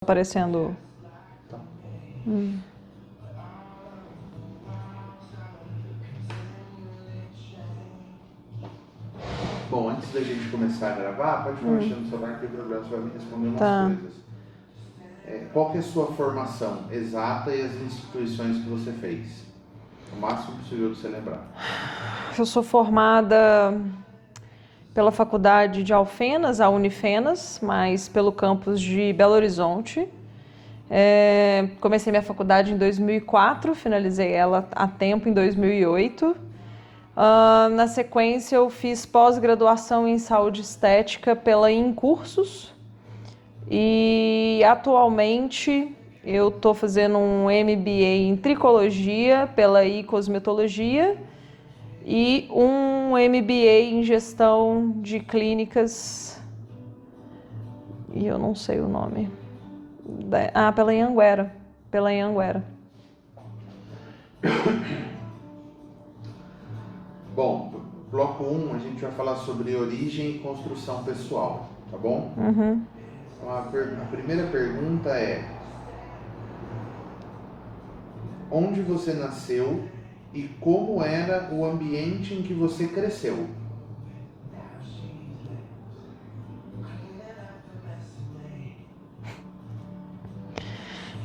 Aparecendo. Tá. Bom, antes da gente começar a gravar, pode ficar mexendo no celular, não tem problema, você vai me responder umas coisas. Qual que é a sua formação exata e as instituições que você fez? O máximo possível de você lembrar. Eu sou formada pela Faculdade de Alfenas, a Unifenas, mas pelo campus de Belo Horizonte. Comecei minha faculdade em 2004, finalizei ela a tempo em 2008. Na sequência, eu fiz pós-graduação em saúde estética pela Incursos e atualmente eu estou fazendo um MBA em tricologia pela iCosmetologia e um MBA em gestão de clínicas, e eu não sei o nome, pela Anhanguera. Bom, bloco 1 a gente vai falar sobre origem e construção pessoal, tá bom? Então, a primeira pergunta é: onde você nasceu e como era o ambiente em que você cresceu?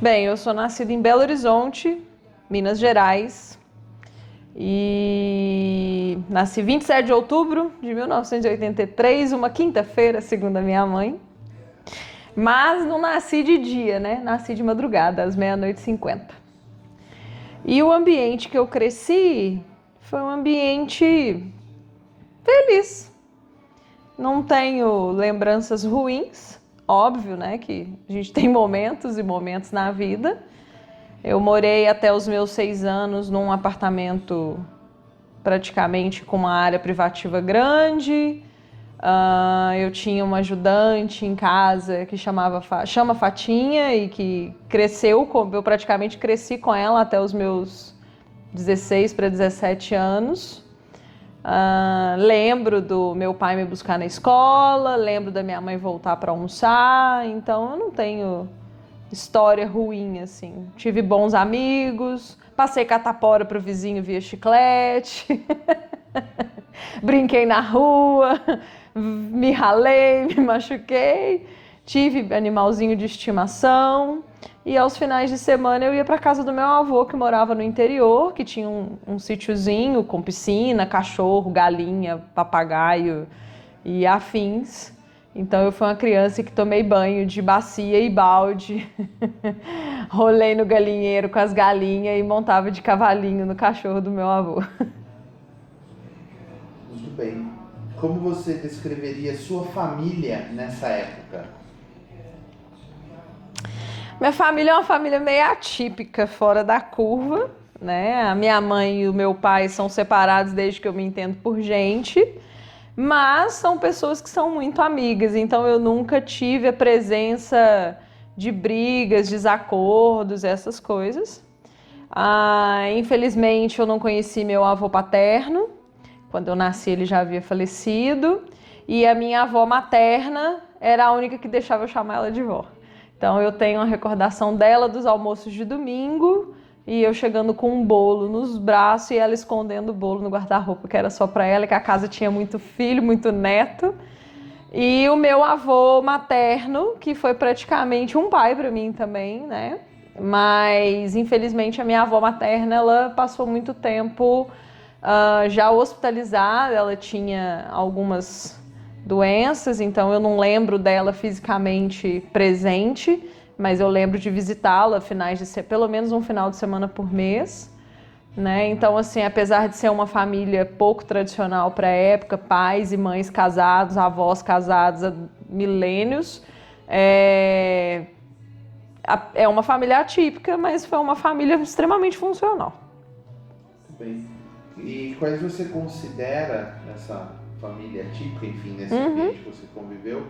Bem, eu sou nascida em Belo Horizonte, Minas Gerais, e nasci 27 de outubro de 1983, uma quinta-feira, segundo a minha mãe. Mas não nasci de dia, né? Nasci de madrugada, às 00h50. E o ambiente que eu cresci foi um ambiente feliz. Não tenho lembranças ruins, óbvio, né? Que a gente tem momentos e momentos na vida. Eu morei até os meus 6 anos num apartamento praticamente com uma área privativa grande. Eu tinha uma ajudante em casa que chama Fatinha e que cresceu, eu praticamente cresci com ela até os meus 16 para 17 anos. Lembro do meu pai me buscar na escola, lembro da minha mãe voltar para almoçar, então eu não tenho história ruim, assim. Tive bons amigos, passei catapora pro vizinho via chiclete, brinquei na rua, me ralei, me machuquei, tive animalzinho de estimação e aos finais de semana eu ia para casa do meu avô que morava no interior, que tinha um sítiozinho com piscina, cachorro, galinha, papagaio e afins. Então eu fui uma criança que tomei banho de bacia e balde, rolei no galinheiro com as galinhas e montava de cavalinho no cachorro do meu avô. Muito bem. Como você descreveria sua família nessa época? Minha família é uma família meio atípica, fora da curva, né? A minha mãe e o meu pai são separados desde que eu me entendo por gente, mas são pessoas que são muito amigas, então eu nunca tive a presença de brigas, desacordos, essas coisas. Infelizmente eu não conheci meu avô paterno, quando eu nasci ele já havia falecido, e a minha avó materna era a única que deixava eu chamar ela de vó. Então eu tenho uma recordação dela dos almoços de domingo e eu chegando com um bolo nos braços e ela escondendo o bolo no guarda-roupa, que era só para ela, que a casa tinha muito filho, muito neto. E o meu avô materno, que foi praticamente um pai para mim também, né? Mas infelizmente a minha avó materna, ela passou muito tempo já hospitalizada, ela tinha algumas doenças, então eu não lembro dela fisicamente presente, mas eu lembro de visitá-la pelo menos um final de semana por mês, né? Então, assim, apesar de ser uma família pouco tradicional para a época, pais e mães casados, avós casados há milênios, é uma família atípica, mas foi uma família extremamente funcional. Muito bem. E quais você considera nessa família típica, enfim, nesse ambiente que você conviveu,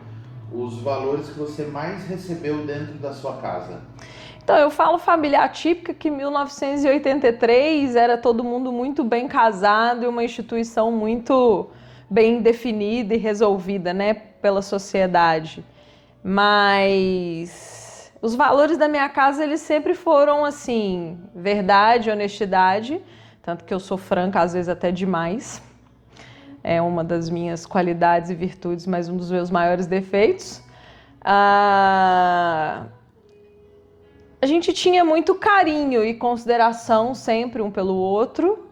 os valores que você mais recebeu dentro da sua casa? Então, eu falo família atípica que em 1983 era todo mundo muito bem casado e uma instituição muito bem definida e resolvida, né, pela sociedade. Mas Os valores da minha casa, eles sempre foram, assim, verdade, honestidade. Tanto que eu sou franca, às vezes até demais. É uma das minhas qualidades e virtudes, mas um dos meus maiores defeitos. A gente tinha muito carinho e consideração sempre um pelo outro.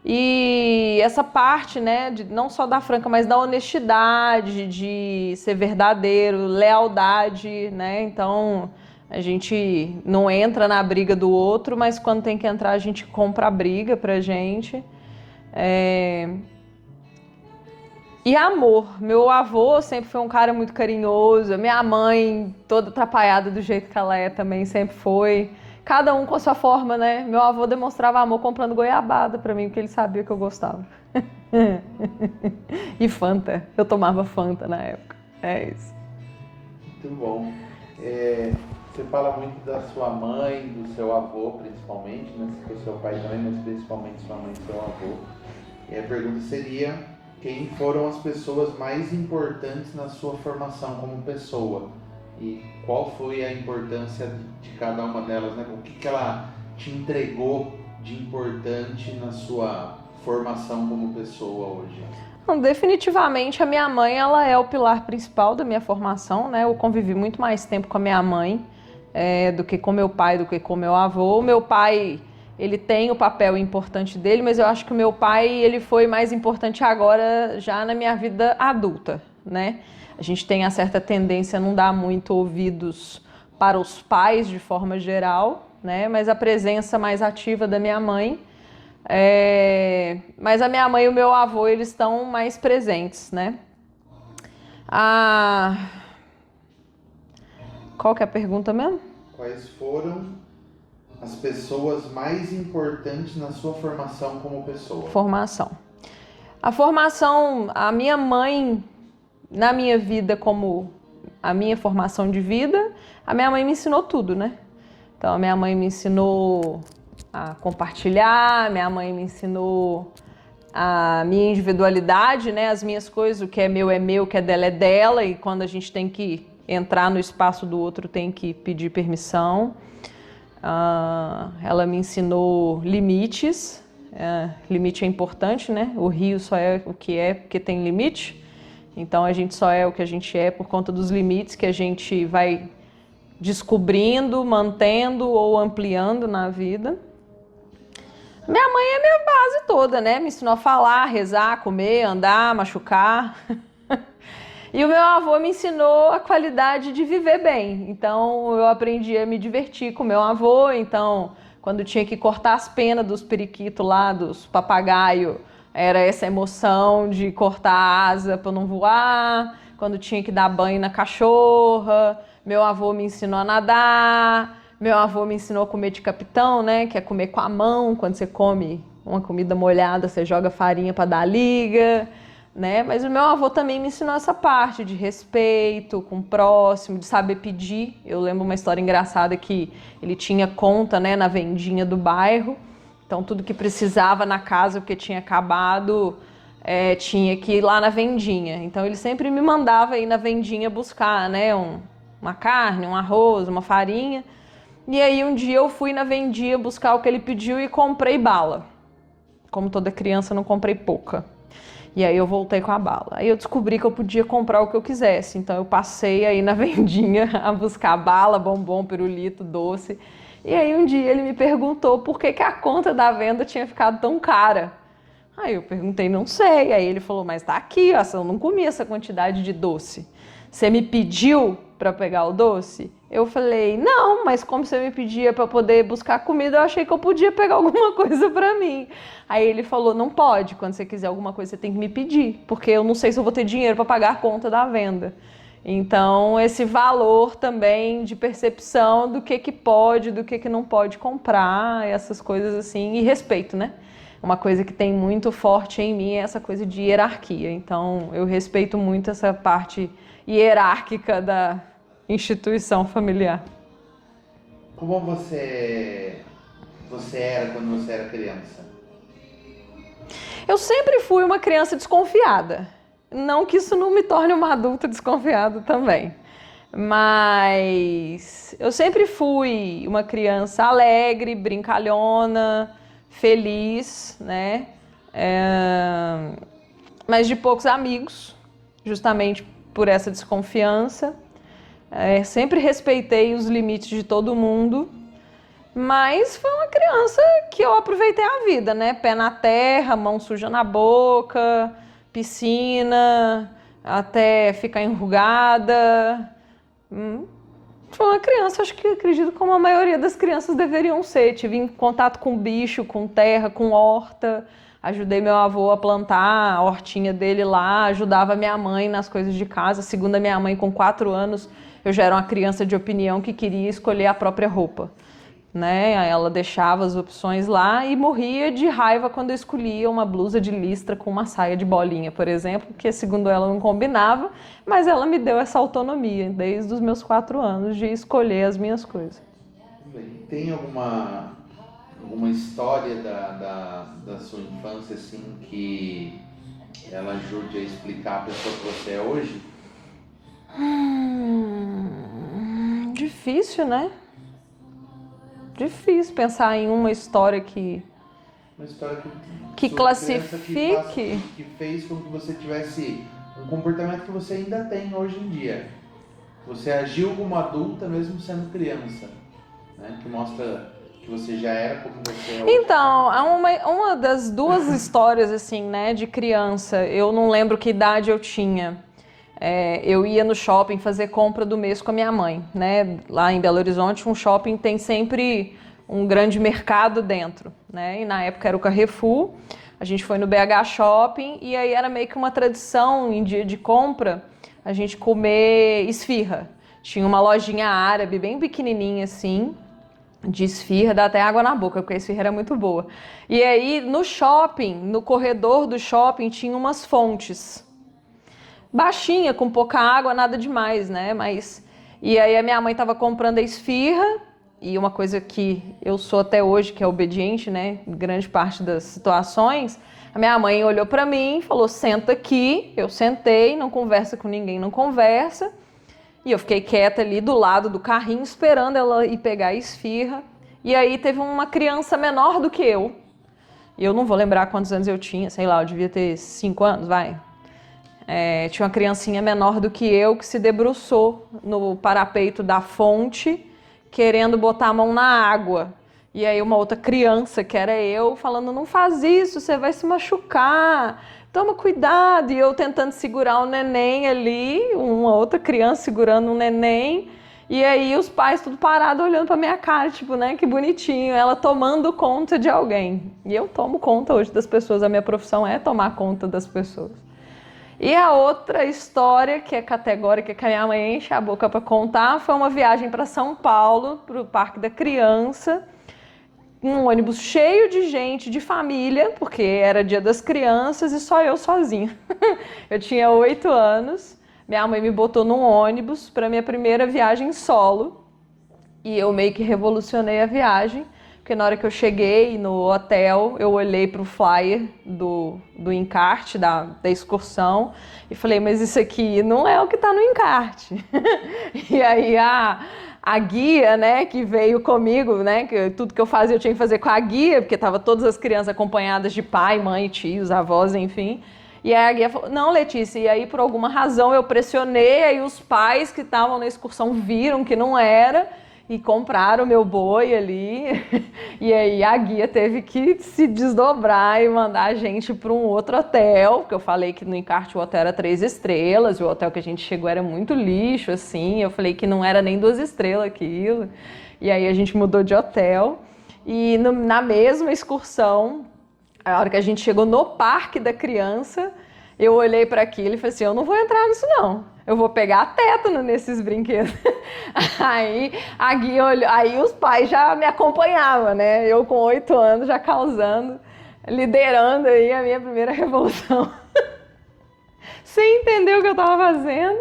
E essa parte, né, não só da franca, mas da honestidade, de ser verdadeiro, lealdade, né? Então, a gente não entra na briga do outro, mas quando tem que entrar, a gente compra a briga pra gente. E amor. Meu avô sempre foi um cara muito carinhoso. Minha mãe, toda atrapalhada do jeito que ela é, também sempre foi. Cada um com a sua forma, né? Meu avô demonstrava amor comprando goiabada pra mim, porque ele sabia que eu gostava. E Fanta. Eu tomava Fanta na época. É isso. Muito bom. Você fala muito da sua mãe, do seu avô, principalmente, né? Do seu pai também, mas principalmente sua mãe e seu avô. E a pergunta seria: quem foram as pessoas mais importantes na sua formação como pessoa? E qual foi a importância de cada uma delas, né? O que ela te entregou de importante na sua formação como pessoa hoje? Definitivamente a minha mãe, ela é o pilar principal da minha formação, né? Eu convivi muito mais tempo com a minha mãe do que com meu pai, do que com meu avô. Meu pai, ele tem o papel importante dele, mas eu acho que o meu pai, ele foi mais importante agora, já na minha vida adulta, né? A gente tem a certa tendência a não dar muito ouvidos para os pais de forma geral, né? Mas a presença mais ativa da minha mãe. Mas a minha mãe e o meu avô, eles estão mais presentes, né? Qual que é a pergunta mesmo? Quais foram as pessoas mais importantes na sua formação como pessoa? Formação. A formação, a minha mãe, na minha vida, como a minha formação de vida, a minha mãe me ensinou tudo, né? Então, a minha mãe me ensinou a compartilhar, minha mãe me ensinou a minha individualidade, né? As minhas coisas, o que é meu, o que é dela, e quando a gente tem que entrar no espaço do outro, tem que pedir permissão. Ela me ensinou limites. Limite é importante, né? O rio só é o que é porque tem limite. Então a gente só é o que a gente é por conta dos limites que a gente vai descobrindo, mantendo ou ampliando na vida. Minha mãe é a minha base toda, né? Me ensinou a falar, rezar, comer, andar, machucar. E o meu avô me ensinou a qualidade de viver bem. Então eu aprendi a me divertir com o meu avô. Então, quando tinha que cortar as penas dos periquitos lá, dos papagaios, era essa emoção de cortar a asa para não voar. Quando tinha que dar banho na cachorra, meu avô me ensinou a nadar. Meu avô me ensinou a comer de capitão, né? Que é comer com a mão. Quando você come uma comida molhada, você joga farinha para dar liga, né? Mas o meu avô também me ensinou essa parte de respeito com o próximo, de saber pedir. Eu lembro uma história engraçada que ele tinha conta, né, na vendinha do bairro. Então tudo que precisava na casa, porque tinha acabado, tinha que ir lá na vendinha. Então ele sempre me mandava ir na vendinha buscar, né, uma carne, um arroz, uma farinha. E aí um dia eu fui na vendinha buscar o que ele pediu e comprei bala. Como toda criança, não comprei pouca. E aí eu voltei com a bala. Aí eu descobri que eu podia comprar o que eu quisesse. Então eu passei aí na vendinha a buscar bala, bombom, pirulito, doce. E aí um dia ele me perguntou por que a conta da venda tinha ficado tão cara. Aí eu perguntei, não sei. Aí ele falou, mas tá aqui, ó, eu não comi essa quantidade de doce. Você me pediu para pegar o doce? Eu falei, não, mas como você me pedia para poder buscar comida, eu achei que eu podia pegar alguma coisa para mim. Aí ele falou, não pode, quando você quiser alguma coisa você tem que me pedir, porque eu não sei se eu vou ter dinheiro para pagar a conta da venda. Então esse valor também de percepção do que pode, do que não pode comprar, essas coisas assim, e respeito, né? Uma coisa que tem muito forte em mim é essa coisa de hierarquia. Então eu respeito muito essa parte hierárquica da instituição familiar. Como você era quando você era criança? Eu sempre fui uma criança desconfiada. Não que isso não me torne uma adulta desconfiada também. Mas eu sempre fui uma criança alegre, brincalhona, feliz, né? Mas de poucos amigos, justamente por essa desconfiança. Sempre respeitei os limites de todo mundo, mas foi uma criança que eu aproveitei a vida, né? Pé na terra, mão suja na boca, piscina, até ficar enrugada. Foi uma criança, acho que acredito como a maioria das crianças deveriam ser. Tive em contato com bicho, com terra, com horta. Ajudei meu avô a plantar a hortinha dele lá, ajudava minha mãe nas coisas de casa. Segundo a minha mãe, com 4 anos, eu já era uma criança de opinião que queria escolher a própria roupa, né? Ela deixava as opções lá e morria de raiva quando eu escolhia uma blusa de listra com uma saia de bolinha, por exemplo, que segundo ela não combinava, mas ela me deu essa autonomia desde os meus 4 anos de escolher as minhas coisas. Tem alguma história da sua infância assim que ela ajude a explicar a pessoa que você é hoje? Difícil, né? Difícil pensar em uma história que classifique. Que fez com que você tivesse um comportamento que você ainda tem hoje em dia. Você agiu como adulta mesmo sendo criança, né? Que mostra que você já era como você é hoje. Então, uma das 2 histórias assim, né, de criança, eu não lembro que idade eu tinha. Eu ia no shopping fazer compra do mês com a minha mãe, né? Lá em Belo Horizonte, um shopping tem sempre um grande mercado dentro, né? E na época era o Carrefour. A gente foi no BH Shopping e aí era meio que uma tradição em dia de compra a gente comer esfirra. Tinha uma lojinha árabe bem pequenininha assim, de esfirra, dá até água na boca, porque a esfirra era muito boa. E aí no shopping, no corredor do shopping, tinha umas fontes. Baixinha, com pouca água, nada demais, né? E aí a minha mãe estava comprando a esfirra, e uma coisa que eu sou até hoje, que é obediente, né? Em grande parte das situações, a minha mãe olhou para mim e falou, senta aqui. Eu sentei, não conversa com ninguém, não conversa. E eu fiquei quieta ali do lado do carrinho, esperando ela ir pegar a esfirra. E aí teve uma criança menor do que eu. E eu não vou lembrar quantos anos eu tinha, sei lá, eu devia ter 5 anos, vai. Tinha uma criancinha menor do que eu que se debruçou no parapeito da fonte, querendo botar a mão na água. E aí uma outra criança, que era eu, falando, não faz isso, você vai se machucar, toma cuidado. E eu tentando segurar o neném ali, uma outra criança segurando um neném. E aí os pais tudo parado olhando pra minha cara, tipo, né, que bonitinho, ela tomando conta de alguém. E eu tomo conta hoje das pessoas, a minha profissão é tomar conta das pessoas. E a outra história, que é categórica, que a minha mãe enche a boca para contar, foi uma viagem para São Paulo, para o Parque da Criança, um ônibus cheio de gente, de família, porque era Dia das Crianças e só eu sozinha. Eu tinha 8 anos, minha mãe me botou num ônibus para minha primeira viagem solo e eu meio que revolucionei a viagem. Porque na hora que eu cheguei no hotel, eu olhei para o flyer do encarte, da excursão, e falei, mas isso aqui não é o que está no encarte. E aí a guia, né, que veio comigo, né, que tudo que eu fazia eu tinha que fazer com a guia, porque estavam todas as crianças acompanhadas de pai, mãe, tios, avós, enfim. E aí a guia falou, não, Letícia, e aí por alguma razão eu pressionei, aí os pais que estavam na excursão viram que não era, e compraram o meu boi ali, e aí a guia teve que se desdobrar e mandar a gente para um outro hotel, porque eu falei que no encarte o hotel era 3 estrelas, e o hotel que a gente chegou era muito lixo, assim, eu falei que não era nem 2 estrelas aquilo, e aí a gente mudou de hotel, e na mesma excursão, a hora que a gente chegou no Parque da Criança, eu olhei para aquilo e falei assim, eu não vou entrar nisso não. Eu vou pegar tétano nesses brinquedos. Aí a guia olhou, aí os pais já me acompanhavam, né? Eu com 8 anos já causando, liderando aí a minha primeira revolução. Sem entender o que eu estava fazendo.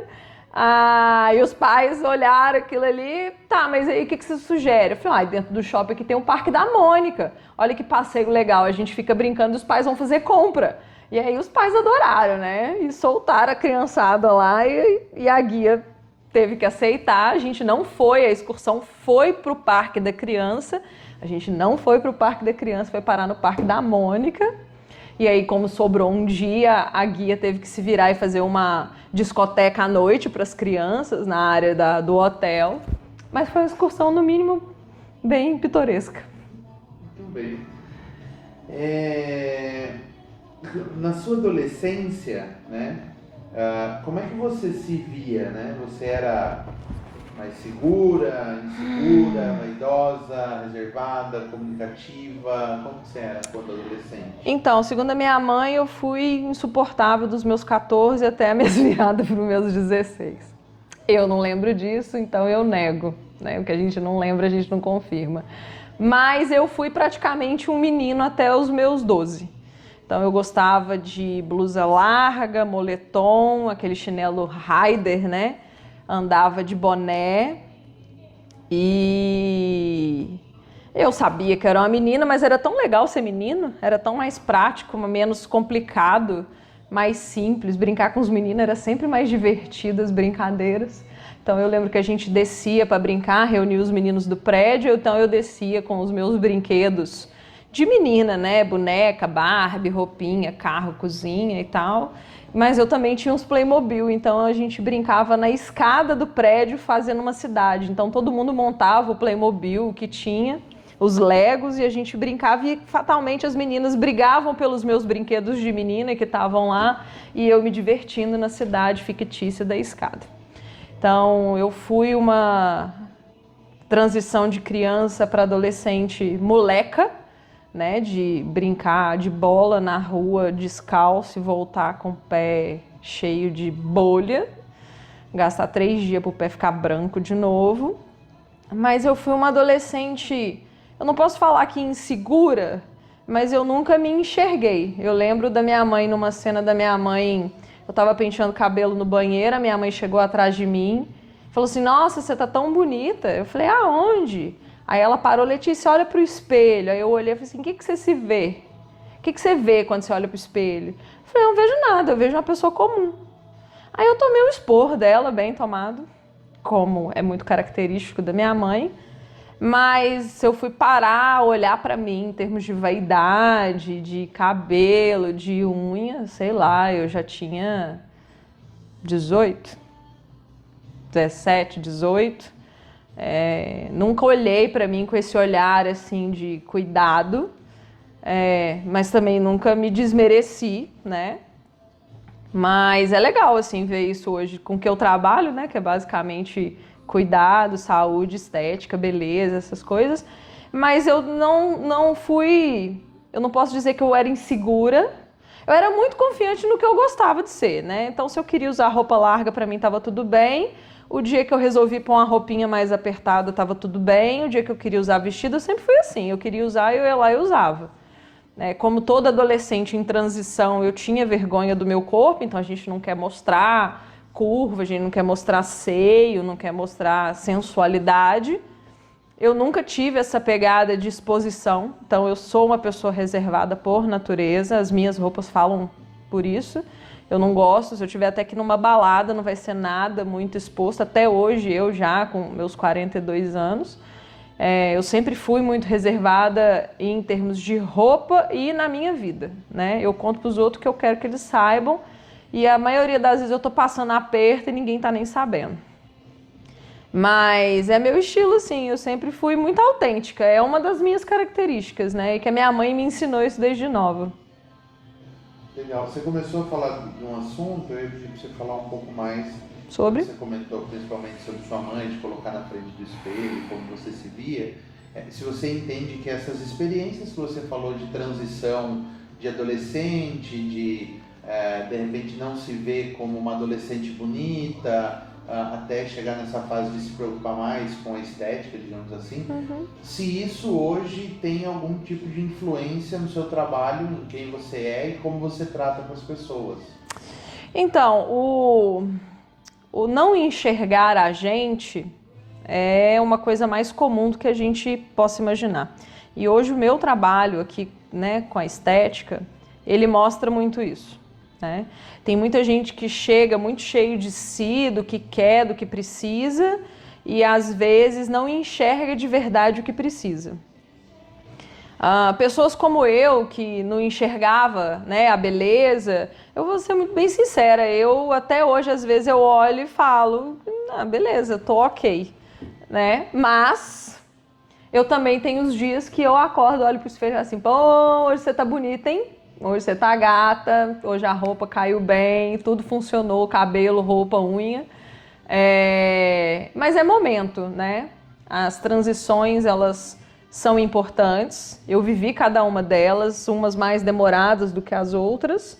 E os pais olharam aquilo ali, tá, mas aí o que você sugere? Eu falei, dentro do shopping aqui tem o Parque da Mônica. Olha que passeio legal, a gente fica brincando, os pais vão fazer compra. E aí os pais adoraram, né? E soltaram a criançada lá e a guia teve que aceitar, a gente não foi, a excursão foi para o Parque da Criança, a gente não foi para o Parque da Criança, foi parar no Parque da Mônica. E aí, como sobrou um dia, a guia teve que se virar e fazer uma discoteca à noite para as crianças na área do hotel. Mas foi uma excursão, no mínimo, bem pitoresca. Muito bem. Na sua adolescência, né, como é que você se via, né? Você era mais segura, insegura, vaidosa, reservada, comunicativa? Como você era quando adolescente? Então, segundo a minha mãe, eu fui insuportável dos meus 14 até a minha virada para os meus 16. Eu não lembro disso, então eu nego, né? O que a gente não lembra, a gente não confirma. Mas eu fui praticamente um menino até os meus 12. Então eu gostava de blusa larga, moletom, aquele chinelo Raider, né? Andava de boné e eu sabia que era uma menina, mas era tão legal ser menino, era tão mais prático, menos complicado, mais simples. Brincar com os meninos era sempre mais divertido, as brincadeiras. Então eu lembro que a gente descia para brincar, reunia os meninos do prédio, então eu descia com os meus brinquedos de menina, né? Boneca, Barbie, roupinha, carro, cozinha e tal. Mas eu também tinha uns Playmobil, então a gente brincava na escada do prédio fazendo uma cidade. Então todo mundo montava o Playmobil que tinha, os Legos, e a gente brincava e fatalmente as meninas brigavam pelos meus brinquedos de menina que estavam lá e eu me divertindo na cidade fictícia da escada. Então eu fui uma transição de criança para adolescente moleca, né, de brincar de bola na rua descalço e voltar com o pé cheio de bolha, gastar 3 dias para o pé ficar branco de novo. Mas eu fui uma adolescente, eu não posso falar que insegura, mas eu nunca me enxerguei. Eu lembro da minha mãe, numa cena da minha mãe, eu estava penteando cabelo no banheiro, a minha mãe chegou atrás de mim, falou assim: nossa, você tá tão bonita. Eu falei: aonde? Aí ela parou: Letícia, olha pro espelho. Aí eu olhei e falei assim: o que você se vê? O que você vê quando você olha pro espelho? Eu falei: eu não vejo nada, eu vejo uma pessoa comum. Aí eu tomei um esporro dela, bem tomado, como é muito característico da minha mãe. Mas eu fui parar, olhar pra mim em termos de vaidade, de cabelo, de unha, sei lá, eu já tinha 18, 17, 18. Nunca olhei para mim com esse olhar assim de cuidado, mas também nunca me desmereci, né? Mas é legal assim ver isso hoje com o que eu trabalho, né? Que é basicamente cuidado, saúde, estética, beleza, essas coisas. Mas eu não fui, eu não posso dizer que eu era insegura. Eu era muito confiante no que eu gostava de ser, né? Então, se eu queria usar roupa larga, para mim estava tudo bem. O dia que eu resolvi pôr uma roupinha mais apertada, estava tudo bem. O dia que eu queria usar vestido, eu sempre fui assim. Eu queria usar, eu ia lá e usava. Como toda adolescente em transição, eu tinha vergonha do meu corpo, então a gente não quer mostrar curva, a gente não quer mostrar seio, não quer mostrar sensualidade. Eu nunca tive essa pegada de exposição, então eu sou uma pessoa reservada por natureza, as minhas roupas falam por isso. Eu não gosto, se eu estiver até que numa balada, não vai ser nada muito exposto. Até hoje, eu já com meus 42 anos, eu sempre fui muito reservada em termos de roupa e na minha vida, né? Eu conto para os outros que eu quero que eles saibam e a maioria das vezes eu tô passando aperto e ninguém tá nem sabendo. Mas é meu estilo, assim, eu sempre fui muito autêntica, é uma das minhas características, né? E que a minha mãe me ensinou isso desde nova. Legal. Você começou a falar de um assunto, eu ia pedir para você falar um pouco mais sobre. Você comentou principalmente sobre sua mãe, de colocar na frente do espelho, como você se via. Se você entende que essas experiências que você falou de transição de adolescente, de repente não se ver como uma adolescente bonita, até chegar nessa fase de se preocupar mais com a estética, digamos assim, se isso hoje tem algum tipo de influência no seu trabalho, em quem você é e como você trata com as pessoas. Então, o não enxergar a gente é uma coisa mais comum do que a gente possa imaginar. E hoje o meu trabalho aqui, né, com a estética, ele mostra muito isso. né? Tem muita gente que chega muito cheio de si, do que quer, do que precisa, e às vezes não enxerga de verdade o que precisa. Pessoas como eu, que não enxergava, né, a beleza, eu vou ser muito bem sincera, eu até hoje às vezes eu olho e falo, beleza, tô ok, né? Mas eu também tenho os dias que eu acordo, olho pro espelho e falo assim, pô, hoje você tá bonita, hein? Hoje você tá gata, hoje a roupa caiu bem, tudo funcionou, cabelo, roupa, unha. Mas é momento, né? As transições, elas são importantes. Eu vivi cada uma delas, umas mais demoradas do que as outras.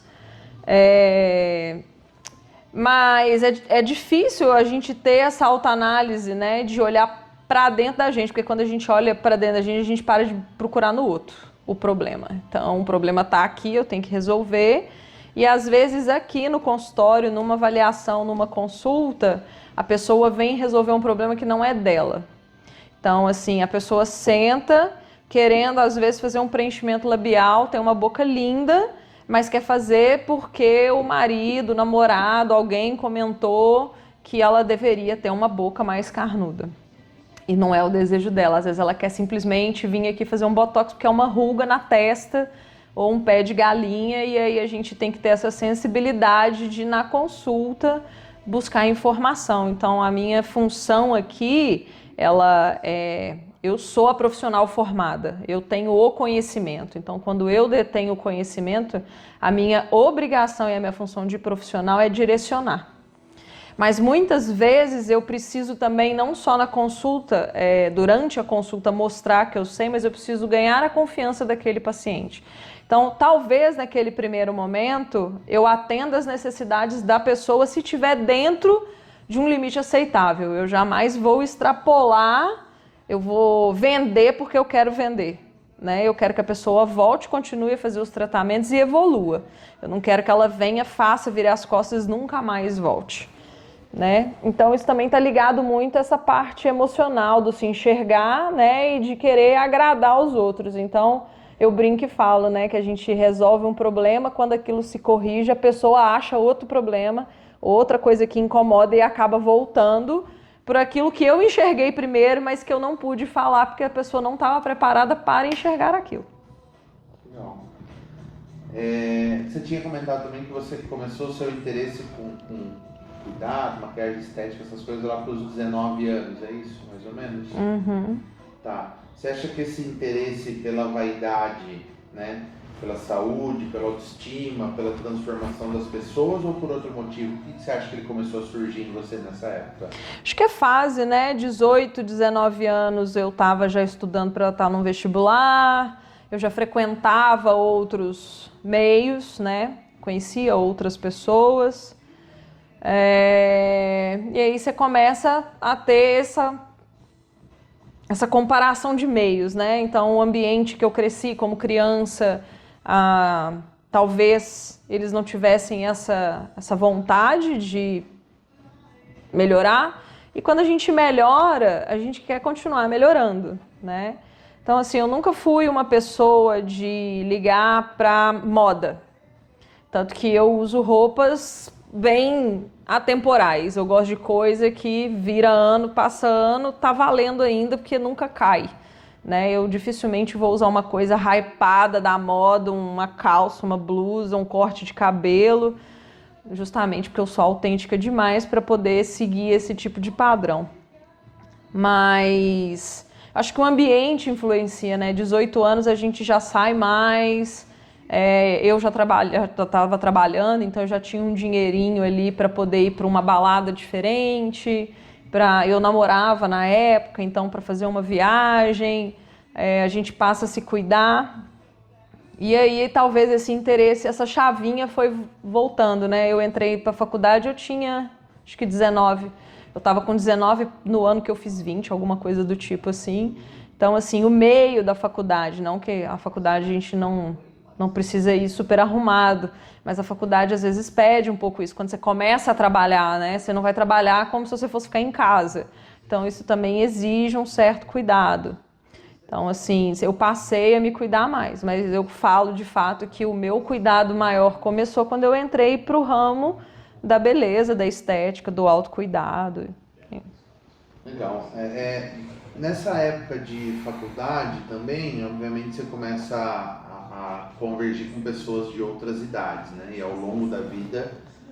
Mas é difícil a gente ter essa autoanálise, né? De olhar para dentro da gente, porque quando a gente olha para dentro da gente, a gente para de procurar no outro o problema. Então, o problema está aqui, eu tenho que resolver. E às vezes aqui no consultório, numa avaliação, numa consulta, a pessoa vem resolver um problema que não é dela. Então, assim, a pessoa senta querendo, às vezes, fazer um preenchimento labial, tem uma boca linda, mas quer fazer porque o marido, o namorado, alguém comentou que ela deveria ter uma boca mais carnuda. E não é o desejo dela. Às vezes ela quer simplesmente vir aqui fazer um botox porque é uma ruga na testa ou um pé de galinha, e aí a gente tem que ter essa sensibilidade de, na consulta, buscar informação. Então, a minha função aqui, eu sou a profissional formada, eu tenho o conhecimento. Então, quando eu detenho o conhecimento, a minha obrigação e a minha função de profissional é direcionar. Mas muitas vezes eu preciso também, não só na consulta, durante a consulta mostrar que eu sei, mas eu preciso ganhar a confiança daquele paciente. Então, talvez naquele primeiro momento eu atenda as necessidades da pessoa se estiver dentro de um limite aceitável. Eu jamais vou extrapolar, eu vou vender porque eu quero vender, né? Eu quero que a pessoa volte, continue a fazer os tratamentos e evolua. Eu não quero que ela venha, faça, vire as costas e nunca mais volte. Né? Então isso também está ligado muito a essa parte emocional do se enxergar, né, e de querer agradar os outros. Então eu brinco e falo, né, que a gente resolve um problema, quando aquilo se corrige, a pessoa acha outro problema, outra coisa que incomoda e acaba voltando por aquilo que eu enxerguei primeiro, mas que eu não pude falar porque a pessoa não estava preparada para enxergar aquilo. Legal. Você tinha comentado também que você começou o seu interesse com cuidado, maquiagem estética, essas coisas lá para os 19 anos, é isso, mais ou menos? Uhum. Tá. Você acha que esse interesse pela vaidade, né, pela saúde, pela autoestima, pela transformação das pessoas, ou por outro motivo? O que você acha que ele começou a surgir em você nessa época? Acho que é fase, né? 18, 19 anos eu estava já estudando para estar num vestibular, eu já frequentava outros meios, né? Conhecia outras pessoas. E aí você começa a ter essa comparação de meios, né? Então, o ambiente que eu cresci como criança, talvez eles não tivessem essa vontade de melhorar. E quando a gente melhora, a gente quer continuar melhorando, né? Então, assim, eu nunca fui uma pessoa de ligar para moda. Tanto que eu uso roupas bem atemporais. Eu gosto de coisa que vira ano, passa ano, tá valendo ainda, porque nunca cai, né? Eu dificilmente vou usar uma coisa hypada da moda, uma calça, uma blusa, um corte de cabelo, justamente porque eu sou autêntica demais para poder seguir esse tipo de padrão. Mas acho que o ambiente influencia, né? 18 anos a gente já sai mais. Eu já estava trabalhando, então eu já tinha um dinheirinho ali para poder ir para uma balada diferente. Eu namorava na época, então para fazer uma viagem, a gente passa a se cuidar. E aí talvez esse interesse, essa chavinha foi voltando, né? Eu entrei para a faculdade, eu tinha acho que 19. Eu estava com 19 no ano que eu fiz 20, alguma coisa do tipo assim. Então assim, o meio da faculdade, não que a faculdade a gente não precisa ir super arrumado, mas a faculdade às vezes pede um pouco isso. Quando você começa a trabalhar, né? Você não vai trabalhar como se você fosse ficar em casa. Então isso também exige um certo cuidado. Então, assim, eu passei a me cuidar mais, mas eu falo de fato que o meu cuidado maior começou quando eu entrei para o ramo da beleza, da estética, do autocuidado. Legal. Nessa época de faculdade também, obviamente você começa a convergir com pessoas de outras idades, né? E ao longo da vida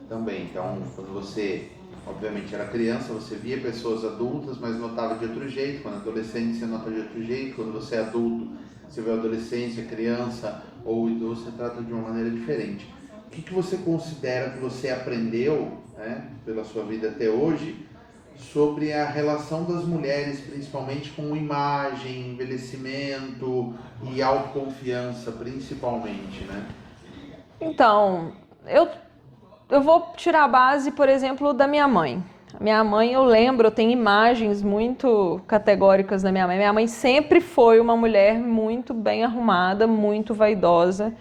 também. Então, quando você, obviamente, era criança, você via pessoas adultas, mas notava de outro jeito. Quando adolescente, você nota de outro jeito. Quando você é adulto, você vê adolescência, criança ou idoso, você trata de uma maneira diferente. O que você considera que você aprendeu, né, pela sua vida até hoje, sobre a relação das mulheres, principalmente com imagem, envelhecimento e autoconfiança, principalmente, né? Então, eu vou tirar a base, por exemplo, da minha mãe. A minha mãe, eu lembro, eu tenho imagens muito categóricas da minha mãe. Minha mãe sempre foi uma mulher muito bem arrumada, muito vaidosa.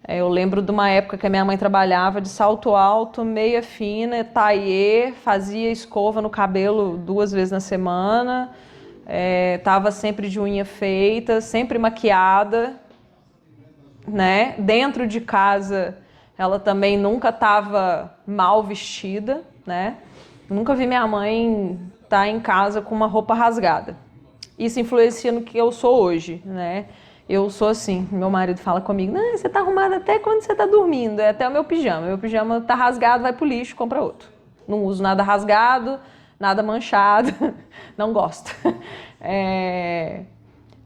Eu lembro de uma época que a minha mãe trabalhava de salto alto, meia fina, taillé, fazia escova no cabelo 2 vezes na semana, tava sempre de unha feita, sempre maquiada, né? Dentro de casa, ela também nunca estava mal vestida, né? Nunca vi minha mãe estar em casa com uma roupa rasgada. Isso influencia no que eu sou hoje, né? Eu sou assim, meu marido fala comigo, não, você tá arrumada até quando você tá dormindo, é até o meu pijama. Meu pijama tá rasgado, vai pro lixo, compra outro. Não uso nada rasgado, nada manchado, não gosto.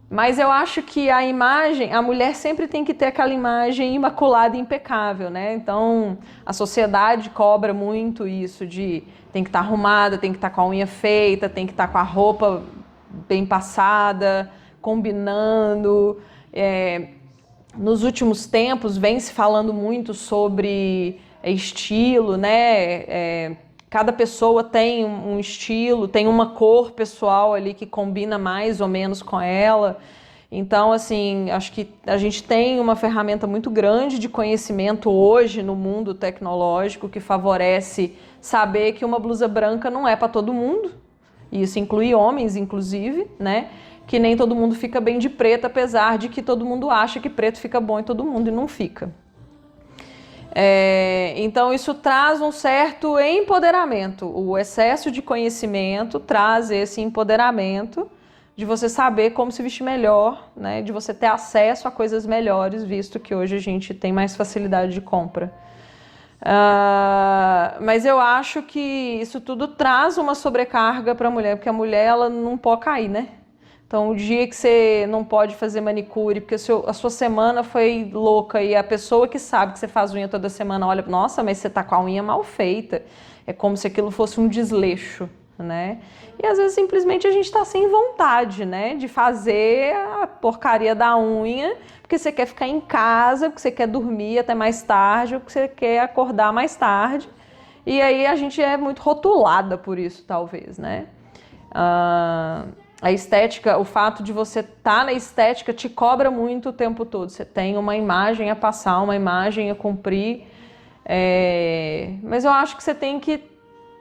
Mas eu acho que a imagem, a mulher sempre tem que ter aquela imagem imaculada e impecável, né? Então, a sociedade cobra muito isso de tem que estar arrumada, tem que estar com a unha feita, tem que estar com a roupa bem passada, combinando. Nos últimos tempos vem se falando muito sobre estilo, né? Cada pessoa tem um estilo, tem uma cor pessoal ali que combina mais ou menos com ela. Então, assim, acho que a gente tem uma ferramenta muito grande de conhecimento hoje no mundo tecnológico que favorece saber que uma blusa branca não é para todo mundo. E isso inclui homens, inclusive, né? Que nem todo mundo fica bem de preto, apesar de que todo mundo acha que preto fica bom em todo mundo e não fica. Então isso traz um certo empoderamento. O excesso de conhecimento traz esse empoderamento de você saber como se vestir melhor, né? De você ter acesso a coisas melhores, visto que hoje a gente tem mais facilidade de compra. Mas eu acho que isso tudo traz uma sobrecarga para a mulher, porque a mulher ela não pode cair, né? Então, o dia que você não pode fazer manicure, porque a sua semana foi louca e a pessoa que sabe que você faz unha toda semana olha, nossa, mas você tá com a unha mal feita. É como se aquilo fosse um desleixo, né? E às vezes simplesmente a gente tá sem vontade, né? De fazer a porcaria da unha, porque você quer ficar em casa, porque você quer dormir até mais tarde, ou porque você quer acordar mais tarde. E aí a gente é muito rotulada por isso, talvez, né? A estética, o fato de você estar na estética te cobra muito o tempo todo. Você tem uma imagem a passar, uma imagem a cumprir. Mas eu acho que você tem que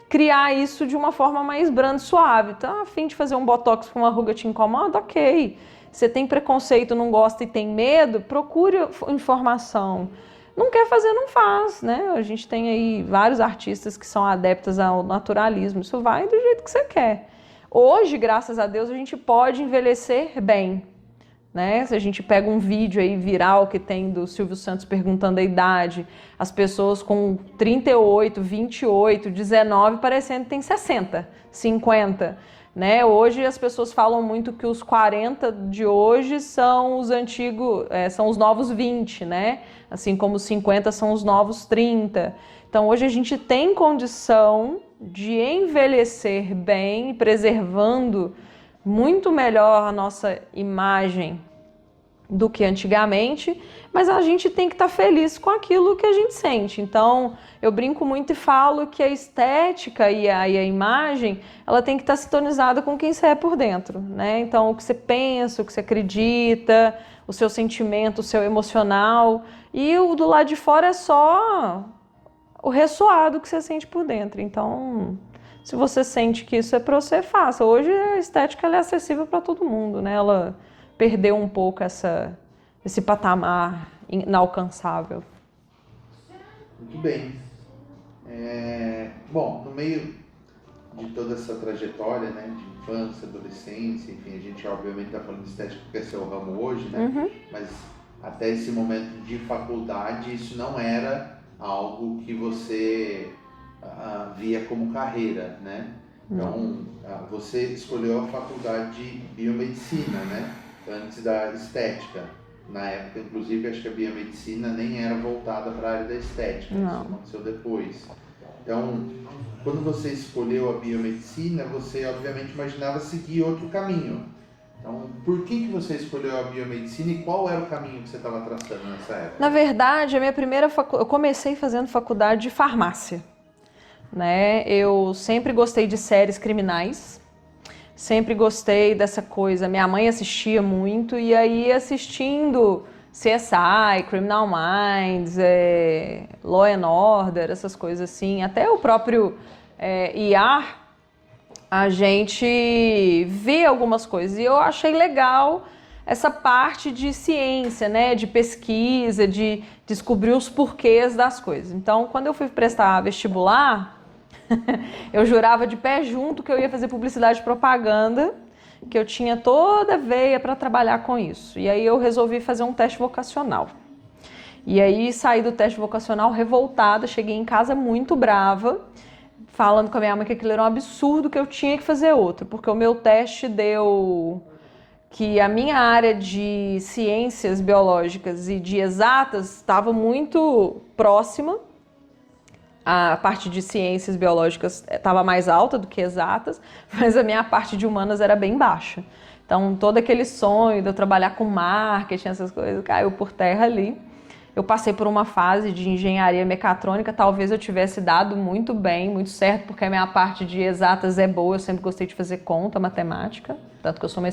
criar isso de uma forma mais branda e suave. Tá a fim de fazer um botox com uma ruga te incomoda? Ok. Você tem preconceito, não gosta e tem medo? Procure informação. Não quer fazer, não faz, né? A gente tem aí vários artistas que são adeptos ao naturalismo. Isso vai do jeito que você quer. Hoje, graças a Deus, a gente pode envelhecer bem, né? Se a gente pega um vídeo aí viral que tem do Silvio Santos perguntando a idade, as pessoas com 38, 28, 19 parecendo que tem 60, 50, né? Hoje as pessoas falam muito que os 40 de hoje são os antigos, são os novos 20, né? Assim como os 50 são os novos 30. Então hoje a gente tem condição de envelhecer bem, preservando muito melhor a nossa imagem do que antigamente, mas a gente tem que estar feliz com aquilo que a gente sente. Então, eu brinco muito e falo que a estética e a imagem, ela tem que estar sintonizada com quem você é por dentro, né? Então, o que você pensa, o que você acredita, o seu sentimento, o seu emocional, e o do lado de fora é só o ressoado que você sente por dentro. Então, se você sente que isso é para você, faça. Hoje a estética ela é acessível para todo mundo, né? Ela perdeu um pouco esse patamar inalcançável. Muito bem. Bom, no meio de toda essa trajetória, né, de infância, adolescência, enfim, a gente obviamente está falando de estética porque é seu ramo hoje, né? Mas até esse momento de faculdade, isso não era algo que você via como carreira, né? Então, você escolheu a faculdade de biomedicina, né? Antes da estética. Na época, inclusive, acho que a biomedicina nem era voltada para a área da estética. Não. Isso aconteceu depois. Então, quando você escolheu a biomedicina, você obviamente imaginava seguir outro caminho. Então, por que você escolheu a biomedicina e qual era o caminho que você estava traçando nessa época? Na verdade, a minha primeira eu comecei fazendo faculdade de farmácia, né? Eu sempre gostei de séries criminais, sempre gostei dessa coisa. Minha mãe assistia muito e aí assistindo CSI, Criminal Minds, Law and Order, essas coisas assim, até o próprio ER, a gente vê algumas coisas e eu achei legal essa parte de ciência, né, de pesquisa, de descobrir os porquês das coisas. Então, quando eu fui prestar vestibular, eu jurava de pé junto que eu ia fazer publicidade e propaganda, que eu tinha toda a veia para trabalhar com isso. E aí eu resolvi fazer um teste vocacional. E aí saí do teste vocacional revoltada, cheguei em casa muito brava, falando com a minha mãe que aquilo era um absurdo, que eu tinha que fazer outro, porque o meu teste deu que a minha área de ciências biológicas e de exatas estava muito próxima. A parte de ciências biológicas estava mais alta do que exatas, mas a minha parte de humanas era bem baixa. Então, todo aquele sonho de eu trabalhar com marketing, essas coisas, caiu por terra ali. Eu passei por uma fase de engenharia mecatrônica, talvez eu tivesse dado muito bem, muito certo, porque a minha parte de exatas é boa, eu sempre gostei de fazer conta, matemática, tanto que eu sou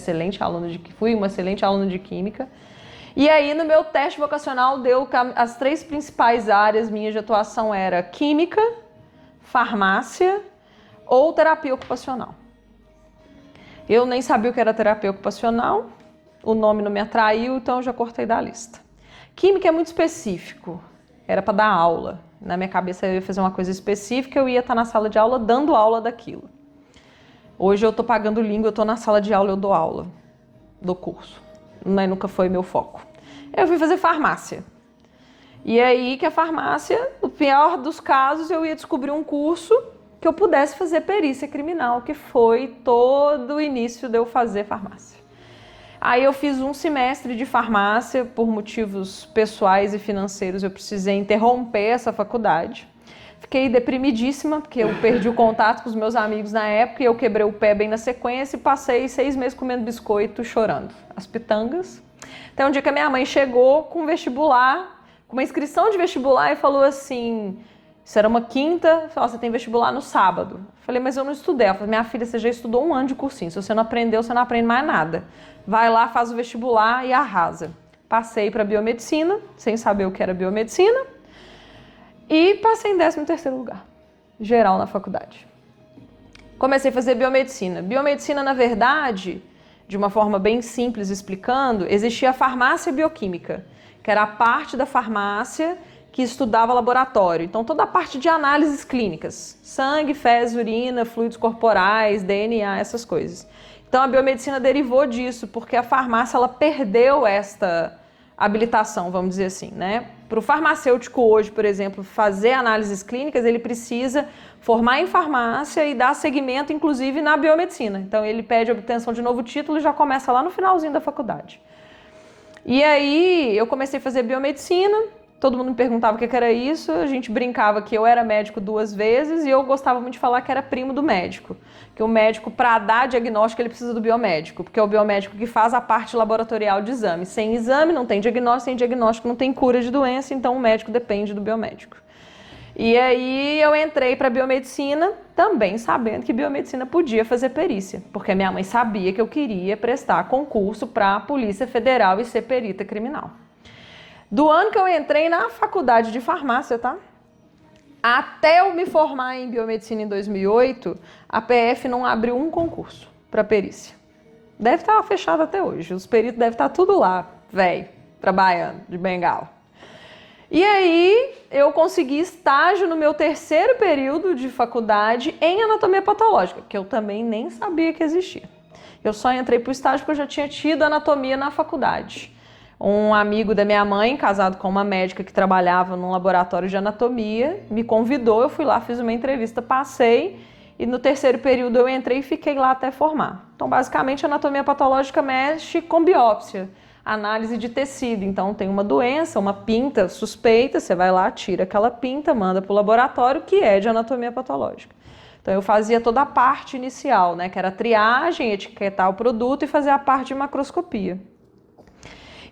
fui uma excelente aluna de química. E aí, no meu teste vocacional, deu as 3 principais áreas minhas de atuação era química, farmácia ou terapia ocupacional. Eu nem sabia o que era terapia ocupacional, o nome não me atraiu, então eu já cortei da lista. Química é muito específico, era para dar aula. Na minha cabeça eu ia fazer uma coisa específica, eu ia estar na sala de aula dando aula daquilo. Hoje eu estou pagando língua, eu estou na sala de aula, eu dou aula do curso. Mas nunca foi meu foco. Eu fui fazer farmácia. E aí que a farmácia, no pior dos casos, eu ia descobrir um curso que eu pudesse fazer perícia criminal, que foi todo o início de eu fazer farmácia. Aí eu fiz um semestre de farmácia, por motivos pessoais e financeiros, eu precisei interromper essa faculdade. Fiquei deprimidíssima, porque eu perdi o contato com os meus amigos na época e eu quebrei o pé bem na sequência e passei 6 meses comendo biscoito, chorando. As pitangas. Até um dia que a minha mãe chegou com um vestibular, com uma inscrição de vestibular e falou assim, isso era uma quinta, falou, você tem vestibular no sábado. Eu falei, mas eu não estudei. Ela falou, minha filha, você já estudou 1 ano de cursinho, se você não aprendeu, você não aprende mais nada. Vai lá, faz o vestibular e arrasa. Passei para biomedicina, sem saber o que era biomedicina, e passei em 13º lugar, geral na faculdade. Comecei a fazer biomedicina. Biomedicina, na verdade, de uma forma bem simples explicando, existia a farmácia bioquímica, que era a parte da farmácia que estudava laboratório. Então, toda a parte de análises clínicas, sangue, fezes, urina, fluidos corporais, DNA, essas coisas. Então, a biomedicina derivou disso, porque a farmácia ela perdeu esta habilitação, vamos dizer assim, né? Para o farmacêutico hoje, por exemplo, fazer análises clínicas, ele precisa formar em farmácia e dar seguimento, inclusive, na biomedicina. Então, ele pede a obtenção de novo título e já começa lá no finalzinho da faculdade. E aí, eu comecei a fazer biomedicina, todo mundo me perguntava o que era isso, a gente brincava que eu era médico 2 vezes e eu gostava muito de falar que era primo do médico. Que o médico, para dar diagnóstico, ele precisa do biomédico, porque é o biomédico que faz a parte laboratorial de exame. Sem exame não tem diagnóstico não tem cura de doença, então o médico depende do biomédico. E aí eu entrei para biomedicina, também sabendo que biomedicina podia fazer perícia, porque minha mãe sabia que eu queria prestar concurso para a Polícia Federal e ser perita criminal. Do ano que eu entrei na faculdade de farmácia, tá? Até eu me formar em biomedicina em 2008, a PF não abriu um concurso para perícia. Deve estar fechado até hoje. Os peritos devem estar tudo lá, velho, trabalhando de bengala. E aí eu consegui estágio no meu terceiro período de faculdade em anatomia patológica, que eu também nem sabia que existia. Eu só entrei para o estágio porque eu já tinha tido anatomia na faculdade. Um amigo da minha mãe, casado com uma médica que trabalhava num laboratório de anatomia, me convidou, eu fui lá, fiz uma entrevista, passei, e no terceiro período eu entrei e fiquei lá até formar. Então, basicamente, a anatomia patológica mexe com biópsia, análise de tecido. Então, tem uma doença, uma pinta suspeita, você vai lá, tira aquela pinta, manda para o laboratório, que é de anatomia patológica. Então, eu fazia toda a parte inicial, né, que era a triagem, etiquetar o produto e fazer a parte de macroscopia.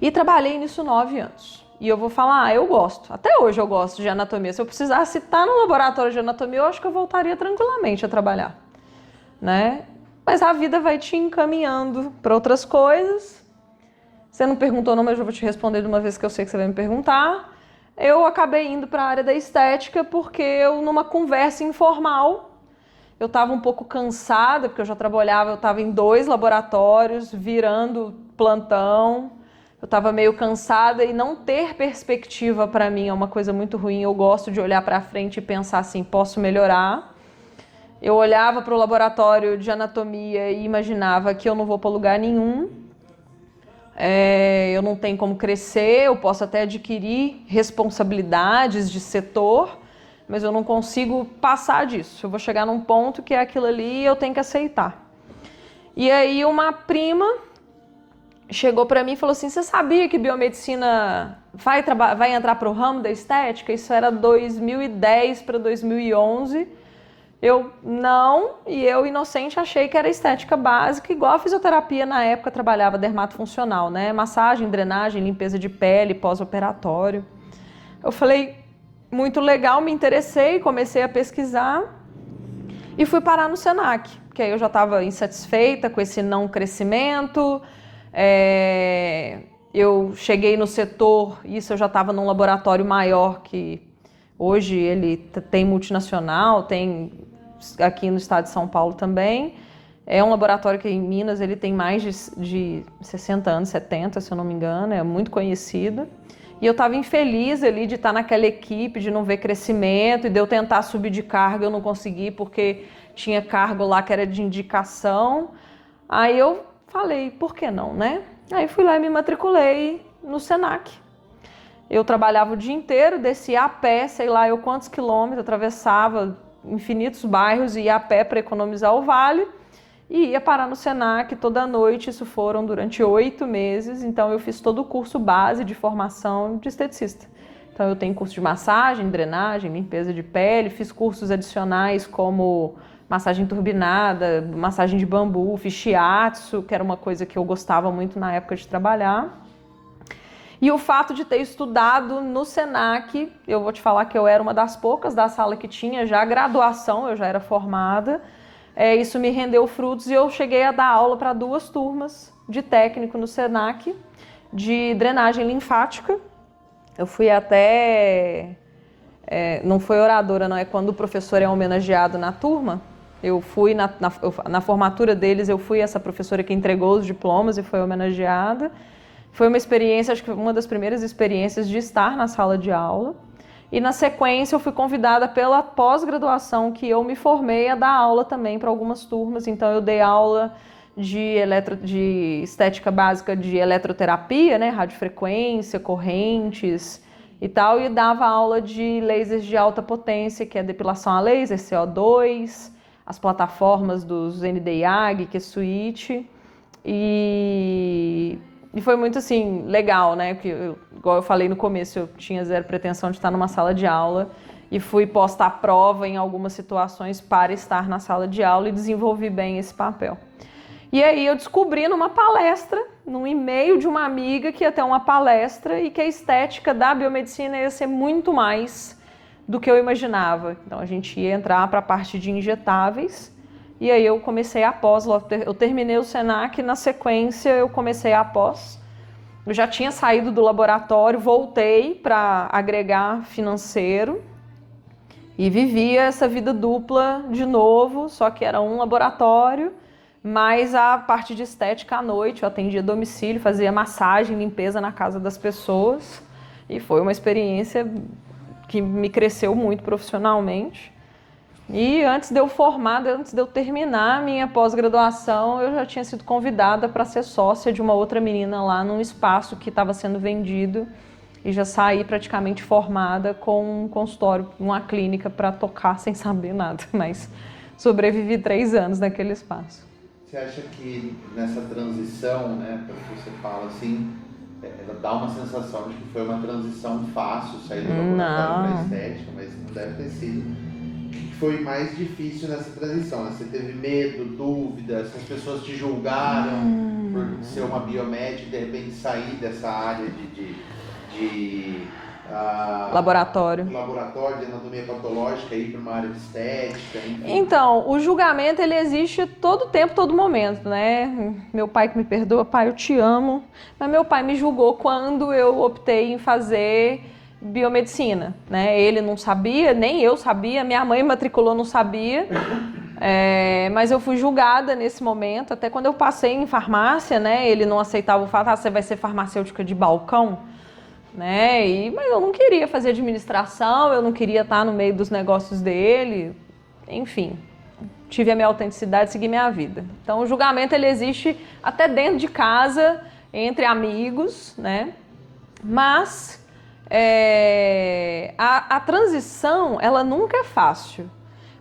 E trabalhei nisso 9 anos. E eu vou falar, eu gosto. Até hoje eu gosto de anatomia. Se eu precisasse estar no laboratório de anatomia, eu acho que eu voltaria tranquilamente a trabalhar, né? Mas a vida vai te encaminhando para outras coisas. Você não perguntou não, mas eu vou te responder de uma vez que eu sei que você vai me perguntar. Eu acabei indo para a área da estética porque eu, numa conversa informal, eu estava um pouco cansada, porque eu já trabalhava, eu estava em 2 laboratórios, virando plantão. Eu estava meio cansada e não ter perspectiva para mim é uma coisa muito ruim. Eu gosto de olhar para frente e pensar assim, posso melhorar. Eu olhava para o laboratório de anatomia e imaginava que eu não vou para lugar nenhum. Eu não tenho como crescer, eu posso até adquirir responsabilidades de setor, mas eu não consigo passar disso. Eu vou chegar num ponto que é aquilo ali e eu tenho que aceitar. E aí uma prima chegou para mim e falou assim, você sabia que biomedicina vai entrar para o ramo da estética? Isso era 2010 para 2011. Eu não, e eu, inocente, achei que era estética básica, igual a fisioterapia na época trabalhava dermatofuncional, né? Massagem, drenagem, limpeza de pele, pós-operatório. Eu falei, muito legal, me interessei, comecei a pesquisar e fui parar no Senac, porque aí eu já estava insatisfeita com esse não crescimento. Eu cheguei no setor, isso eu já estava num laboratório maior que hoje ele tem multinacional, tem aqui no estado de São Paulo também. É um laboratório que em Minas ele tem mais de 60 anos, 70, se eu não me engano, é muito conhecido. E eu estava infeliz ali de estar naquela equipe, de não ver crescimento, e de eu tentar subir de cargo, eu não consegui porque tinha cargo lá que era de indicação. Aí eu falei, por que não, né? Aí fui lá e me matriculei no Senac. Eu trabalhava o dia inteiro, descia a pé, sei lá eu quantos quilômetros, atravessava infinitos bairros e ia a pé para economizar o vale e ia parar no Senac toda noite. Isso foram durante 8 meses, então eu fiz todo o curso base de formação de esteticista. Então eu tenho curso de massagem, drenagem, limpeza de pele, fiz cursos adicionais como massagem turbinada, massagem de bambu, fiz shiatsu, que era uma coisa que eu gostava muito na época de trabalhar. E o fato de ter estudado no Senac, eu vou te falar que eu era uma das poucas da sala que tinha já graduação, eu já era formada, isso me rendeu frutos e eu cheguei a dar aula para 2 turmas de técnico no Senac, de drenagem linfática. Eu fui até... não foi oradora, não, é quando o professor é homenageado na turma. Eu fui na formatura deles, eu fui essa professora que entregou os diplomas e foi homenageada. Foi uma experiência, acho que uma das primeiras experiências de estar na sala de aula. E na sequência eu fui convidada pela pós-graduação que eu me formei a dar aula também para algumas turmas. Então eu dei aula de estética básica de eletroterapia, né, radiofrequência, correntes e tal, e dava aula de lasers de alta potência, que é depilação a laser, CO2, as plataformas dos Nd:YAG, que é Switch, e foi muito assim, legal, né? Porque, igual eu falei no começo, eu tinha zero pretensão de estar numa sala de aula e fui posta à prova em algumas situações para estar na sala de aula e desenvolvi bem esse papel. E aí eu descobri numa palestra, num e-mail de uma amiga que ia ter uma palestra e que a estética da biomedicina ia ser muito mais do que eu imaginava. Então a gente ia entrar para a parte de injetáveis. E aí eu comecei a pós, eu terminei o Senac, na sequência eu comecei a pós. Eu já tinha saído do laboratório, voltei para agregar financeiro e vivia essa vida dupla de novo, só que era um laboratório, mas a parte de estética à noite, eu atendia domicílio, fazia massagem, limpeza na casa das pessoas, e foi uma experiência que me cresceu muito profissionalmente. E antes de eu formar, antes de eu terminar a minha pós-graduação, eu já tinha sido convidada para ser sócia de uma outra menina lá num espaço que estava sendo vendido, e já saí praticamente formada com um consultório, uma clínica para tocar sem saber nada, mas sobrevivi 3 anos naquele espaço. Você acha que nessa transição, né, pelo que você fala assim, ela dá uma sensação de que foi uma transição fácil sair do laboratório para a estética, mas não deve ter sido. O que foi mais difícil nessa transição? Né? Você teve medo, dúvidas, as pessoas te julgaram por ser uma biomédica e de repente sair dessa área de laboratório de anatomia patológica, ir para uma área de estética, enfim. Então, o julgamento ele existe todo tempo, todo momento, né? Meu pai que me perdoa, pai, eu te amo, mas meu pai me julgou quando eu optei em fazer biomedicina, né? Ele não sabia, nem eu sabia, minha mãe matriculou, não sabia, mas eu fui julgada nesse momento, até quando eu passei em farmácia, né? Ele não aceitava o fato, você vai ser farmacêutica de balcão, né? Mas eu não queria fazer administração, eu não queria estar no meio dos negócios dele, enfim, tive a minha autenticidade, segui minha vida. Então o julgamento ele existe até dentro de casa, entre amigos, né? Mas a transição, ela nunca é fácil,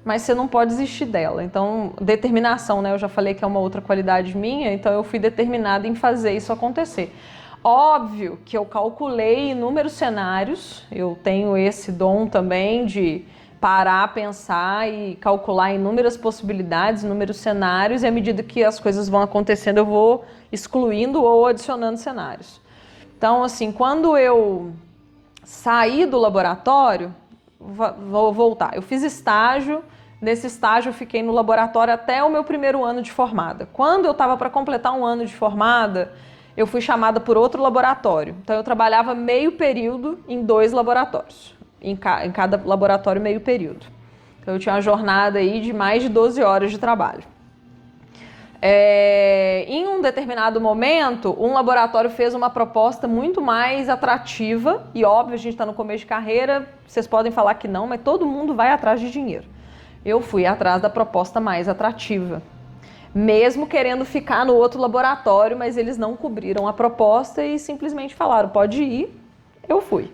mas você não pode desistir dela. Então, determinação, né? Eu já falei que é uma outra qualidade minha, então eu fui determinada em fazer isso acontecer. Óbvio que eu calculei inúmeros cenários, eu tenho esse dom também de parar, pensar e calcular inúmeras possibilidades, inúmeros cenários, e à medida que as coisas vão acontecendo eu vou excluindo ou adicionando cenários. Então, assim, quando eu saí do laboratório, vou voltar, eu fiz estágio, nesse estágio eu fiquei no laboratório até o meu primeiro ano de formada. Quando eu estava para completar um ano de formada, eu fui chamada por outro laboratório. Então eu trabalhava meio período em 2 laboratórios, em cada laboratório meio período. Então eu tinha uma jornada aí de mais de 12 horas de trabalho. Em um determinado momento, um laboratório fez uma proposta muito mais atrativa, e óbvio, a gente está no começo de carreira, vocês podem falar que não, mas todo mundo vai atrás de dinheiro. Eu fui atrás da proposta mais atrativa, mesmo querendo ficar no outro laboratório, mas eles não cobriram a proposta e simplesmente falaram, pode ir, eu fui.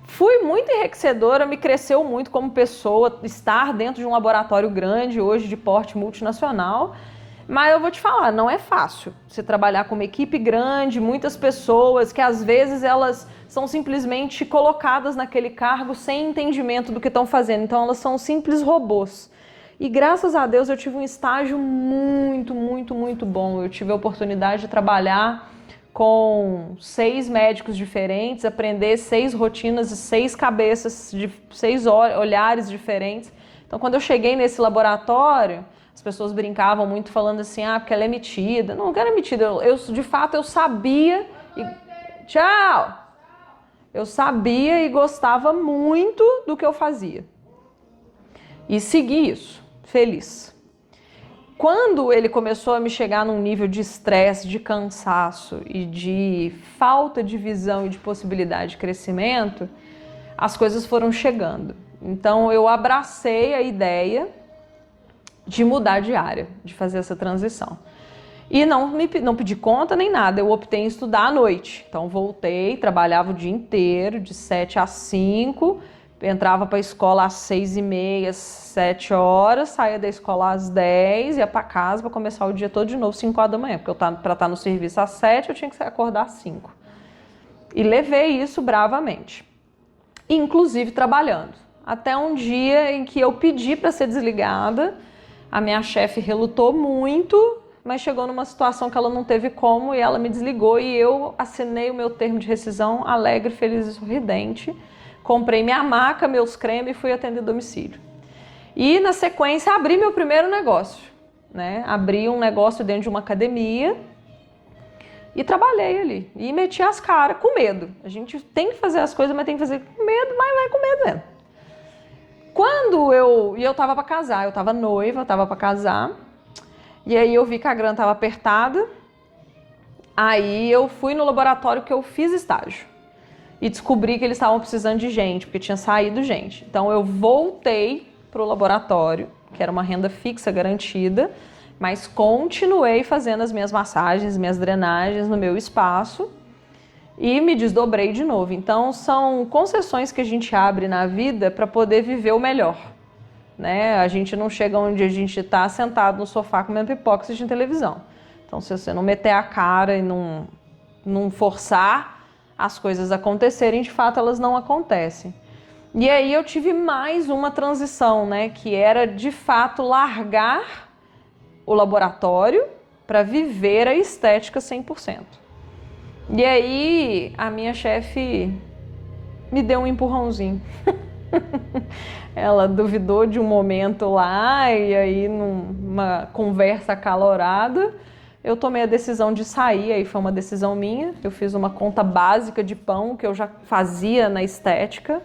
Fui muito enriquecedora, me cresceu muito como pessoa, estar dentro de um laboratório grande, hoje de porte multinacional, mas eu vou te falar, não é fácil você trabalhar com uma equipe grande, muitas pessoas que às vezes elas são simplesmente colocadas naquele cargo sem entendimento do que estão fazendo, então elas são simples robôs. E graças a Deus eu tive um estágio muito, muito, muito bom. Eu tive a oportunidade de trabalhar com 6 médicos diferentes, aprender 6 rotinas e 6 cabeças, 6 olhares diferentes. Então quando eu cheguei nesse laboratório, as pessoas brincavam muito falando assim, porque ela é metida. Não, era metida, de fato eu sabia Tchau! Eu sabia e gostava muito do que eu fazia. E segui isso, feliz. Quando ele começou a me chegar num nível de estresse, de cansaço e de falta de visão e de possibilidade de crescimento, as coisas foram chegando. Então eu abracei a ideia de mudar de área, de fazer essa transição. E não pedi conta nem nada, eu optei em estudar à noite. Então voltei, trabalhava o dia inteiro, de 7 às 5, entrava para a escola às 6h30, 7 horas, saía da escola às 10, ia para casa para começar o dia todo de novo, 5 horas da manhã, porque para estar no serviço às 7 eu tinha que acordar às 5. E levei isso bravamente, inclusive trabalhando. Até um dia em que eu pedi para ser desligada, a minha chefe relutou muito, mas chegou numa situação que ela não teve como e ela me desligou e eu assinei o meu termo de rescisão alegre, feliz e sorridente. Comprei minha maca, meus cremes e fui atender domicílio. E na sequência abri meu primeiro negócio, né? Abri um negócio dentro de uma academia e trabalhei ali. E meti as caras com medo. A gente tem que fazer as coisas, mas tem que fazer com medo, mas vai com medo mesmo. Quando eu tava para casar, eu tava noiva, eu tava para casar. E aí eu vi que a grana estava apertada, aí eu fui no laboratório que eu fiz estágio e descobri que eles estavam precisando de gente, porque tinha saído gente. Então eu voltei para o laboratório, que era uma renda fixa garantida, mas continuei fazendo as minhas massagens, minhas drenagens no meu espaço e me desdobrei de novo. Então são concessões que a gente abre na vida para poder viver o melhor, né? A gente não chega onde a gente está sentado no sofá comendo pipoca assistindo televisão. Então se você não meter a cara e não forçar as coisas acontecerem, de fato elas não acontecem. E aí eu tive mais uma transição, né? Que era de fato largar o laboratório para viver a estética 100%. E aí a minha chefe me deu um empurrãozinho. Ela duvidou de um momento lá e aí numa conversa acalorada eu tomei a decisão de sair, aí foi uma decisão minha. Eu fiz uma conta básica de pão que eu já fazia na estética.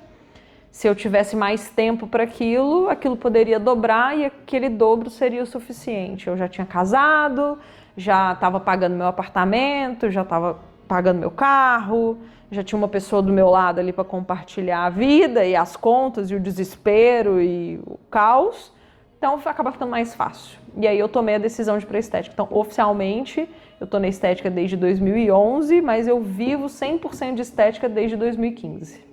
Se eu tivesse mais tempo para aquilo, aquilo poderia dobrar e aquele dobro seria o suficiente. Eu já tinha casado, já estava pagando meu apartamento, já estava pagando meu carro, já tinha uma pessoa do meu lado ali para compartilhar a vida e as contas e o desespero e o caos. Então acaba ficando mais fácil. E aí eu tomei a decisão de ir para a estética. Então oficialmente eu estou na estética desde 2011, mas eu vivo 100% de estética desde 2015.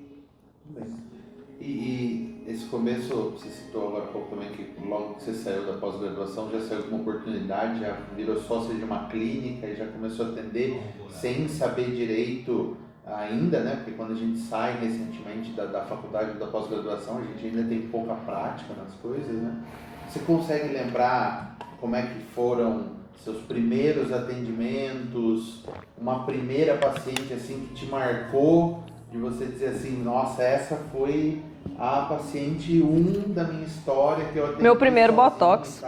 E esse começo, você citou agora há pouco também que logo que você saiu da pós-graduação já saiu com uma oportunidade, já virou sócio de uma clínica e já começou a atender sem saber direito ainda, né? Porque quando a gente sai recentemente da faculdade ou da pós-graduação, a gente ainda tem pouca prática nas coisas, né? Você consegue lembrar como é que foram seus primeiros atendimentos, uma primeira paciente assim que te marcou, de você dizer assim, nossa, essa foi a paciente 1 da minha história que eu atendi. Meu primeiro botox.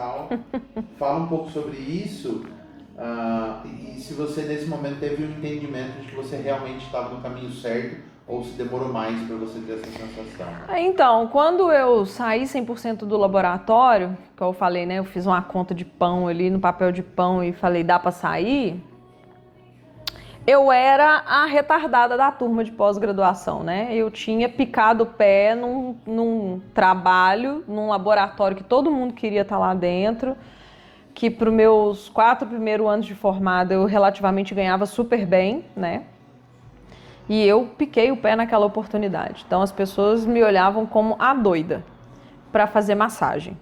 Fala um pouco sobre isso e se você nesse momento teve um entendimento de que você realmente estava no caminho certo ou se demorou mais para você ter essa sensação. Então, quando eu saí 100% do laboratório, que eu falei, né, eu fiz uma conta de pão ali no papel de pão e falei, dá para sair? Eu era a retardada da turma de pós-graduação, né? Eu tinha picado o pé num trabalho, num laboratório que todo mundo queria estar lá dentro, que para os meus 4 primeiros anos de formada eu relativamente ganhava super bem, né? E eu piquei o pé naquela oportunidade. Então as pessoas me olhavam como a doida para fazer massagem.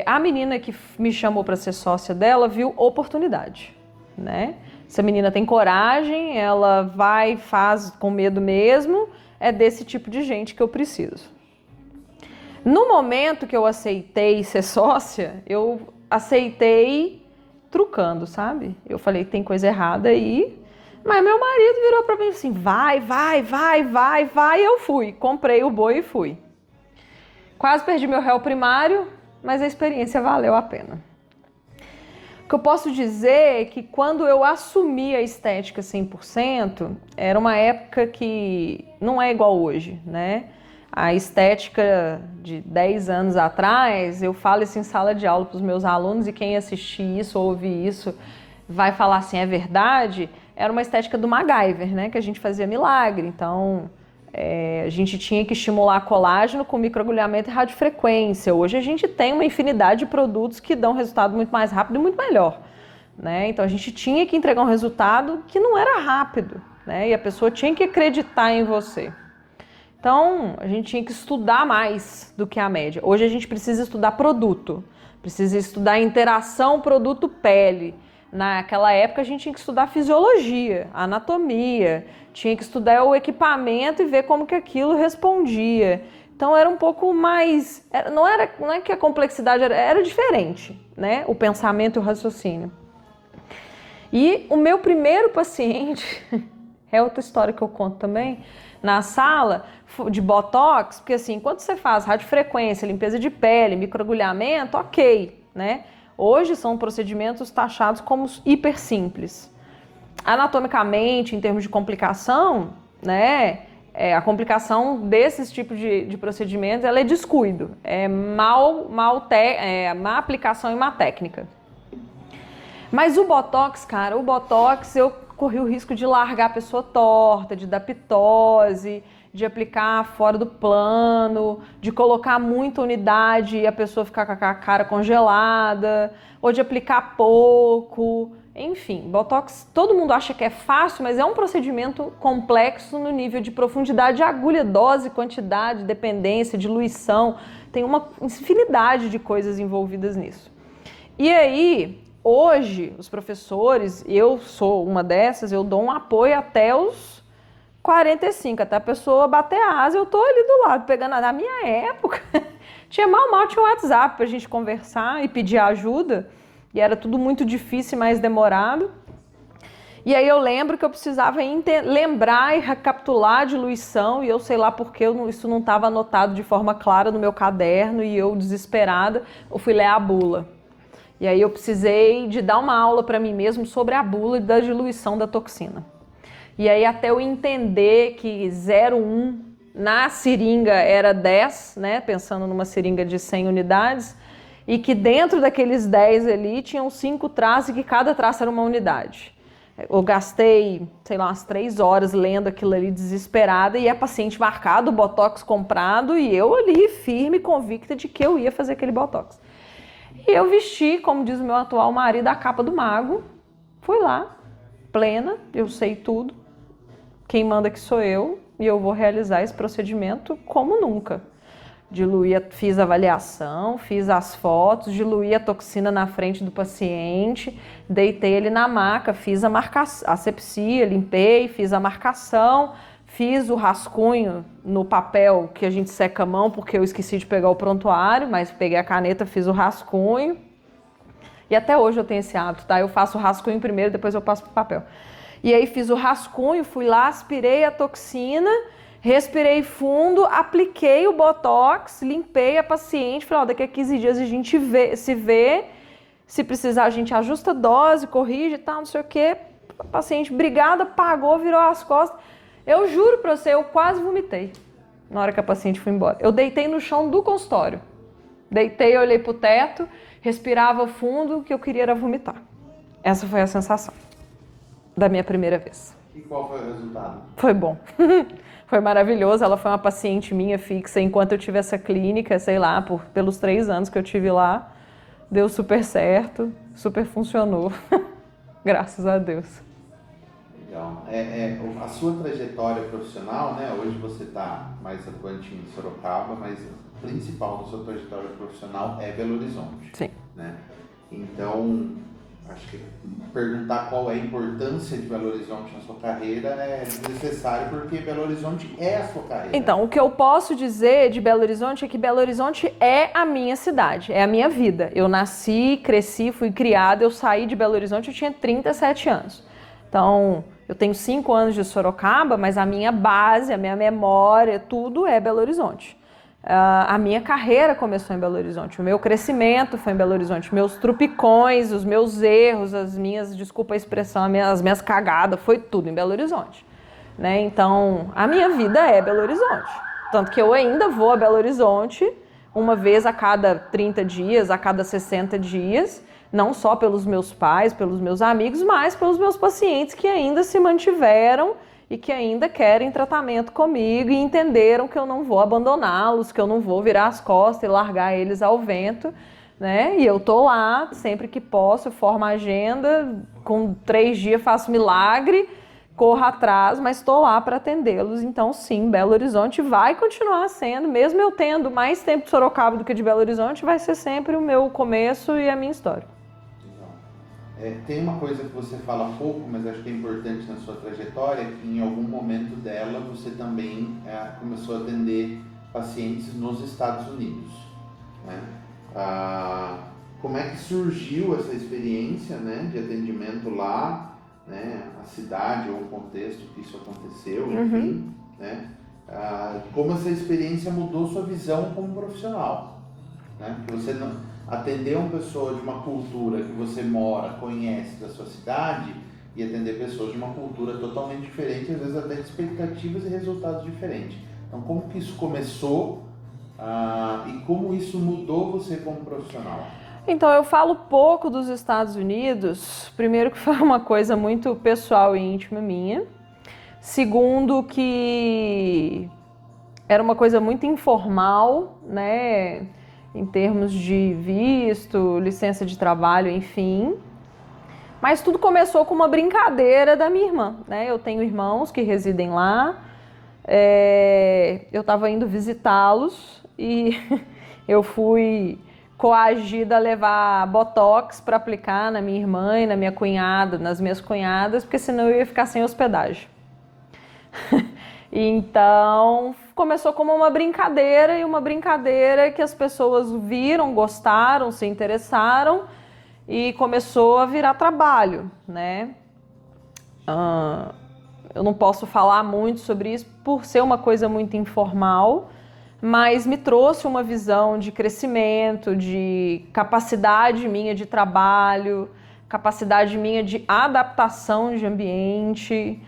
A menina que me chamou para ser sócia dela viu oportunidade, né? Essa menina tem coragem, ela vai, faz com medo mesmo, é desse tipo de gente que eu preciso. No momento que eu aceitei ser sócia, eu aceitei trucando, sabe? Eu falei, tem coisa errada aí, mas meu marido virou pra mim assim, vai, eu fui, comprei o boi e fui. Quase perdi meu réu primário, mas a experiência valeu a pena. O que eu posso dizer é que quando eu assumi a estética 100%, era uma época que não é igual hoje, né? A estética de 10 anos atrás, eu falo isso em sala de aula para os meus alunos e quem assistir isso ou ouvir isso vai falar assim, é verdade? Era uma estética do MacGyver, né? Que a gente fazia milagre, então a gente tinha que estimular colágeno com microagulhamento e radiofrequência. Hoje a gente tem uma infinidade de produtos que dão resultado muito mais rápido e muito melhor, né? Então a gente tinha que entregar um resultado que não era rápido, né? E a pessoa tinha que acreditar em você. Então a gente tinha que estudar mais do que a média. Hoje a gente precisa estudar produto, precisa estudar interação produto-pele. Naquela época a gente tinha que estudar fisiologia, anatomia, tinha que estudar o equipamento e ver como que aquilo respondia. Então era um pouco mais... Não é que a complexidade era diferente, né? O pensamento e o raciocínio. E o meu primeiro paciente, é outra história que eu conto também, na sala de botox, porque assim, quando você faz radiofrequência, limpeza de pele, microagulhamento, ok, né? Hoje são procedimentos taxados como hiper simples. Anatomicamente, em termos de complicação, né, a complicação desses tipos de procedimentos ela é descuido, é má aplicação e má técnica. Mas o Botox, cara, eu corri o risco de largar a pessoa torta, de dar pitose, de aplicar fora do plano, de colocar muita unidade e a pessoa ficar com a cara congelada, ou de aplicar pouco. Enfim, Botox, todo mundo acha que é fácil, mas é um procedimento complexo no nível de profundidade, agulha, dose, quantidade, dependência, diluição. Tem uma infinidade de coisas envolvidas nisso. E aí, hoje, os professores, eu sou uma dessas, eu dou um apoio até os 45, até a pessoa bater a asa, eu tô ali do lado, pegando. Na minha época, tinha mal tinha um WhatsApp pra gente conversar e pedir ajuda, e era tudo muito difícil e mais demorado. E aí eu lembro que eu precisava lembrar e recapitular a diluição, e eu sei lá porque isso não estava anotado de forma clara no meu caderno, e eu, desesperada, eu fui ler a bula. E aí eu precisei de dar uma aula para mim mesmo sobre a bula da diluição da toxina. E aí até eu entender que 0,1 na seringa era 10, né, pensando numa seringa de 100 unidades, e que dentro daqueles 10 ali tinham 5 traços e que cada traço era uma unidade. Eu gastei, sei lá, umas 3 horas lendo aquilo ali desesperada, e a paciente marcado, o Botox comprado, e eu ali firme, convicta de que eu ia fazer aquele Botox. E eu vesti, como diz o meu atual marido, a capa do mago, fui lá, plena, eu sei tudo, quem manda que sou eu, e eu vou realizar esse procedimento como nunca. Fiz a avaliação, fiz as fotos, diluí a toxina na frente do paciente, deitei ele na maca, fiz a asepsia, limpei, fiz a marcação, fiz o rascunho no papel que a gente seca a mão, porque eu esqueci de pegar o prontuário, mas peguei a caneta, fiz o rascunho. E até hoje eu tenho esse hábito, tá? Eu faço o rascunho primeiro, depois eu passo pro papel. E aí fiz o rascunho, fui lá, aspirei a toxina, respirei fundo, apliquei o Botox, limpei a paciente, falei, ó, daqui a 15 dias a gente se vê, se precisar a gente ajusta a dose, corrige e tal, não sei o quê. A paciente, obrigada, pagou, virou as costas. Eu juro pra você, eu quase vomitei na hora que a paciente foi embora. Eu deitei no chão do consultório. Deitei, olhei pro teto, respirava fundo, o que eu queria era vomitar. Essa foi a sensação da minha primeira vez. E qual foi o resultado? Foi bom. Foi maravilhoso. Ela foi uma paciente minha fixa enquanto eu tive essa clínica, sei lá, pelos 3 anos que eu tive lá. Deu super certo, super funcionou. Graças a Deus. Legal. A sua trajetória profissional, né? Hoje você está mais atuante em Sorocaba, mas o principal da sua trajetória profissional é Belo Horizonte. Sim. Né? Então, acho que perguntar qual é a importância de Belo Horizonte na sua carreira é desnecessário, porque Belo Horizonte é a sua carreira. Então, o que eu posso dizer de Belo Horizonte é que Belo Horizonte é a minha cidade, é a minha vida. Eu nasci, cresci, fui criada, eu saí de Belo Horizonte, eu tinha 37 anos. Então, eu tenho 5 anos de Sorocaba, mas a minha base, a minha memória, tudo é Belo Horizonte. A minha carreira começou em Belo Horizonte, o meu crescimento foi em Belo Horizonte, meus trupicões, os meus erros, as minhas, desculpa a expressão, as minhas cagadas, foi tudo em Belo Horizonte. Né? Então, a minha vida é Belo Horizonte. Tanto que eu ainda vou a Belo Horizonte uma vez a cada 30 dias, a cada 60 dias, não só pelos meus pais, pelos meus amigos, mas pelos meus pacientes que ainda se mantiveram e que ainda querem tratamento comigo e entenderam que eu não vou abandoná-los, que eu não vou virar as costas e largar eles ao vento, né? E eu tô lá sempre que posso, eu formo a agenda, com 3 dias faço milagre, corro atrás, mas estou lá para atendê-los. Então, sim, Belo Horizonte vai continuar sendo, mesmo eu tendo mais tempo de Sorocaba do que de Belo Horizonte, vai ser sempre o meu começo e a minha história. Tem uma coisa que você fala pouco, mas acho que é importante na sua trajetória, que em algum momento dela você também começou a atender pacientes nos Estados Unidos. Né? Como é que surgiu essa experiência, né, de atendimento lá, né, a cidade ou o contexto que isso aconteceu, enfim, né? Como essa experiência mudou sua visão como profissional, né? Que você não atender uma pessoa de uma cultura que você mora, conhece da sua cidade, e atender pessoas de uma cultura totalmente diferente, às vezes até de expectativas e resultados diferentes. Então, como que isso começou e como isso mudou você como profissional? Então, eu falo pouco dos Estados Unidos, primeiro que foi uma coisa muito pessoal e íntima minha. Segundo que era uma coisa muito informal, né, em termos de visto, licença de trabalho, enfim. Mas tudo começou com uma brincadeira da minha irmã, né? Eu tenho irmãos que residem lá, eu estava indo visitá-los e eu fui coagida a levar botox para aplicar na minha irmã e na minha cunhada, nas minhas cunhadas, porque senão eu ia ficar sem hospedagem. Então, começou como uma brincadeira, e uma brincadeira que as pessoas viram, gostaram, se interessaram, e começou a virar trabalho, né? Eu não posso falar muito sobre isso por ser uma coisa muito informal, mas me trouxe uma visão de crescimento, de capacidade minha de trabalho, capacidade minha de adaptação de ambiente,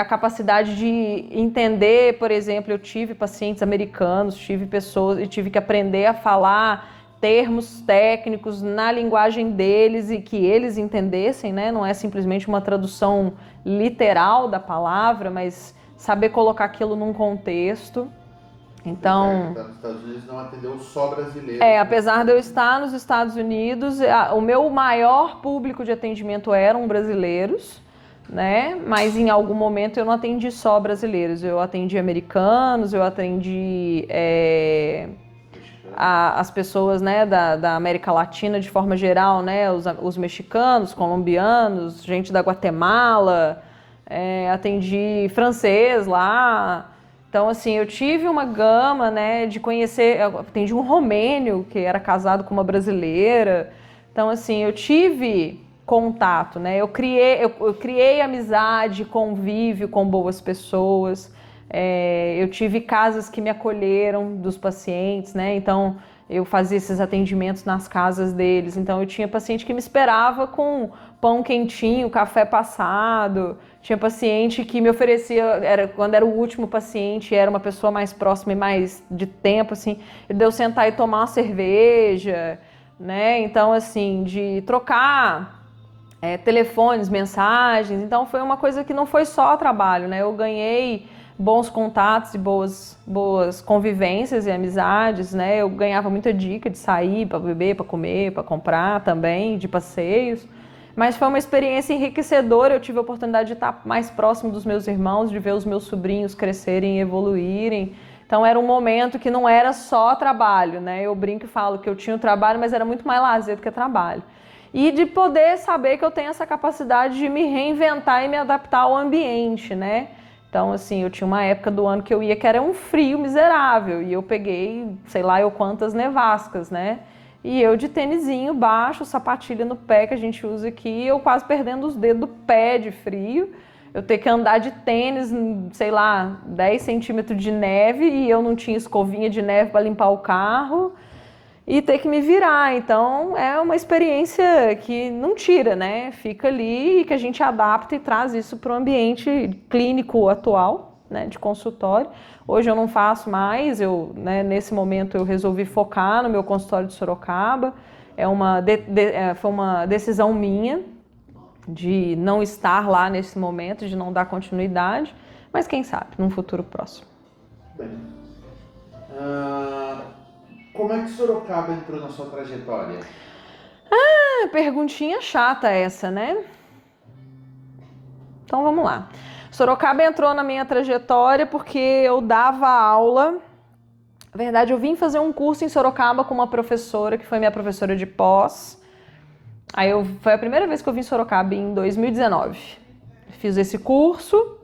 a capacidade de entender, por exemplo, eu tive pacientes americanos, tive pessoas e tive que aprender a falar termos técnicos na linguagem deles e que eles entendessem, né? Não é simplesmente uma tradução literal da palavra, mas saber colocar aquilo num contexto. Então, nos Estados Unidos não atendeu só brasileiro. Apesar de eu estar nos Estados Unidos, o meu maior público de atendimento eram brasileiros, né? Mas em algum momento eu não atendi só brasileiros, eu atendi americanos, eu atendi as pessoas, né, da América Latina de forma geral, né? Os mexicanos, colombianos, gente da Guatemala, atendi francês lá. Então, assim, eu tive uma gama, né, de conhecer, eu atendi um romênio que era casado com uma brasileira. Então, assim, eu tive contato, né, eu criei amizade, convívio com boas pessoas, eu tive casas que me acolheram dos pacientes, né, então eu fazia esses atendimentos nas casas deles. Então eu tinha paciente que me esperava com pão quentinho, café passado. Tinha paciente que me oferecia, quando era o último paciente, era uma pessoa mais próxima e mais de tempo, assim, de eu sentar e tomar uma cerveja, né? Então, assim, de trocar telefones, mensagens. Então foi uma coisa que não foi só trabalho, né? Eu ganhei bons contatos e boas convivências e amizades, né? Eu ganhava muita dica de sair para beber, para comer, para comprar também, de passeios. Mas foi uma experiência enriquecedora. Eu tive a oportunidade de estar mais próximo dos meus irmãos, de ver os meus sobrinhos crescerem e evoluírem. Então era um momento que não era só trabalho, né? Eu brinco e falo que eu tinha o trabalho, mas era muito mais lazer do que trabalho. E de poder saber que eu tenho essa capacidade de me reinventar e me adaptar ao ambiente, né? Então, assim, eu tinha uma época do ano que eu ia que era um frio miserável, e eu peguei, sei lá eu quantas nevascas, né? E eu de tênisinho baixo, sapatilha no pé que a gente usa aqui, eu quase perdendo os dedos do pé de frio. Eu ter que andar de tênis, sei lá, 10 centímetros de neve, e eu não tinha escovinha de neve para limpar o carro, e ter que me virar. Então é uma experiência que não tira, né? Fica ali e que a gente adapta e traz isso para o ambiente clínico atual, né, de consultório. Hoje eu não faço mais, né, nesse momento eu resolvi focar no meu consultório de Sorocaba. Foi uma decisão minha de não estar lá nesse momento, de não dar continuidade, mas quem sabe, num futuro próximo. Bem, como é que Sorocaba entrou na sua trajetória? Perguntinha chata essa, né? Então vamos lá. Sorocaba entrou na minha trajetória porque eu dava aula. Na verdade, eu vim fazer um curso em Sorocaba com uma professora, que foi minha professora de pós. Foi a primeira vez que eu vim em Sorocaba, em 2019. Fiz esse curso.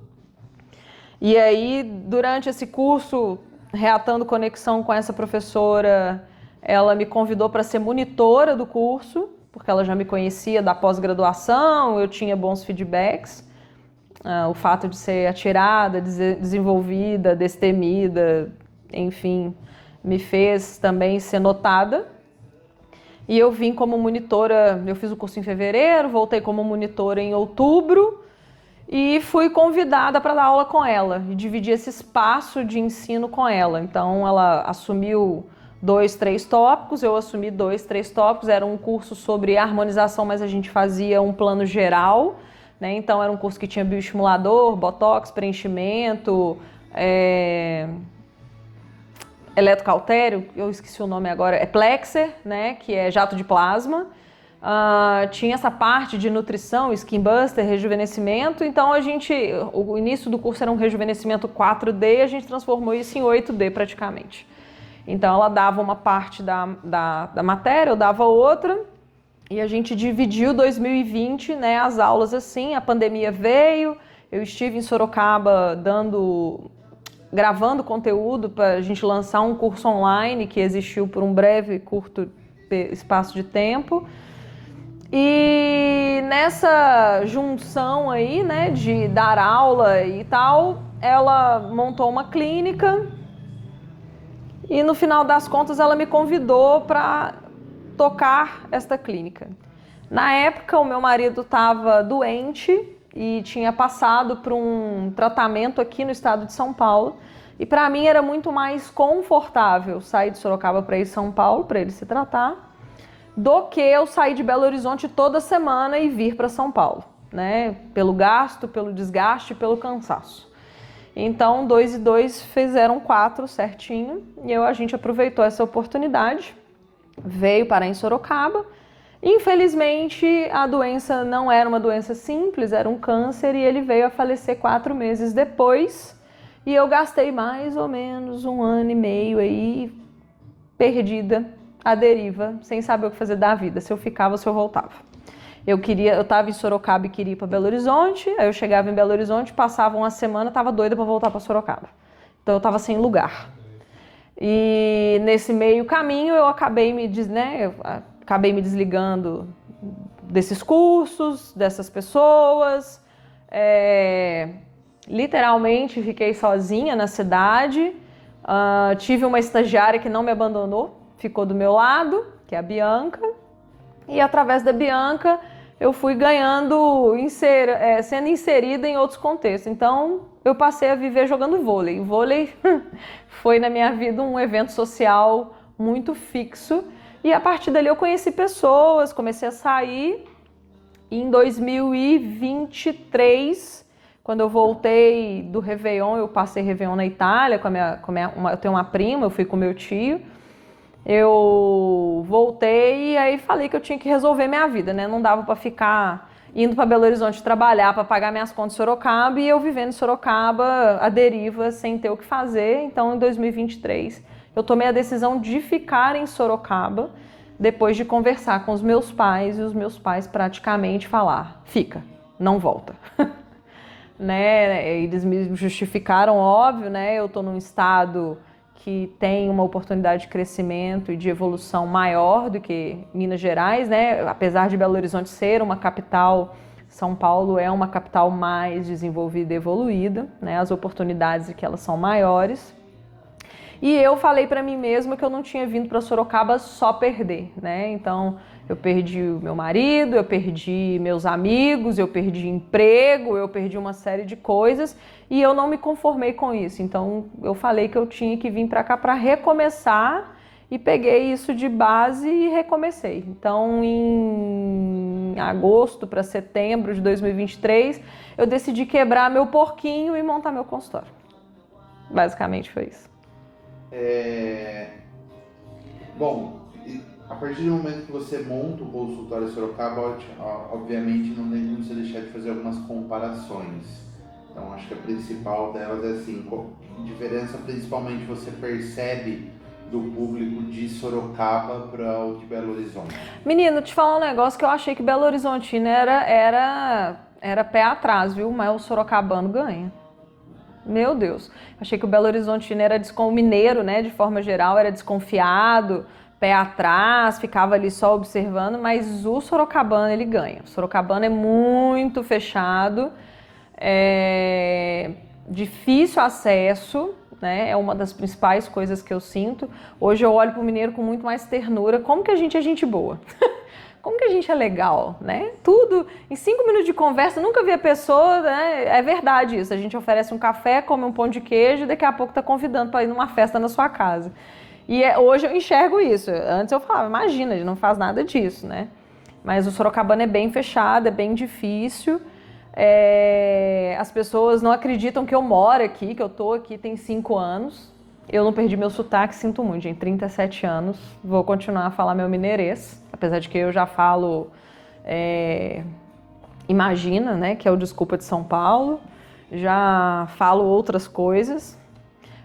E aí, durante esse curso, reatando conexão com essa professora, ela me convidou para ser monitora do curso, porque ela já me conhecia da pós-graduação, eu tinha bons feedbacks. O fato de ser atirada, desenvolvida, destemida, enfim, me fez também ser notada. E eu vim como monitora, eu fiz o curso em fevereiro, voltei como monitora em outubro e fui convidada para dar aula com ela e dividir esse espaço de ensino com ela. Então ela assumiu 2, 3 tópicos, eu assumi 2, 3 tópicos, era um curso sobre harmonização, mas a gente fazia um plano geral, né? Então era um curso que tinha bioestimulador, botox, preenchimento, eletrocautério, eu esqueci o nome agora, é plexer, né? Que é jato de plasma. Tinha essa parte de nutrição, skin buster, rejuvenescimento, então o início do curso era um rejuvenescimento 4D, a gente transformou isso em 8D praticamente. Então ela dava uma parte da matéria, eu dava outra, e a gente dividiu 2020, né, as aulas assim, a pandemia veio, eu estive em Sorocaba gravando conteúdo para a gente lançar um curso online que existiu por um breve, curto espaço de tempo. E nessa junção aí, né, de dar aula e tal, ela montou uma clínica e no final das contas ela me convidou para tocar esta clínica. Na época o meu marido estava doente e tinha passado por um tratamento aqui no estado de São Paulo e para mim era muito mais confortável sair de Sorocaba para ir São Paulo para ele se tratar do que eu sair de Belo Horizonte toda semana e vir para São Paulo, né? Pelo gasto, pelo desgaste, pelo cansaço. Então, 2 e 2 fizeram 4 certinho e a gente aproveitou essa oportunidade, veio parar em Sorocaba. Infelizmente, a doença não era uma doença simples, era um câncer e ele veio a falecer 4 meses depois e eu gastei mais ou menos 1 ano e meio aí perdida, à deriva, sem saber o que fazer da vida, se eu ficava ou se eu voltava. Eu estava em Sorocaba e queria ir para Belo Horizonte, aí eu chegava em Belo Horizonte, passava uma semana, estava doida para voltar para Sorocaba. Então eu estava sem lugar. E nesse meio caminho eu acabei me desligando desses cursos, dessas pessoas, literalmente fiquei sozinha na cidade, tive uma estagiária que não me abandonou, ficou do meu lado, que é a Bianca, e através da Bianca eu fui sendo inserida em outros contextos. Então eu passei a viver jogando vôlei. O vôlei foi na minha vida um evento social muito fixo e a partir dali eu conheci pessoas, comecei a sair. E em 2023, quando eu voltei do Réveillon, eu passei Réveillon na Itália, eu tenho uma prima, eu fui com meu tio. Eu voltei e aí falei que eu tinha que resolver minha vida, né? Não dava para ficar indo para Belo Horizonte trabalhar para pagar minhas contas em Sorocaba e eu vivendo em Sorocaba à deriva sem ter o que fazer. Então, em 2023, eu tomei a decisão de ficar em Sorocaba depois de conversar com os meus pais e os meus pais praticamente falar: fica, não volta. Né? Eles me justificaram, óbvio, né? Eu tô num estado que tem uma oportunidade de crescimento e de evolução maior do que Minas Gerais, né? Apesar de Belo Horizonte ser uma capital, São Paulo é uma capital mais desenvolvida e evoluída, né? As oportunidades aqui elas são maiores. E eu falei para mim mesma que eu não tinha vindo para Sorocaba só perder, né? Então eu perdi o meu marido, eu perdi meus amigos, eu perdi emprego, eu perdi uma série de coisas e eu não me conformei com isso. Então eu falei que eu tinha que vir para cá para recomeçar e peguei isso de base e recomecei. Então em agosto para setembro de 2023 eu decidi quebrar meu porquinho e montar meu consultório. Basicamente foi isso. Bom, a partir do momento que você monta o consultório Sorocaba, obviamente não tem como você deixar de fazer algumas comparações. Então acho que a principal delas é assim, qual diferença principalmente você percebe do público de Sorocaba para o de Belo Horizonte? Menino, te falar um negócio que eu achei que Belo Horizontino era pé atrás, viu? Mas o sorocabano ganha. Meu Deus, achei que o Belo Horizontino o mineiro, né, de forma geral, era desconfiado, pé atrás, ficava ali só observando, mas o sorocabano ele ganha. O sorocabano é muito fechado, é difícil acesso, né, é uma das principais coisas que eu sinto. Hoje eu olho para o mineiro com muito mais ternura. Como que a gente é gente boa? Como que a gente é legal, né? Tudo, em 5 minutos de conversa, nunca vi a pessoa, né? É verdade isso, a gente oferece um café, come um pão de queijo e daqui a pouco tá convidando para ir numa festa na sua casa. E hoje eu enxergo isso. Antes eu falava, imagina, ele não faz nada disso, né? Mas o Sorocabana é bem fechado, é bem difícil. As pessoas não acreditam que eu moro aqui, que eu tô aqui tem 5 anos. Eu não perdi meu sotaque, sinto muito, gente. 37 anos, vou continuar a falar meu mineirês, apesar de que eu já falo imagina, né, que é o desculpa de São Paulo. Já falo outras coisas,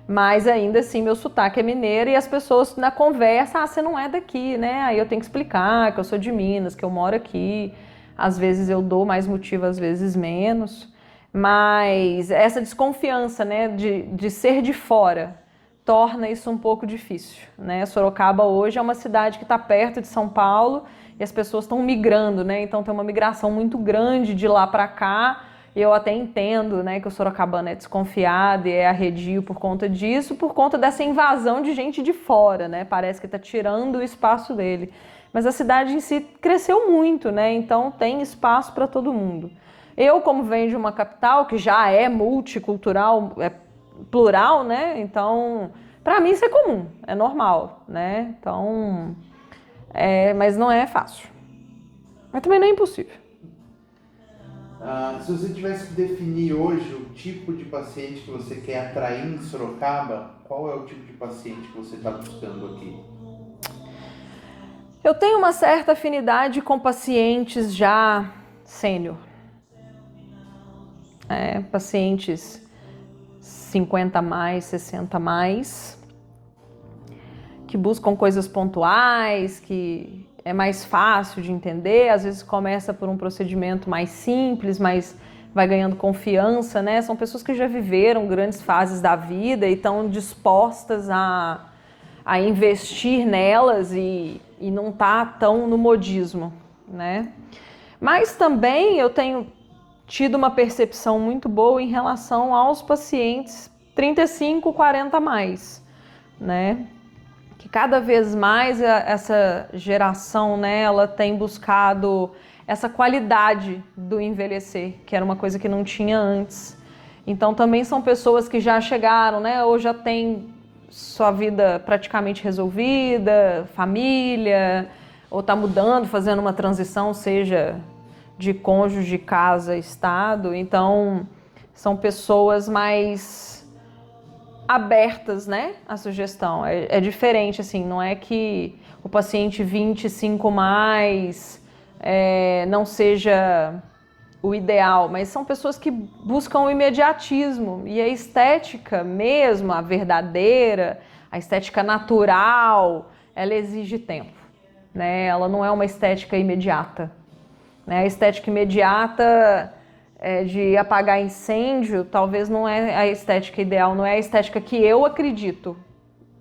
mas ainda assim meu sotaque é mineiro e as pessoas na conversa, você não é daqui, né? Aí eu tenho que explicar que eu sou de Minas, que eu moro aqui. Às vezes eu dou mais motivo, às vezes menos. Mas essa desconfiança, né, de ser de fora, torna isso um pouco difícil, né? Sorocaba hoje é uma cidade que está perto de São Paulo e as pessoas estão migrando, né? Então tem uma migração muito grande de lá para cá. Eu até entendo, né, que o sorocabano é desconfiado e é arredio por conta disso, por conta dessa invasão de gente de fora, né? Parece que está tirando o espaço dele. Mas a cidade em si cresceu muito, né? Então tem espaço para todo mundo. Eu, como venho de uma capital que já é multicultural, é plural, né? Então, para mim isso é comum, é normal, né? Então, mas não é fácil. Mas também não é impossível. Se você tivesse que definir hoje o tipo de paciente que você quer atrair em Sorocaba, qual é o tipo de paciente que você está buscando aqui? Eu tenho uma certa afinidade com pacientes já sênior. Pacientes 50 mais, 60 mais, que buscam coisas pontuais, que é mais fácil de entender, às vezes começa por um procedimento mais simples, mas vai ganhando confiança, né? São pessoas que já viveram grandes fases da vida e estão dispostas a investir nelas e não tá tão no modismo, né? Mas também eu tenho tido uma percepção muito boa em relação aos pacientes 35, 40 mais, né? Que cada vez mais essa geração, né, ela tem buscado essa qualidade do envelhecer, que era uma coisa que não tinha antes. Então também são pessoas que já chegaram, né, ou já têm sua vida praticamente resolvida, família, ou está mudando, fazendo uma transição, seja de cônjuge, casa, estado. Então são pessoas mais abertas, né, à sugestão. É diferente, assim, não é que o paciente 25 mais não seja o ideal, mas são pessoas que buscam o imediatismo e a estética mesmo, a verdadeira, a estética natural, ela exige tempo, né? Ela não é uma estética imediata, né? A estética imediata de apagar incêndio, talvez não é a estética ideal, não é a estética que eu acredito,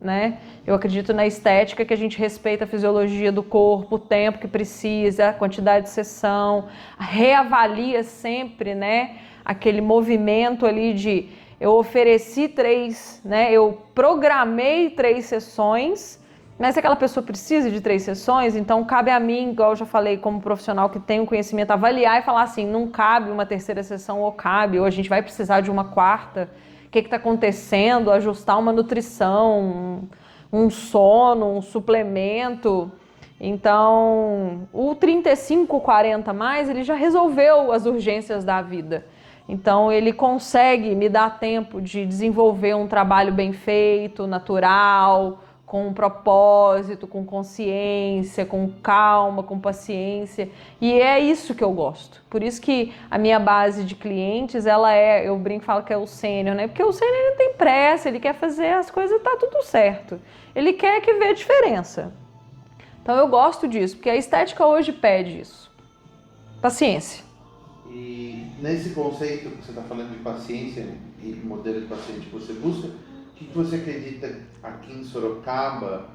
né? Eu acredito na estética que a gente respeita a fisiologia do corpo, o tempo que precisa, a quantidade de sessão, reavalia sempre, né, aquele movimento ali de eu ofereci 3, né, eu programei 3 sessões, mas se aquela pessoa precisa de 3 sessões, então cabe a mim, igual eu já falei, como profissional que tem o conhecimento, avaliar e falar assim, não cabe uma 3ª sessão ou cabe, ou a gente vai precisar de uma 4ª, o que está acontecendo, ajustar uma nutrição, um sono, um suplemento. Então, o 35, 40 mais, ele já resolveu as urgências da vida. Então, ele consegue me dar tempo de desenvolver um trabalho bem feito, natural, com um propósito, com consciência, com calma, com paciência. E é isso que eu gosto. Por isso que a minha base de clientes, eu brinco e falo que é o sênior, né? Porque o sênior ele tem pressa, ele quer fazer as coisas e tá tudo certo. Ele quer que vê a diferença. Então eu gosto disso, porque a estética hoje pede isso. Paciência. E nesse conceito que você está falando de paciência e modelo de paciente que você busca, o que você acredita aqui em Sorocaba,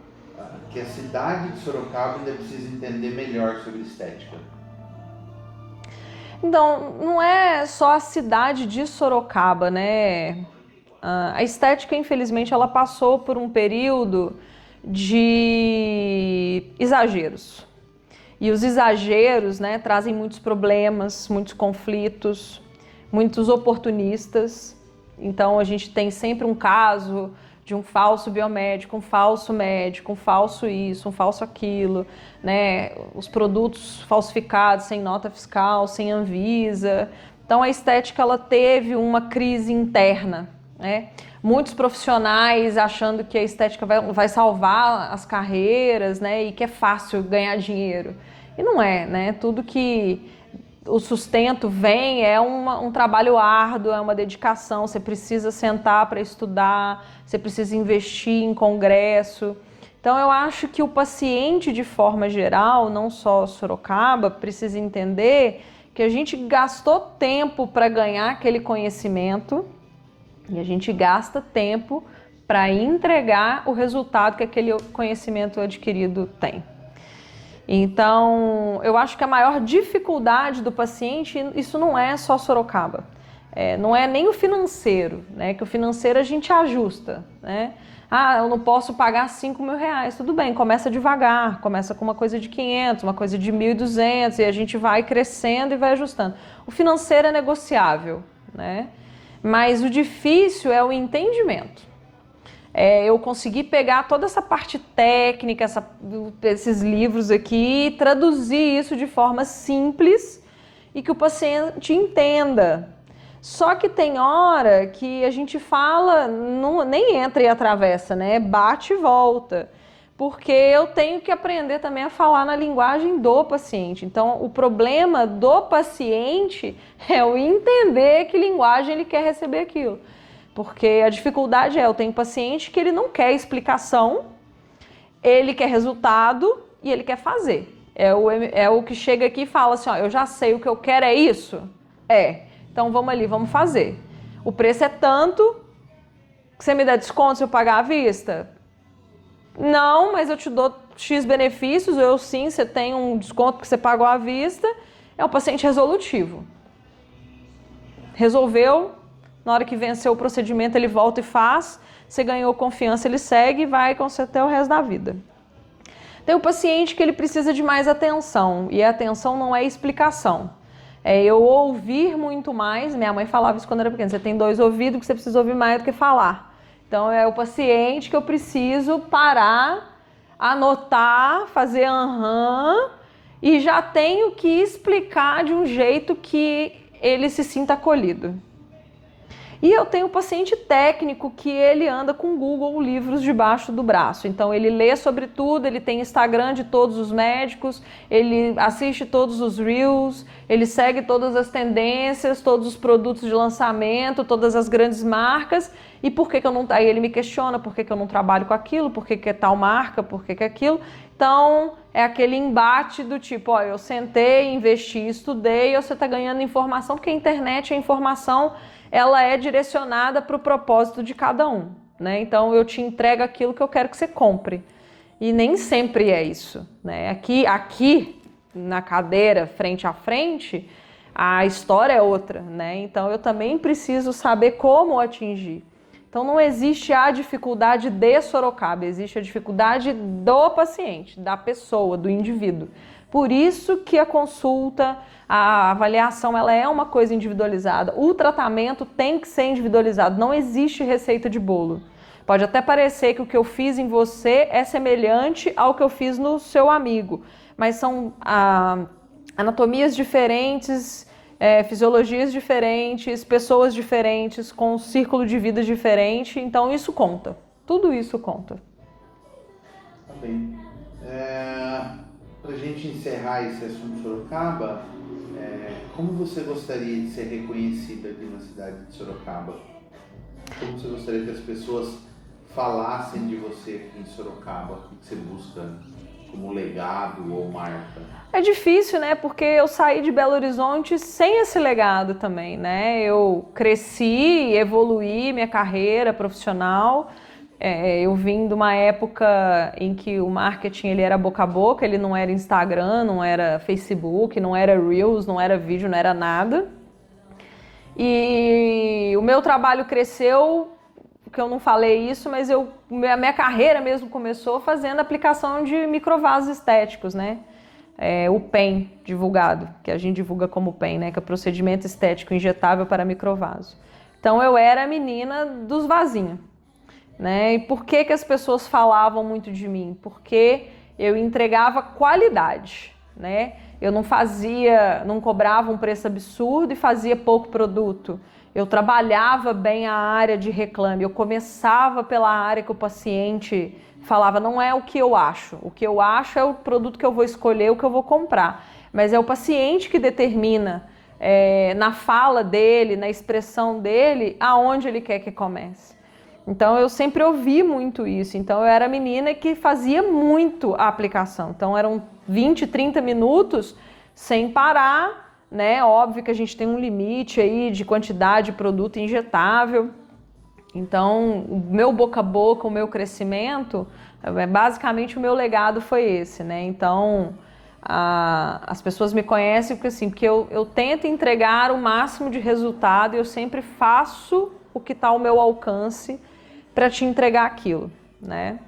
que a cidade de Sorocaba ainda precisa entender melhor sobre estética? Então, não é só a cidade de Sorocaba, né? A estética, infelizmente, ela passou por um período de exageros. E os exageros, né, trazem muitos problemas, muitos conflitos, muitos oportunistas. Então, a gente tem sempre um caso de um falso biomédico, um falso médico, um falso isso, um falso aquilo, né? Os produtos falsificados, sem nota fiscal, sem Anvisa. Então a estética ela teve uma crise interna, né? Muitos profissionais achando que a estética vai salvar as carreiras, né? E que é fácil ganhar dinheiro. E não é, né? Tudo que o sustento vem é um trabalho árduo, é uma dedicação. Você precisa sentar para estudar, você precisa investir em congresso. Então eu acho que o paciente, de forma geral, não só Sorocaba, precisa entender que a gente gastou tempo para ganhar aquele conhecimento e a gente gasta tempo para entregar o resultado que aquele conhecimento adquirido tem. Então, eu acho que a maior dificuldade do paciente, isso não é só Sorocaba, não é nem o financeiro, né? Que o financeiro a gente ajusta, né? Ah, eu não posso pagar 5 mil reais, tudo bem, começa devagar, começa com uma coisa de 500, uma coisa de 1.200 e a gente vai crescendo e vai ajustando. O financeiro é negociável, né? Mas o difícil é o entendimento. Eu consegui pegar toda essa parte técnica, esses livros aqui e traduzir isso de forma simples e que o paciente entenda. Só que tem hora que a gente fala, nem entra e atravessa, né? Bate e volta. Porque eu tenho que aprender também a falar na linguagem do paciente. Então, o problema do paciente é o entender que linguagem ele quer receber aquilo. Porque a dificuldade eu tenho paciente que ele não quer explicação, ele quer resultado e ele quer fazer. É o que chega aqui e fala assim, ó, eu já sei o que eu quero, é isso? Então vamos ali, vamos fazer. O preço é tanto, você me dá desconto se eu pagar à vista? Não, mas eu te dou X benefícios, eu sim, você tem um desconto porque você pagou à vista. É um paciente resolutivo. Resolveu, na hora que venceu o procedimento ele volta e faz, você ganhou confiança, ele segue e vai com você até o resto da vida. Tem o paciente que ele precisa de mais atenção, e a atenção não é explicação. Eu ouvir muito mais, minha mãe falava isso quando era pequena, você tem 2 ouvidos que você precisa ouvir mais do que falar. Então é o paciente que eu preciso parar, anotar, fazer e já tenho que explicar de um jeito que ele se sinta acolhido. E eu tenho o paciente técnico que ele anda com Google livros debaixo do braço. Então ele lê sobre tudo, ele tem Instagram de todos os médicos, ele assiste todos os Reels, ele segue todas as tendências, todos os produtos de lançamento, todas as grandes marcas. E por que eu não... Aí ele me questiona por que eu não trabalho com aquilo, por que é tal marca, por que é aquilo. Então é aquele embate do tipo, ó, eu sentei, investi, estudei, e você está ganhando informação, porque a internet, a informação, ela é direcionada para o propósito de cada um, né? Então eu te entrego aquilo que eu quero que você compre. E nem sempre é isso, né? Aqui na cadeira, frente a frente, a história é outra, né? Então eu também preciso saber como atingir. Então não existe a dificuldade de Sorocaba, existe a dificuldade do paciente, da pessoa, do indivíduo. Por isso que a consulta, a avaliação, ela é uma coisa individualizada. O tratamento tem que ser individualizado, não existe receita de bolo. Pode até parecer que o que eu fiz em você é semelhante ao que eu fiz no seu amigo, mas são anatomias diferentes, fisiologias diferentes, pessoas diferentes, com um círculo de vida diferente, então isso conta, tudo isso conta. Tá bem. Para a gente encerrar esse assunto Sorocaba, como você gostaria de ser reconhecida aqui na cidade de Sorocaba? Como você gostaria que as pessoas falassem de você aqui em Sorocaba? O que você busca como legado ou marca? É difícil, né? Porque eu saí de Belo Horizonte sem esse legado também, né? Eu cresci, evoluí minha carreira profissional. Eu vim de uma época em que o marketing ele era boca a boca, ele não era Instagram, não era Facebook, não era Reels, não era vídeo, não era nada. E o meu trabalho cresceu, porque eu não falei isso, mas a minha carreira mesmo começou fazendo aplicação de microvasos estéticos, né? O PEN divulgado, que a gente divulga como PEN, né? Que é procedimento estético injetável para microvaso. Então eu era a menina dos vasinhos. né? E por que as pessoas falavam muito de mim? Porque eu entregava qualidade, né? Eu não cobrava um preço absurdo e fazia pouco produto. Eu trabalhava bem a área de reclame. Eu começava pela área que o paciente falava, não é o que eu acho. O que eu acho é o produto que eu vou escolher, o que eu vou comprar. Mas é o paciente que determina, na fala dele, na expressão dele, aonde ele quer que comece. Então eu sempre ouvi muito isso. Então eu era a menina que fazia muito a aplicação. Então eram 20, 30 minutos sem parar, né? Óbvio que a gente tem um limite aí de quantidade de produto injetável. Então o meu boca a boca, o meu crescimento, basicamente o meu legado foi esse, né? Então as pessoas me conhecem porque eu tento entregar o máximo de resultado e eu sempre faço o que está ao meu alcance para te entregar aquilo, né?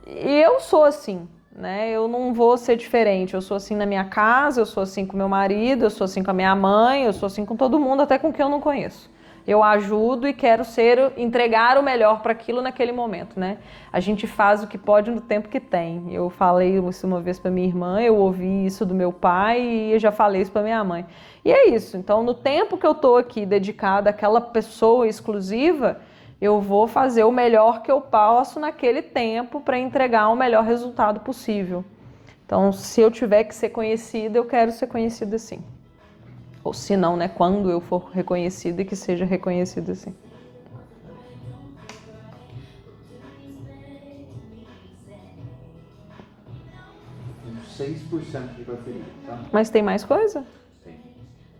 E eu sou assim, né? Eu não vou ser diferente. Eu sou assim na minha casa, eu sou assim com meu marido, eu sou assim com a minha mãe, eu sou assim com todo mundo, até com quem eu não conheço. Eu ajudo e quero entregar o melhor para aquilo naquele momento, né? A gente faz o que pode no tempo que tem. Eu falei isso uma vez para minha irmã, eu ouvi isso do meu pai e eu já falei isso para minha mãe. E é isso. Então, no tempo que eu tô aqui dedicada àquela pessoa exclusiva, eu vou fazer o melhor que eu posso naquele tempo para entregar o melhor resultado possível. Então, se eu tiver que ser conhecida, eu quero ser conhecida assim. Ou se não, né, quando eu for reconhecida, que seja reconhecida assim. 6% de bateria, tá? Mas tem mais coisa? Tem.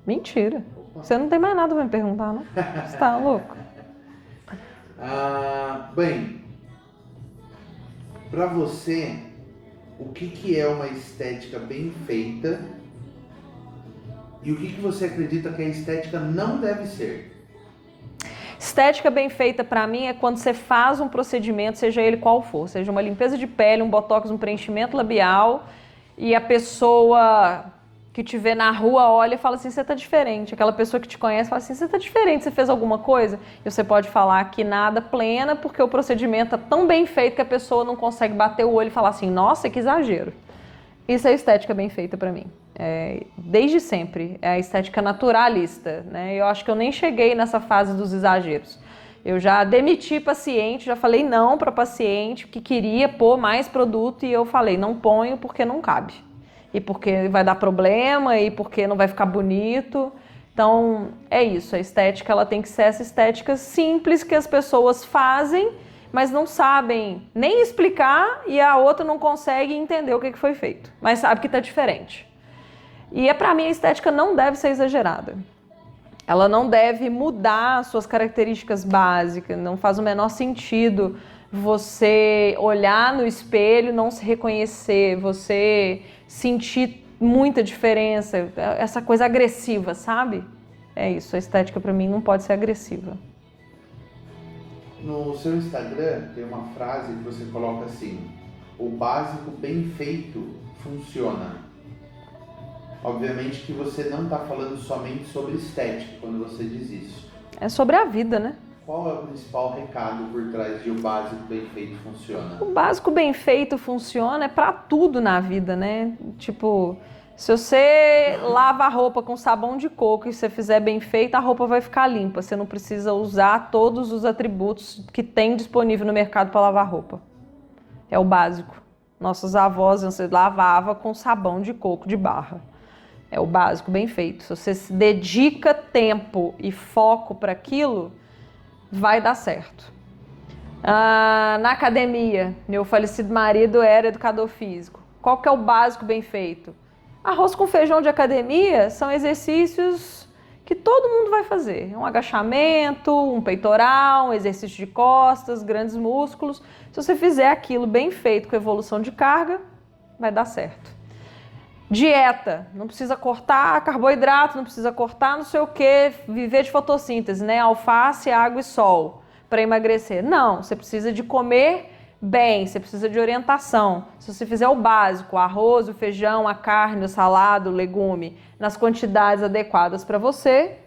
Mentira. Opa. Você não tem mais nada para me perguntar, não? Você tá louco? Bem, para você, o que é uma estética bem feita e o que você acredita que a estética não deve ser? Estética bem feita para mim é quando você faz um procedimento, seja ele qual for, seja uma limpeza de pele, um botox, um preenchimento labial, e a pessoa que te vê na rua olha e fala assim, você tá diferente. Aquela pessoa que te conhece fala assim, você tá diferente, você fez alguma coisa? E você pode falar que nada, plena, porque o procedimento é tão bem feito que a pessoa não consegue bater o olho e falar assim, nossa, que exagero. Isso é estética bem feita para mim. Desde sempre, é a estética naturalista, né? Eu acho que eu nem cheguei nessa fase dos exageros. Eu já demiti paciente, já falei não para paciente que queria pôr mais produto e eu falei, não ponho porque não cabe. E porque vai dar problema, e porque não vai ficar bonito. Então, é isso. A estética ela tem que ser essa estética simples que as pessoas fazem, mas não sabem nem explicar e a outra não consegue entender o que foi feito, mas sabe que está diferente. E para mim a estética não deve ser exagerada. Ela não deve mudar suas características básicas, não faz o menor sentido você olhar no espelho, não se reconhecer, você sentir muita diferença, essa coisa agressiva, sabe? É isso, a estética para mim não pode ser agressiva. No seu Instagram tem uma frase que você coloca assim, o básico bem feito funciona. Obviamente que você não está falando somente sobre estética quando você diz isso. É sobre a vida, né? Qual é o principal recado por trás de o básico bem feito funciona? O básico bem feito funciona para tudo na vida, né? Tipo, se você lava a roupa com sabão de coco e você fizer bem feito, a roupa vai ficar limpa. Você não precisa usar todos os atributos que tem disponível no mercado para lavar roupa. É o básico. Nossos avós lavavam com sabão de coco de barra. É o básico bem feito. Se você se dedica tempo e foco para aquilo, vai dar certo. Na academia, meu falecido marido era educador físico. Qual que é o básico bem feito? Arroz com feijão de academia são exercícios que todo mundo vai fazer. Um agachamento, um peitoral, um exercício de costas, grandes músculos. Se você fizer aquilo bem feito com evolução de carga, vai dar certo. Dieta, não precisa cortar carboidrato, não precisa cortar não sei o que, viver de fotossíntese, né? Alface, água e sol para emagrecer. Não, você precisa de comer bem, você precisa de orientação. Se você fizer o básico, o arroz, o feijão, a carne, o salado, o legume, nas quantidades adequadas para você,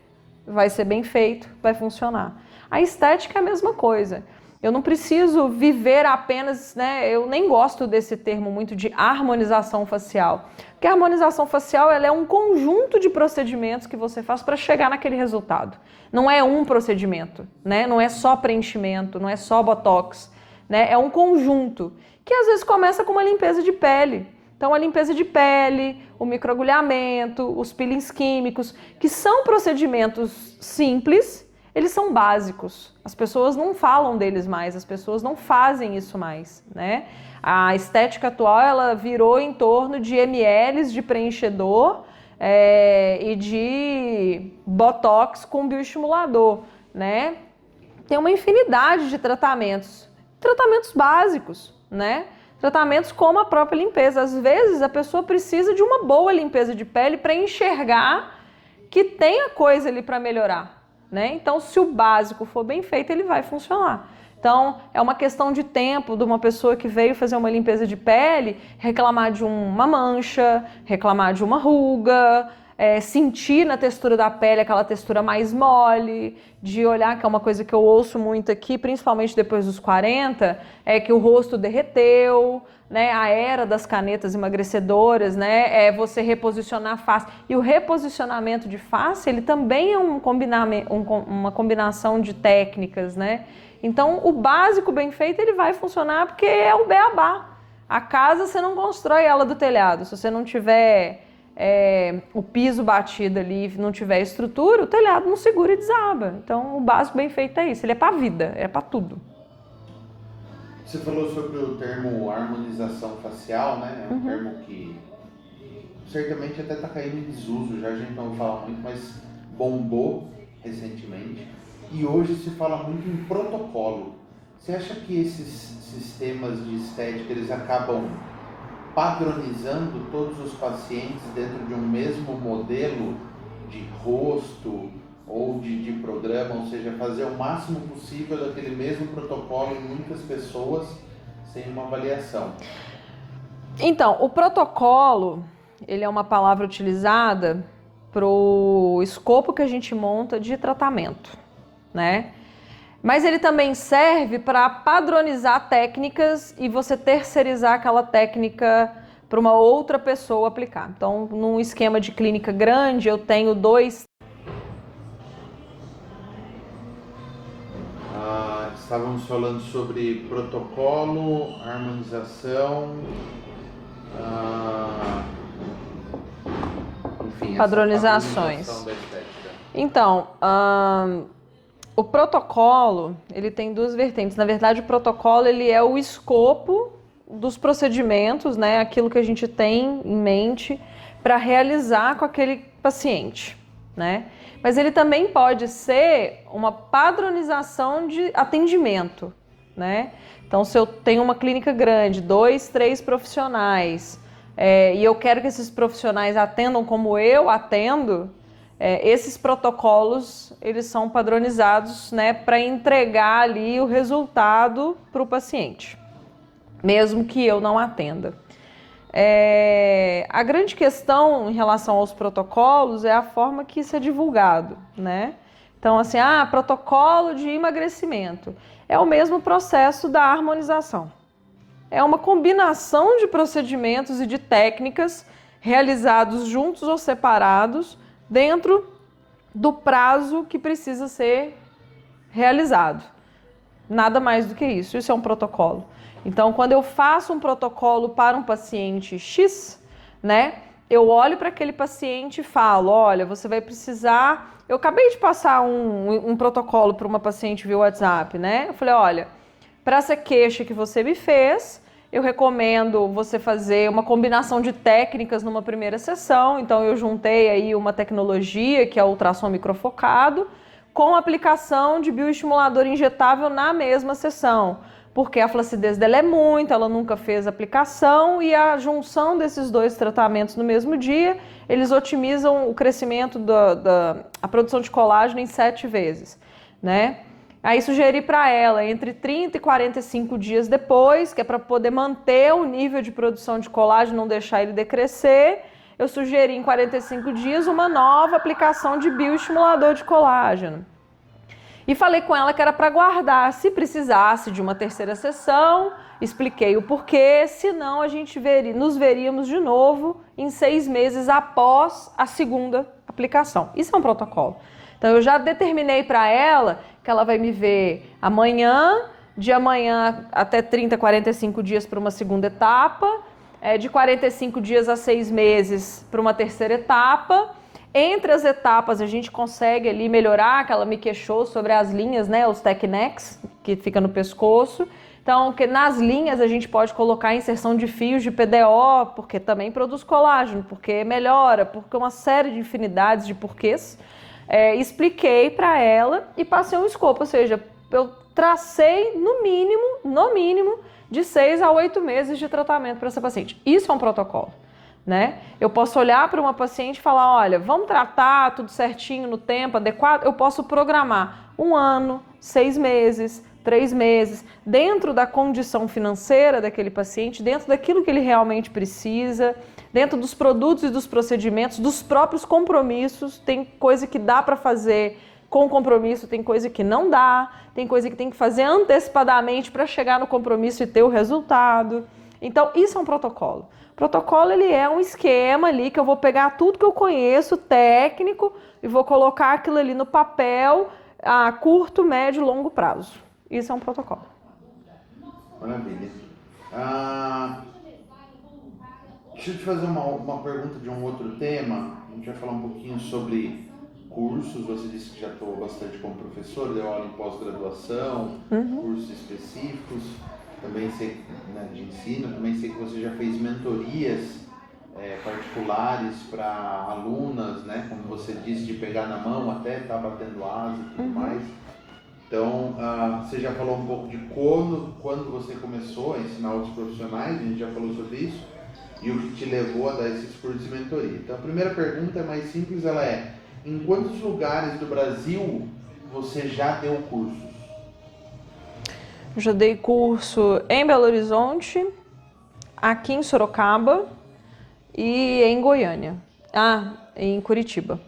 vai ser bem feito, vai funcionar. A estética é a mesma coisa. Eu não preciso viver apenas, né? Eu nem gosto desse termo muito de harmonização facial. Porque a harmonização facial ela é um conjunto de procedimentos que você faz para chegar naquele resultado. Não é um procedimento, né? Não é só preenchimento, não é só botox, né? É um conjunto que às vezes começa com uma limpeza de pele. Então a limpeza de pele, o microagulhamento, os peelings químicos, que são procedimentos simples, eles são básicos. As pessoas não falam deles mais, as pessoas não fazem isso mais, né? A estética atual, ela virou em torno de ml de preenchedor e de botox com bioestimulador, né? Tem uma infinidade de tratamentos básicos, né? Tratamentos como a própria limpeza. Às vezes a pessoa precisa de uma boa limpeza de pele para enxergar que tem a coisa ali para melhorar. Né? Então, se o básico for bem feito, ele vai funcionar. Então, é uma questão de tempo de uma pessoa que veio fazer uma limpeza de pele, reclamar de uma mancha, reclamar de uma ruga, sentir na textura da pele aquela textura mais mole, de olhar, que é uma coisa que eu ouço muito aqui, principalmente depois dos 40, é que o rosto derreteu, né? A era das canetas emagrecedoras, né? É você reposicionar a face. E o reposicionamento de face, ele também é uma combinação de técnicas, né? Então, o básico bem feito, ele vai funcionar porque é o beabá. A casa, você não constrói ela do telhado. Se você não tiver o piso batido ali, não tiver estrutura, o telhado não segura e desaba. Então, o básico bem feito é isso. Ele é para a vida, é para tudo. Você falou sobre o termo harmonização facial, né? É um termo que certamente até está caindo em desuso, já a gente não fala muito, mas bombou recentemente. E hoje se fala muito em protocolo. Você acha que esses sistemas de estética, eles acabam padronizando todos os pacientes dentro de um mesmo modelo de rosto ou de programa, ou seja, fazer o máximo possível daquele mesmo protocolo em muitas pessoas sem uma avaliação? Então, o protocolo, ele é uma palavra utilizada para o escopo que a gente monta de tratamento, né? Mas ele também serve para padronizar técnicas e você terceirizar aquela técnica para uma outra pessoa aplicar. Então, num esquema de clínica grande, eu tenho Estávamos falando sobre protocolo, harmonização, enfim, padronizações. Essa padronização da estética. Então, o protocolo, ele tem duas vertentes. Na verdade, o protocolo, ele é o escopo dos procedimentos, né? Aquilo que a gente tem em mente para realizar com aquele paciente, né? Mas ele também pode ser uma padronização de atendimento, né? Então, se eu tenho uma clínica grande, 2, 3 profissionais, e eu quero que esses profissionais atendam como eu atendo, esses protocolos, eles são padronizados, né, para entregar ali o resultado para o paciente, mesmo que eu não atenda. A grande questão em relação aos protocolos é a forma que isso é divulgado, né? Então, assim, protocolo de emagrecimento. É o mesmo processo da harmonização. É uma combinação de procedimentos e de técnicas realizados juntos ou separados dentro do prazo que precisa ser realizado. Nada mais do que isso. Isso é um protocolo. Então, quando eu faço um protocolo para um paciente X, né, eu olho para aquele paciente e falo, olha, você vai precisar... Eu acabei de passar um protocolo para uma paciente via WhatsApp, né? Eu falei, olha, para essa queixa que você me fez, eu recomendo você fazer uma combinação de técnicas numa primeira sessão. Então, eu juntei aí uma tecnologia, que é o ultrassom microfocado, com aplicação de bioestimulador injetável na mesma sessão. Porque a flacidez dela é muita, ela nunca fez aplicação e a junção desses dois tratamentos no mesmo dia, eles otimizam o crescimento a produção de colágeno em 7 vezes, né? Aí sugeri para ela entre 30 e 45 dias depois, que é para poder manter o nível de produção de colágeno, não deixar ele decrescer, eu sugeri em 45 dias uma nova aplicação de bioestimulador de colágeno. E falei com ela que era para guardar, se precisasse de uma terceira sessão, expliquei o porquê, senão a gente nos veríamos de novo em 6 meses após a segunda aplicação. Isso é um protocolo. Então eu já determinei para ela que ela vai me ver amanhã, de amanhã até 30, 45 dias para uma segunda etapa, de 45 dias a 6 meses para uma terceira etapa. Entre as etapas a gente consegue ali melhorar, que ela me queixou sobre as linhas, né, os tech necks, que fica no pescoço. Então, que nas linhas a gente pode colocar inserção de fios de PDO, porque também produz colágeno, porque melhora, porque uma série de infinidades de porquês. Expliquei para ela e passei um escopo, ou seja, eu tracei no mínimo, de 6 a 8 meses de tratamento para essa paciente. Isso é um protocolo. Né? Eu posso olhar para uma paciente e falar, olha, vamos tratar tudo certinho no tempo adequado. Eu posso programar 1 ano, 6 meses, 3 meses, dentro da condição financeira daquele paciente, dentro daquilo que ele realmente precisa, dentro dos produtos e dos procedimentos, dos próprios compromissos. Tem coisa que dá para fazer com compromisso, tem coisa que não dá, tem coisa que tem que fazer antecipadamente para chegar no compromisso e ter o resultado. Então, isso é um protocolo. O protocolo, ele é um esquema ali que eu vou pegar tudo que eu conheço, técnico, e vou colocar aquilo ali no papel a curto, médio e longo prazo. Isso é um protocolo. Maravilha. Deixa eu te fazer uma pergunta de um outro tema. A gente vai falar um pouquinho sobre cursos. Você disse que já atuou bastante como professor, deu aula em pós-graduação, cursos específicos. Também sei, né, de ensino, também sei que você já fez mentorias particulares para alunas, né, como você disse, de pegar na mão até estar batendo asa e tudo mais. Então, você já falou um pouco de quando você começou a ensinar outros profissionais, a gente já falou sobre isso, e o que te levou a dar esses cursos de mentoria. Então, a primeira pergunta é mais simples, ela é, em quantos lugares do Brasil você já deu cursos? Eu já dei curso em Belo Horizonte, aqui em Sorocaba e em Goiânia. Em Curitiba.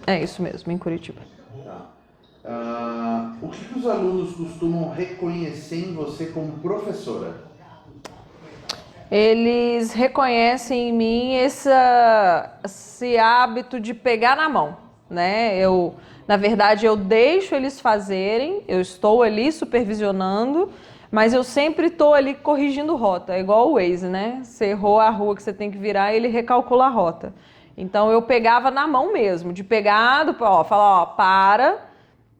É isso mesmo, em Curitiba. Tá. O que os alunos costumam reconhecer em você como professora? Eles reconhecem em mim esse hábito de pegar na mão, né? Na verdade, eu deixo eles fazerem, eu estou ali supervisionando, mas eu sempre estou ali corrigindo rota, é igual o Waze, né? Você errou a rua que você tem que virar, ele recalcula a rota. Então, eu pegava na mão mesmo, de pegar, falar, para,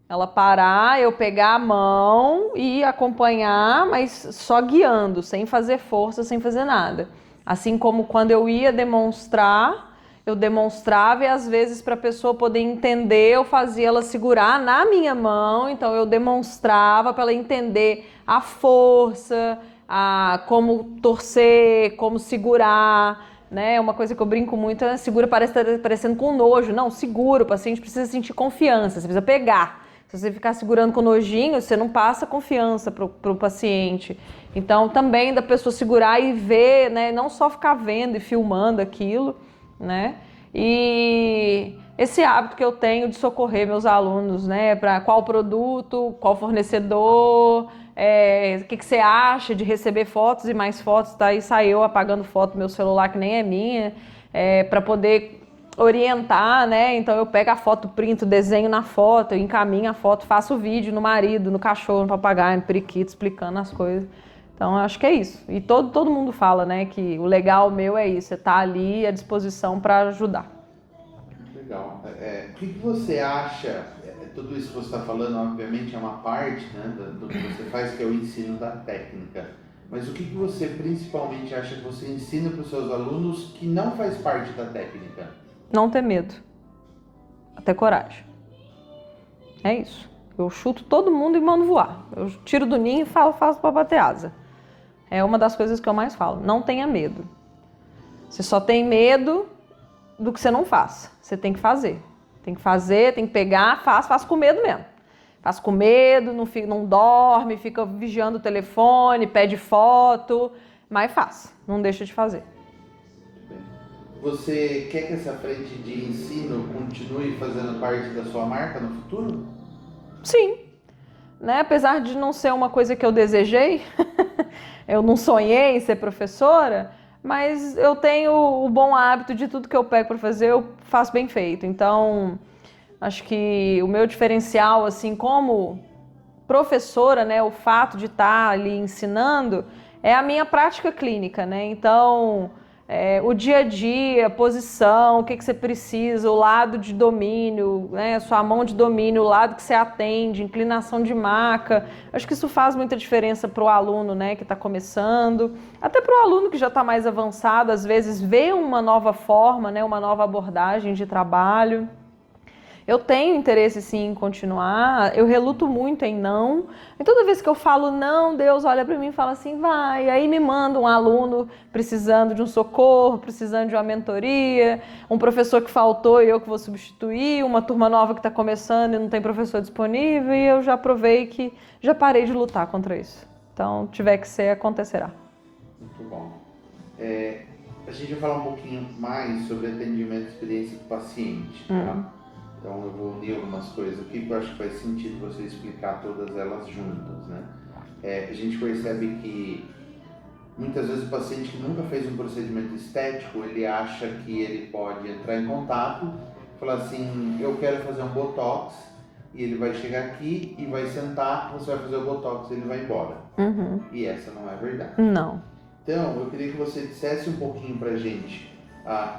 ela parar, eu pegar a mão e acompanhar, mas só guiando, sem fazer força, sem fazer nada. Assim como quando eu ia demonstrar, eu demonstrava e às vezes para a pessoa poder entender, eu fazia ela segurar na minha mão, então eu demonstrava para ela entender a força, como torcer, como segurar, né? Uma coisa que eu brinco muito é segura, parece estar parecendo com nojo. Não, segura, o paciente precisa sentir confiança, você precisa pegar. Se você ficar segurando com nojinho, você não passa confiança para o paciente. Então também da pessoa segurar e ver, né? Não só ficar vendo e filmando aquilo, né? E esse hábito que eu tenho de socorrer meus alunos, né? Para qual produto, qual fornecedor, o que você acha de receber fotos e mais fotos, tá? E sai eu apagando foto do meu celular que nem é minha, para poder orientar, né? Então eu pego a foto, printo, desenho na foto, eu encaminho a foto, faço o vídeo no marido, no cachorro, no papagaio, no periquito, explicando as coisas. Então, eu acho que é isso. E todo mundo fala, né, que o legal meu é isso, é estar ali à disposição para ajudar. Legal. O que você acha, tudo isso que você está falando, obviamente, é uma parte, né, do que você faz, que é o ensino da técnica. Mas o que você principalmente acha que você ensina para os seus alunos que não faz parte da técnica? Não ter medo. Ter coragem. É isso. Eu chuto todo mundo e mando voar. Eu tiro do ninho e faço para bater asa. É uma das coisas que eu mais falo. Não tenha medo. Você só tem medo do que você não faz. Você tem que fazer. Tem que fazer, tem que pegar, faz com medo mesmo. Faz com medo, não dorme, fica vigiando o telefone, pede foto, mas faz. Não deixa de fazer. Você quer que essa frente de ensino continue fazendo parte da sua marca no futuro? Sim, né? Apesar de não ser uma coisa que eu desejei, eu não sonhei em ser professora, mas eu tenho o bom hábito de tudo que eu pego para fazer, eu faço bem feito. Então, acho que o meu diferencial, assim, como professora, né, o fato de estar ali ensinando, é a minha prática clínica, né? Então, o dia a dia, a posição, o que você precisa, o lado de domínio, né, sua mão de domínio, o lado que você atende, inclinação de maca. Acho que isso faz muita diferença para o aluno, né, que está começando, até para o aluno que já está mais avançado, às vezes vê uma nova forma, né, uma nova abordagem de trabalho. Eu tenho interesse sim em continuar, eu reluto muito em não. E toda vez que eu falo não, Deus olha para mim e fala assim, vai. Aí me manda um aluno precisando de um socorro, precisando de uma mentoria, um professor que faltou e eu que vou substituir, uma turma nova que está começando e não tem professor disponível, e eu já provei que já parei de lutar contra isso. Então, tiver que ser, acontecerá. Muito bom. A gente vai falar um pouquinho mais sobre atendimento e experiência do paciente, tá? Então eu vou unir algumas coisas aqui que eu acho que faz sentido você explicar todas elas juntas, né? A gente percebe que muitas vezes o paciente que nunca fez um procedimento estético, ele acha que ele pode entrar em contato, falar assim, eu quero fazer um botox, e ele vai chegar aqui e vai sentar, você vai fazer o botox e ele vai embora. E essa não é verdade. Não. Então eu queria que você dissesse um pouquinho pra gente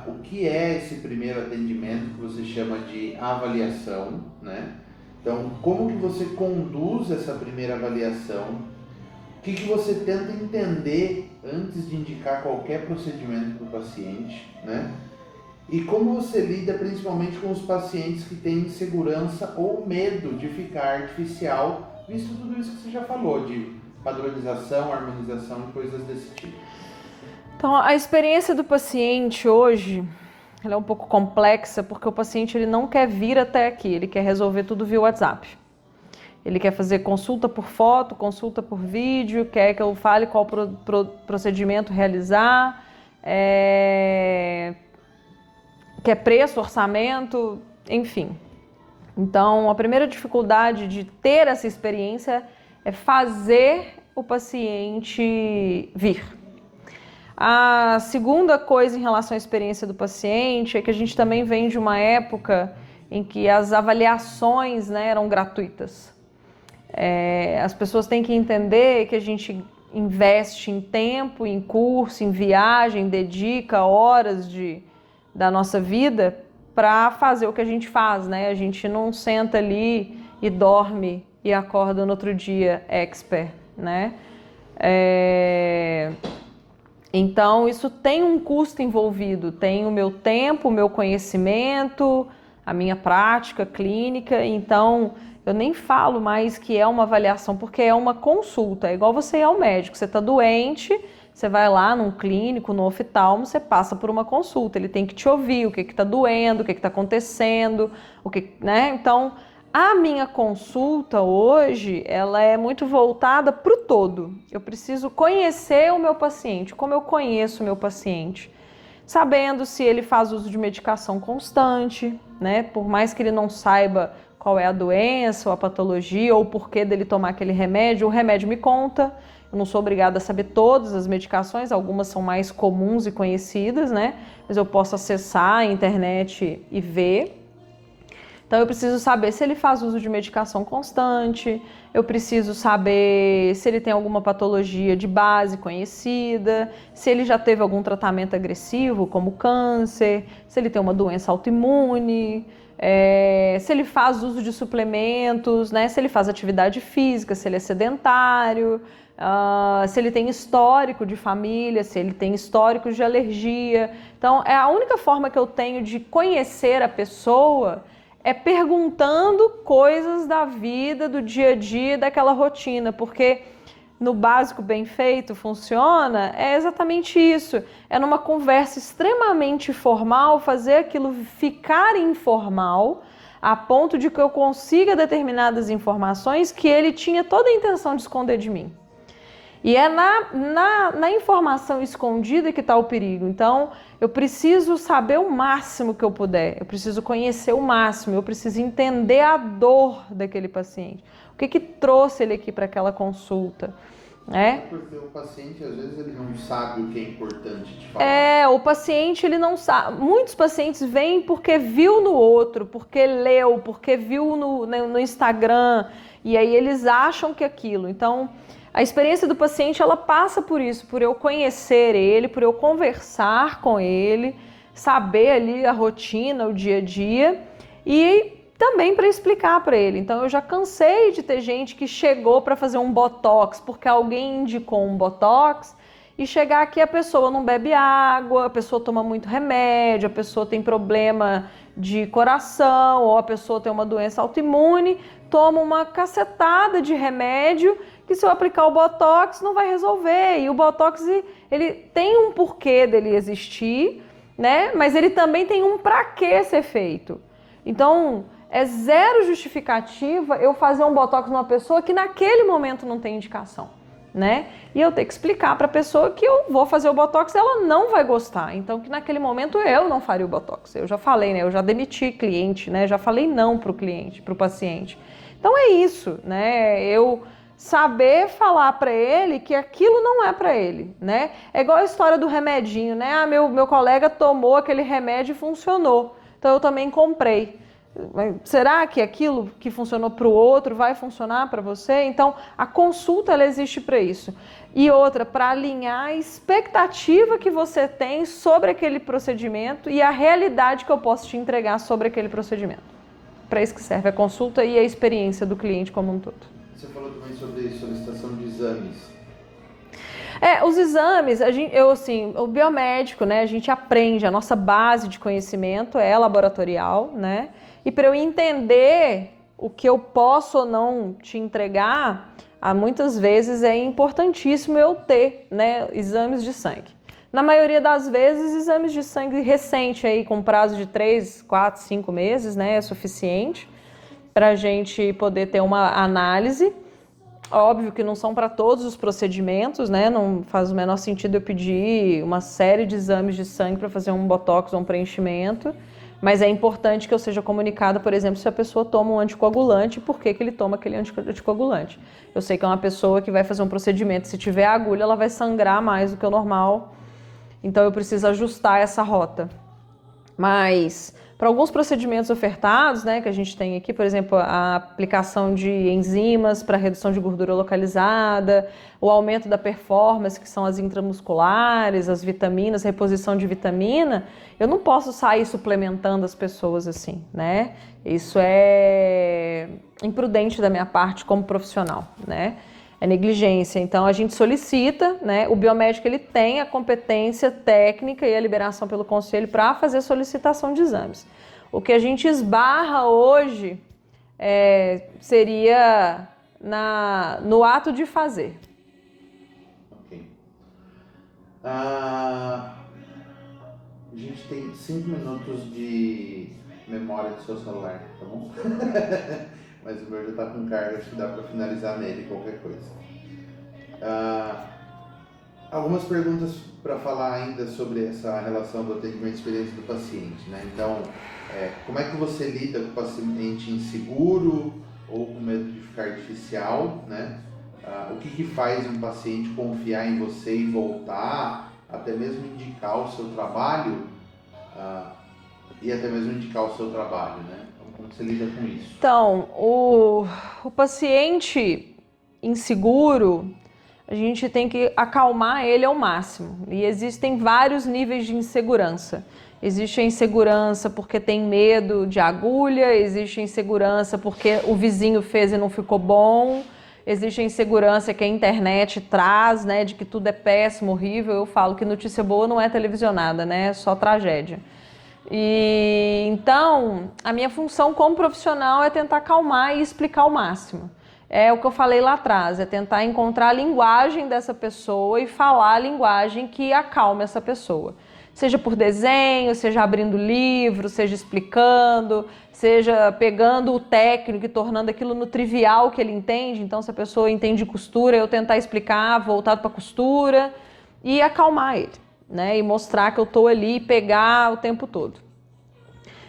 o que é esse primeiro atendimento que você chama de avaliação, né? Então, como que você conduz essa primeira avaliação? O que você tenta entender antes de indicar qualquer procedimento para o paciente, né? E como você lida principalmente com os pacientes que têm insegurança ou medo de ficar artificial, visto tudo isso que você já falou, de padronização, harmonização e coisas desse tipo. Então, a experiência do paciente hoje, ela é um pouco complexa, porque o paciente ele não quer vir até aqui, ele quer resolver tudo via WhatsApp. Ele quer fazer consulta por foto, consulta por vídeo, quer que eu fale qual procedimento realizar, quer preço, orçamento, enfim. Então, a primeira dificuldade de ter essa experiência é fazer o paciente vir. A segunda coisa em relação à experiência do paciente é que a gente também vem de uma época em que as avaliações, né, eram gratuitas. As pessoas têm que entender que a gente investe em tempo, em curso, em viagem, dedica horas da nossa vida para fazer o que a gente faz, né? A gente não senta ali e dorme e acorda no outro dia expert, né? Então, isso tem um custo envolvido, tem o meu tempo, o meu conhecimento, a minha prática clínica. Então, eu nem falo mais que é uma avaliação, porque é uma consulta. É igual você ir ao médico, você está doente, você vai lá num clínico, no oftalmo, você passa por uma consulta. Ele tem que te ouvir, o que está doendo, o que está acontecendo, né? Então, a minha consulta hoje, ela é muito voltada para o todo. Eu preciso conhecer o meu paciente, como eu conheço o meu paciente. Sabendo se ele faz uso de medicação constante, né? Por mais que ele não saiba qual é a doença ou a patologia ou o porquê dele tomar aquele remédio, o remédio me conta. Eu não sou obrigada a saber todas as medicações, algumas são mais comuns e conhecidas, né? Mas eu posso acessar a internet e ver. Então, eu preciso saber se ele faz uso de medicação constante, eu preciso saber se ele tem alguma patologia de base conhecida, se ele já teve algum tratamento agressivo, como câncer, se ele tem uma doença autoimune, se ele faz uso de suplementos, né? Se ele faz atividade física, se ele é sedentário, se ele tem histórico de família, se ele tem histórico de alergia. Então, é a única forma que eu tenho de conhecer a pessoa é perguntando coisas da vida, do dia a dia, daquela rotina, porque no básico bem feito funciona, é exatamente isso. É numa conversa extremamente formal, fazer aquilo ficar informal, a ponto de que eu consiga determinadas informações que ele tinha toda a intenção de esconder de mim. E é na informação escondida que está o perigo. Então, eu preciso saber o máximo que eu puder, eu preciso conhecer o máximo, eu preciso entender a dor daquele paciente. O que trouxe ele aqui para aquela consulta, né? Porque o paciente, às vezes, ele não sabe o que é importante te falar. O paciente, ele não sabe. Muitos pacientes vêm porque viu no outro, porque leu, porque viu no Instagram, e aí eles acham que aquilo. Então, a experiência do paciente, ela passa por isso, por eu conhecer ele, por eu conversar com ele, saber ali a rotina, o dia a dia e também para explicar para ele. Então, eu já cansei de ter gente que chegou para fazer um botox porque alguém indicou um botox e chegar aqui a pessoa não bebe água, a pessoa toma muito remédio, a pessoa tem problema de coração ou a pessoa tem uma doença autoimune, toma uma cacetada de remédio que se eu aplicar o Botox não vai resolver. E o Botox, ele tem um porquê dele existir, né? Mas ele também tem um pra que ser feito. Então, é zero justificativa eu fazer um Botox numa pessoa que naquele momento não tem indicação, né? E eu ter que explicar para a pessoa que eu vou fazer o Botox e ela não vai gostar. Então, que naquele momento eu não faria o Botox. Eu já falei, né? Eu já demiti cliente, né? Já falei não para o cliente, para o paciente. Então, é isso, né? Eu saber falar para ele que aquilo não é para ele, né? É igual a história do remedinho, né? Ah, meu colega tomou aquele remédio e funcionou. Então, eu também comprei. Será que aquilo que funcionou para o outro vai funcionar para você? Então, a consulta ela existe para isso. E outra, para alinhar a expectativa que você tem sobre aquele procedimento e a realidade que eu posso te entregar sobre aquele procedimento. Para isso que serve a consulta e a experiência do cliente como um todo. Você falou também sobre solicitação de exames. Os exames, o biomédico, né, a gente aprende, a nossa base de conhecimento é laboratorial, né? E para eu entender o que eu posso ou não te entregar, muitas vezes é importantíssimo eu ter, né, exames de sangue. Na maioria das vezes, exames de sangue recente, aí, com prazo de 3, 4, 5 meses, né, é suficiente para a gente poder ter uma análise. Óbvio que não são para todos os procedimentos, né? Não faz o menor sentido eu pedir uma série de exames de sangue para fazer um botox ou um preenchimento, mas é importante que eu seja comunicada, por exemplo, se a pessoa toma um anticoagulante, por que ele toma aquele anticoagulante. Eu sei que é uma pessoa que vai fazer um procedimento, se tiver agulha, ela vai sangrar mais do que o normal, então eu preciso ajustar essa rota. Mas para alguns procedimentos ofertados, né, que a gente tem aqui, por exemplo, a aplicação de enzimas para redução de gordura localizada, o aumento da performance, que são as intramusculares, as vitaminas, reposição de vitamina, eu não posso sair suplementando as pessoas assim, né? Isso é imprudente da minha parte como profissional, né? É negligência. Então, a gente solicita, né? O biomédico ele tem a competência técnica e a liberação pelo conselho para fazer solicitação de exames. O que a gente esbarra hoje seria no ato de fazer. Ok. A gente tem 5 minutos de memória do seu celular, tá bom? Mas o meu já está com carga, acho que dá para finalizar nele qualquer coisa. Algumas perguntas para falar ainda sobre essa relação do atendimento e experiência do paciente, né? Então, como é que você lida com o paciente inseguro ou com medo de ficar artificial, né? O que faz um paciente confiar em você e voltar, até mesmo indicar o seu trabalho e até mesmo indicar o seu trabalho, né? Como você lida com isso? Então, o paciente inseguro, a gente tem que acalmar ele ao máximo. E existem vários níveis de insegurança. Existe a insegurança porque tem medo de agulha, existe a insegurança porque o vizinho fez e não ficou bom, existe a insegurança que a internet traz, né, de que tudo é péssimo, horrível. Eu falo que notícia boa não é televisionada, né, é só tragédia. E então, a minha função como profissional é tentar acalmar e explicar ao máximo. É o que eu falei lá atrás, é tentar encontrar a linguagem dessa pessoa e falar a linguagem que acalme essa pessoa. Seja por desenho, seja abrindo livro, seja explicando, seja pegando o técnico e tornando aquilo no trivial que ele entende. Então, se a pessoa entende costura, eu tentar explicar voltado para costura e acalmar ele, né? E mostrar que eu estou ali e pegar o tempo todo.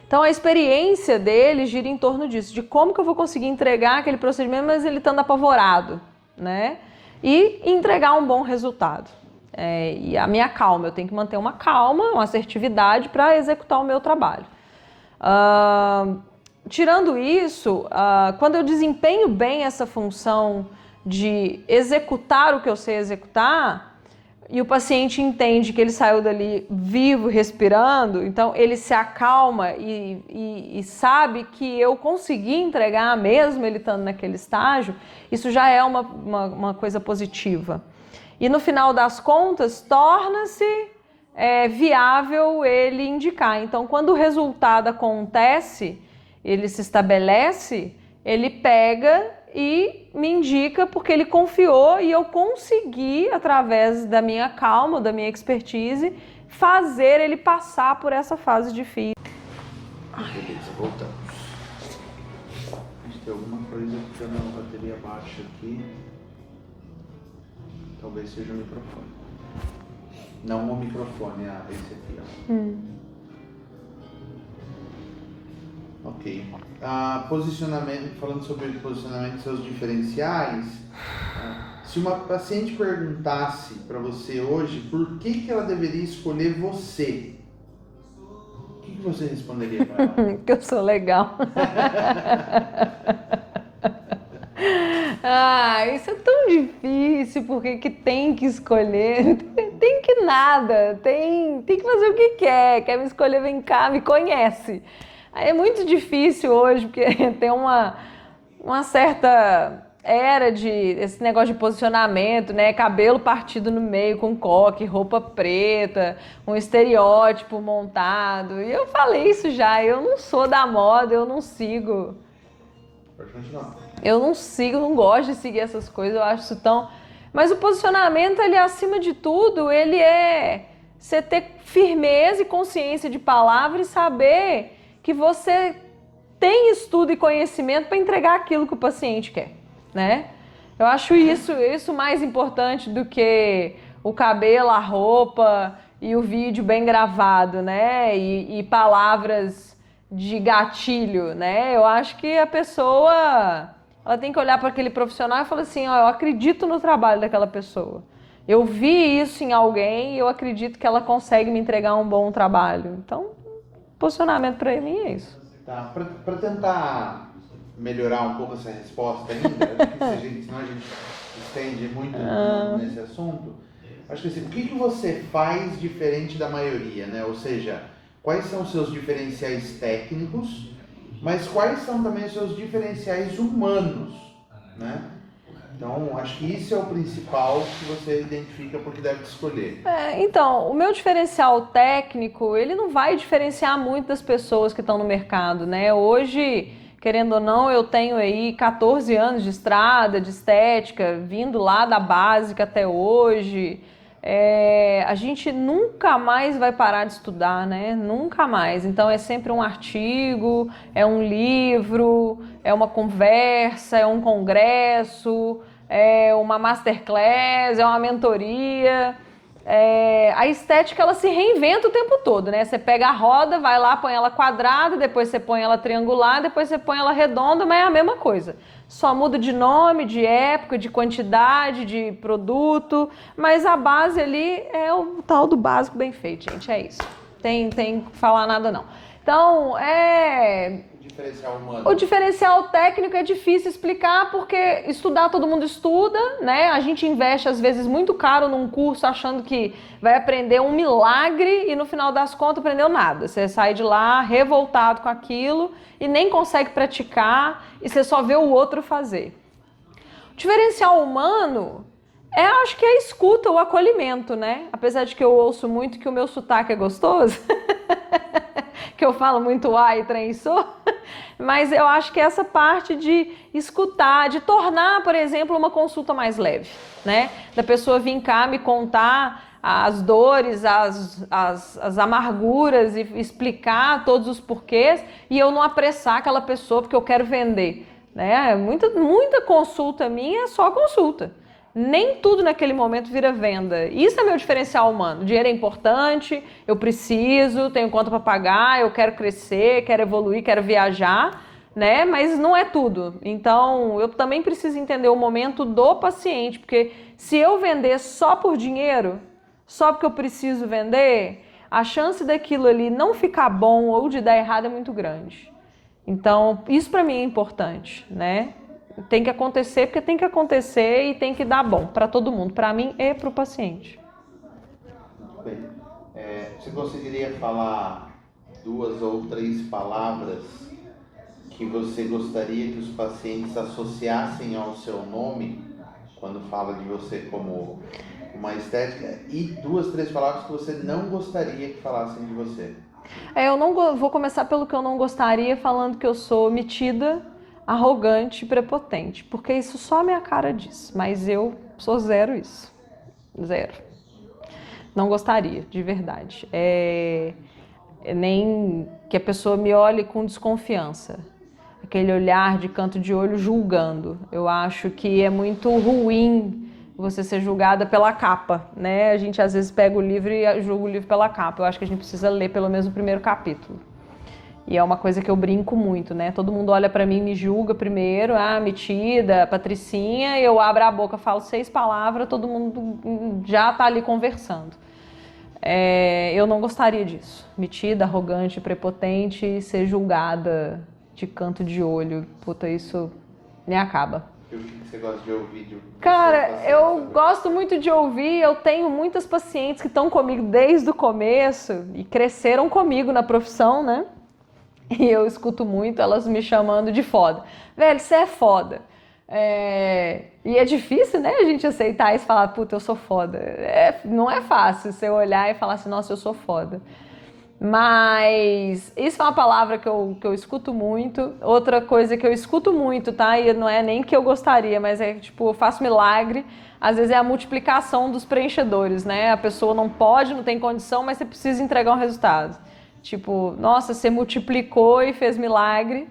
Então, a experiência dele gira em torno disso, de como que eu vou conseguir entregar aquele procedimento, mas ele estando apavorado, né? E entregar um bom resultado. E a minha calma, eu tenho que manter uma calma, uma assertividade para executar o meu trabalho. Tirando isso, quando eu desempenho bem essa função de executar o que eu sei executar, e o paciente entende que ele saiu dali vivo, respirando, então ele se acalma e sabe que eu consegui entregar mesmo ele estando naquele estágio, isso já é uma coisa positiva. E no final das contas, torna-se viável ele indicar. Então, quando o resultado acontece, ele se estabelece, ele pega e me indica porque ele confiou e eu consegui, através da minha calma, da minha expertise, fazer ele passar por essa fase difícil. Beleza, voltamos. A gente tem alguma coisa que está na bateria baixa aqui. Talvez seja o microfone. Não o microfone, esse aqui, ó. Ok. Posicionamento, falando sobre posicionamento dos seus diferenciais, se uma paciente perguntasse para você hoje por que ela deveria escolher você, o que você responderia para ela? Que eu sou legal. Isso é tão difícil, porque que tem que escolher? Tem que nada, tem que fazer o que quer me escolher, vem cá, me conhece. É muito difícil hoje, porque tem uma certa era esse negócio de posicionamento, né? Cabelo partido no meio com coque, roupa preta, um estereótipo montado. E eu falei isso já, eu não sou da moda, eu não sigo. Pode continuar. Eu não sigo, não gosto de seguir essas coisas, eu acho isso tão... Mas o posicionamento, ele acima de tudo, ele é você ter firmeza e consciência de palavra e saber que você tem estudo e conhecimento para entregar aquilo que o paciente quer, né? Eu acho isso mais importante do que o cabelo, a roupa e o vídeo bem gravado, né? E palavras de gatilho, né? Eu acho que a pessoa, ela tem que olhar para aquele profissional e falar assim, ó, eu acredito no trabalho daquela pessoa. Eu vi isso em alguém e eu acredito que ela consegue me entregar um bom trabalho. Então, posicionamento para mim é isso. Tá, para tentar melhorar um pouco essa resposta ainda, senão a gente estende muito nesse assunto, acho que assim, o que você faz diferente da maioria, né? Ou seja, quais são os seus diferenciais técnicos, mas quais são também os seus diferenciais humanos, né? Então, acho que isso é o principal que você identifica porque deve escolher. Então, o meu diferencial técnico, ele não vai diferenciar muito das pessoas que estão no mercado, né? Hoje, querendo ou não, eu tenho aí 14 anos de estrada, de estética, vindo lá da básica até hoje. A gente nunca mais vai parar de estudar, né? Nunca mais. Então, é sempre um artigo, é um livro, é uma conversa, é um congresso, é uma masterclass, é uma mentoria. A estética, ela se reinventa o tempo todo, né? Você pega a roda, vai lá, põe ela quadrada, depois você põe ela triangular, depois você põe ela redonda, mas é a mesma coisa. Só muda de nome, de época, de quantidade, de produto, mas a base ali é o tal do básico bem feito, gente, é isso. Tem que falar nada não. Então, Diferencial humano. O diferencial técnico é difícil explicar porque estudar todo mundo estuda, né? A gente investe às vezes muito caro num curso achando que vai aprender um milagre e no final das contas aprendeu nada. Você sai de lá revoltado com aquilo e nem consegue praticar e você só vê o outro fazer. O diferencial humano acho que é a escuta, o acolhimento, né? Apesar de que eu ouço muito que o meu sotaque é gostoso, que eu falo muito e trem sou, mas eu acho que essa parte de escutar, de tornar, por exemplo, uma consulta mais leve, né? Da pessoa vir cá me contar as dores, as amarguras e explicar todos os porquês e eu não apressar aquela pessoa porque eu quero vender, né? Muita consulta minha é só consulta. Nem tudo naquele momento vira venda. Isso é meu diferencial humano. O dinheiro é importante, eu preciso, tenho conta para pagar, eu quero crescer, quero evoluir, quero viajar, né? Mas não é tudo. Então, eu também preciso entender o momento do paciente, porque se eu vender só por dinheiro, só porque eu preciso vender, a chance daquilo ali não ficar bom ou de dar errado é muito grande. Então, isso para mim é importante, né? Tem que acontecer porque tem que acontecer e tem que dar bom para todo mundo, para mim e para o paciente. Muito bem. Você conseguiria falar 2 ou 3 palavras que você gostaria que os pacientes associassem ao seu nome quando fala de você como uma estética e 2, 3 palavras que você não gostaria que falassem de você? Eu não vou começar pelo que eu não gostaria, falando que eu sou metida, arrogante e prepotente, porque isso só a minha cara diz, mas eu sou zero isso, zero. Não gostaria, de verdade. Nem que a pessoa me olhe com desconfiança, aquele olhar de canto de olho julgando. Eu acho que é muito ruim você ser julgada pela capa, né? A gente às vezes pega o livro e julga o livro pela capa. Eu acho que a gente precisa ler pelo menos o primeiro capítulo. E é uma coisa que eu brinco muito, né? Todo mundo olha pra mim e me julga primeiro, metida, patricinha, e eu abro a boca, falo 6 palavras, todo mundo já tá ali conversando. Eu não gostaria disso. Metida, arrogante, prepotente, ser julgada de canto de olho. Puta, isso me acaba. E o que você gosta de ouvir? Cara, eu gosto muito de ouvir, eu tenho muitas pacientes que estão comigo desde o começo e cresceram comigo na profissão, né? E eu escuto muito elas me chamando de foda. Velho, você é foda. E é difícil, né, a gente aceitar isso e falar, puta, eu sou foda. Não é fácil você olhar e falar assim, nossa, eu sou foda. Mas isso é uma palavra que eu escuto muito. Outra coisa que eu escuto muito, tá? E não é nem que eu gostaria, mas é tipo, eu faço milagre. Às vezes é a multiplicação dos preenchedores, né? A pessoa não pode, não tem condição, mas você precisa entregar um resultado. Tipo, nossa, você multiplicou e fez milagre.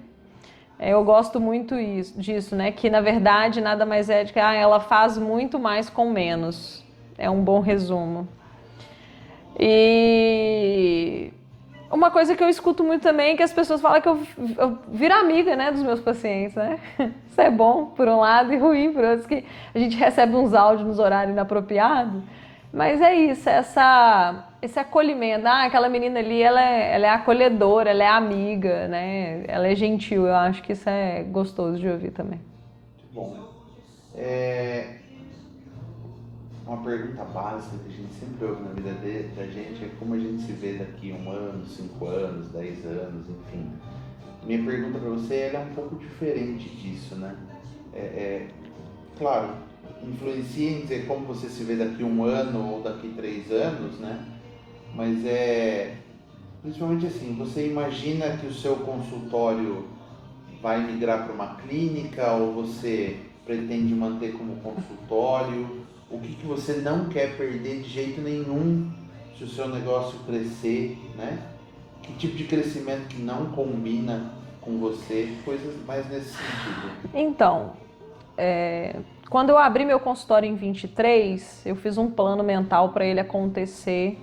Eu gosto muito disso, né? Que na verdade nada mais é de que ela faz muito mais com menos. É um bom resumo. E uma coisa que eu escuto muito também é que as pessoas falam que eu viro amiga, né, dos meus pacientes, né? Isso é bom por um lado e ruim por outro, que a gente recebe uns áudios nos horários inapropriados. Mas é isso, esse acolhimento. Aquela menina ali, ela é acolhedora, ela é amiga, né? Ela é gentil. Eu acho que isso é gostoso de ouvir também. Muito bom. Uma pergunta básica que a gente sempre ouve na vida da gente é como a gente se vê daqui 1 ano, 5 anos, 10 anos, enfim. Minha pergunta para você é um pouco diferente disso, né? Claro, influencia em dizer como você se vê daqui 1 ano ou daqui 3 anos, né? Mas principalmente assim, você imagina que o seu consultório vai migrar para uma clínica ou você pretende manter como consultório? O que você não quer perder de jeito nenhum se o seu negócio crescer, né? Que tipo de crescimento que não combina com você? Coisas mais nesse sentido. Então, quando eu abri meu consultório em 23, eu fiz um plano mental para ele acontecer,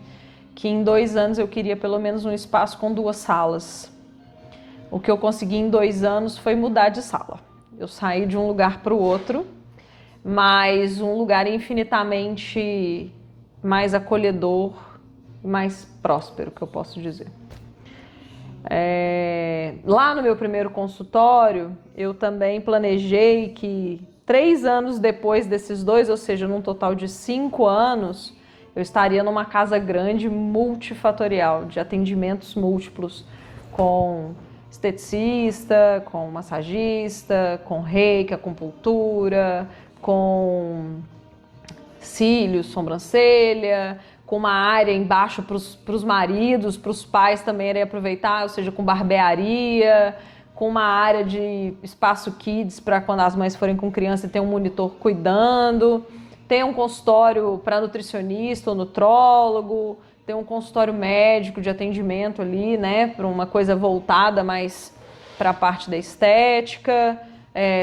que em 2 anos eu queria pelo menos um espaço com 2 salas. O que eu consegui em 2 anos foi mudar de sala. Eu saí de um lugar para o outro, mas um lugar infinitamente mais acolhedor, mais próspero, que eu posso dizer. Lá no meu primeiro consultório, eu também planejei que 3 anos depois desses 2, ou seja, num total de 5 anos, eu estaria numa casa grande multifatorial, de atendimentos múltiplos, com esteticista, com massagista, com reiki, acupuntura, com cílios, sobrancelha, com uma área embaixo para os maridos, para os pais também irem aproveitar, ou seja, com barbearia, com uma área de espaço kids para quando as mães forem com criança ter um monitor cuidando. ter um consultório para nutricionista ou nutrólogo, ter um consultório médico de atendimento ali, né, para uma coisa voltada mais para a parte da estética,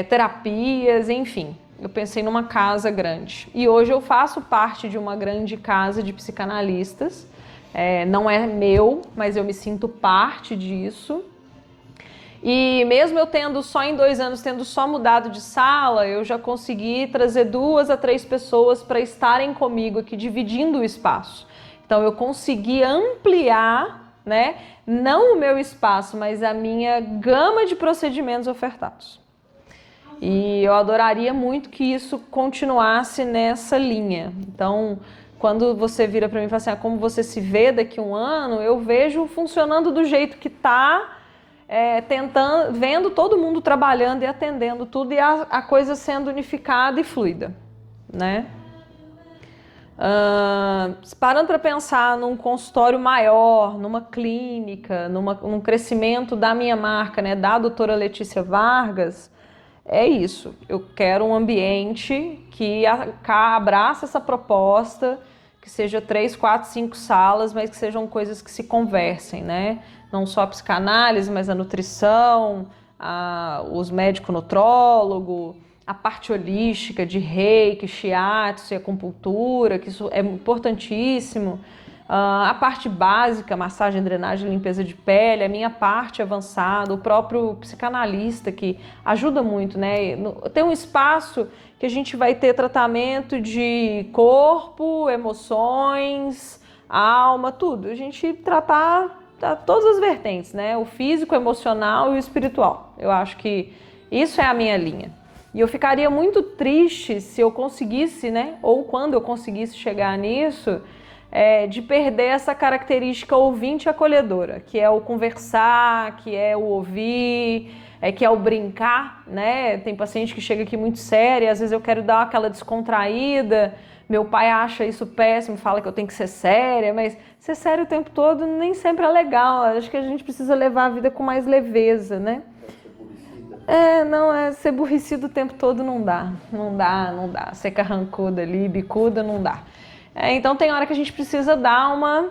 terapias, enfim. Eu pensei numa casa grande. E hoje eu faço parte de uma grande casa de psicanalistas. Não é meu, mas eu me sinto parte disso. E mesmo eu tendo só em 2 anos, tendo só mudado de sala, eu já consegui trazer 2 a 3 pessoas para estarem comigo aqui, dividindo o espaço. Então eu consegui ampliar, né, não o meu espaço, mas a minha gama de procedimentos ofertados. E eu adoraria muito que isso continuasse nessa linha. Então, quando você vira para mim e fala assim, como você se vê daqui a 1 ano, eu vejo funcionando do jeito que está, vendo todo mundo trabalhando e atendendo tudo e a coisa sendo unificada e fluida, né? Parando para pensar num consultório maior, numa clínica, num crescimento da minha marca, né, da doutora Letícia Vargas, é isso. Eu quero um ambiente que abraça essa proposta, que seja 3, 4, 5 salas, mas que sejam coisas que se conversem, né? Não só a psicanálise, mas a nutrição, os médicos nutrólogos, a parte holística de reiki, shiatsu e acupuntura, que isso é importantíssimo. A parte básica, massagem, drenagem, limpeza de pele, a minha parte avançada, o próprio psicanalista que ajuda muito, né? Tem um espaço que a gente vai ter tratamento de corpo, emoções, alma, tudo. A gente tratar todas as vertentes, né? O físico, o emocional e o espiritual. Eu acho que isso é a minha linha. E eu ficaria muito triste se eu conseguisse, né? Ou quando eu conseguisse chegar nisso, de perder essa característica ouvinte acolhedora, que é o conversar, que é o ouvir, que é o brincar, né? Tem paciente que chega aqui muito séria, às vezes eu quero dar aquela descontraída, meu pai acha isso péssimo, fala que eu tenho que ser séria, mas ser sério o tempo todo nem sempre é legal, acho que a gente precisa levar a vida com mais leveza, né? Ser burricido o tempo todo não dá, ser carrancuda ali, bicuda não dá. Então tem hora que a gente precisa dar uma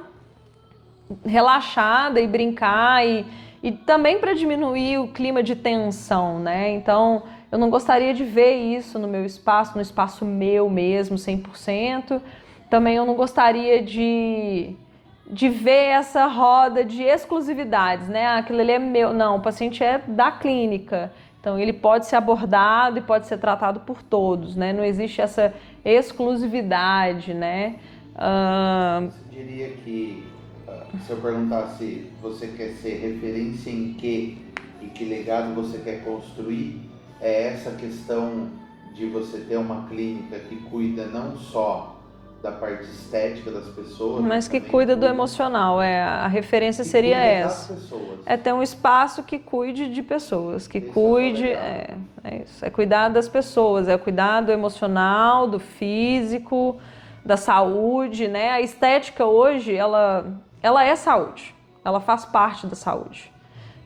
relaxada e brincar e também para diminuir o clima de tensão, né? Então eu não gostaria de ver isso no meu espaço, no espaço meu mesmo, 100%. Também eu não gostaria de ver essa roda de exclusividades, né? Aquilo ali é meu. Não, o paciente é da clínica. Então, ele pode ser abordado e pode ser tratado por todos, né? Não existe essa exclusividade, né? Você diria que, se eu perguntasse, você quer ser referência em quê e que legado você quer construir, é essa questão de você ter uma clínica que cuida não só da parte estética das pessoas, mas que cuida do emocional, a referência seria essa. É ter um espaço que cuide de pessoas, que cuide, isso, é cuidar das pessoas, é cuidar do emocional, do físico, da saúde, né? A estética hoje, ela é saúde, ela faz parte da saúde,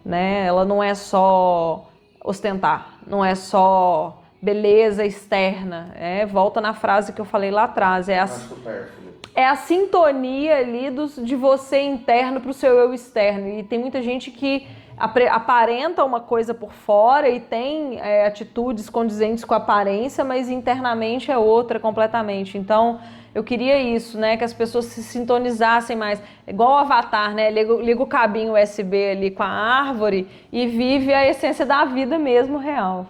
né? Ela não é só ostentar, não é só beleza externa, volta na frase que eu falei lá atrás, é a sintonia ali de você interno para o seu eu externo. E tem muita gente que aparenta uma coisa por fora e tem atitudes condizentes com a aparência, mas internamente é outra completamente. Então eu queria isso, né, que as pessoas se sintonizassem mais, igual o Avatar, né, liga o cabinho USB ali com a árvore e vive a essência da vida mesmo real.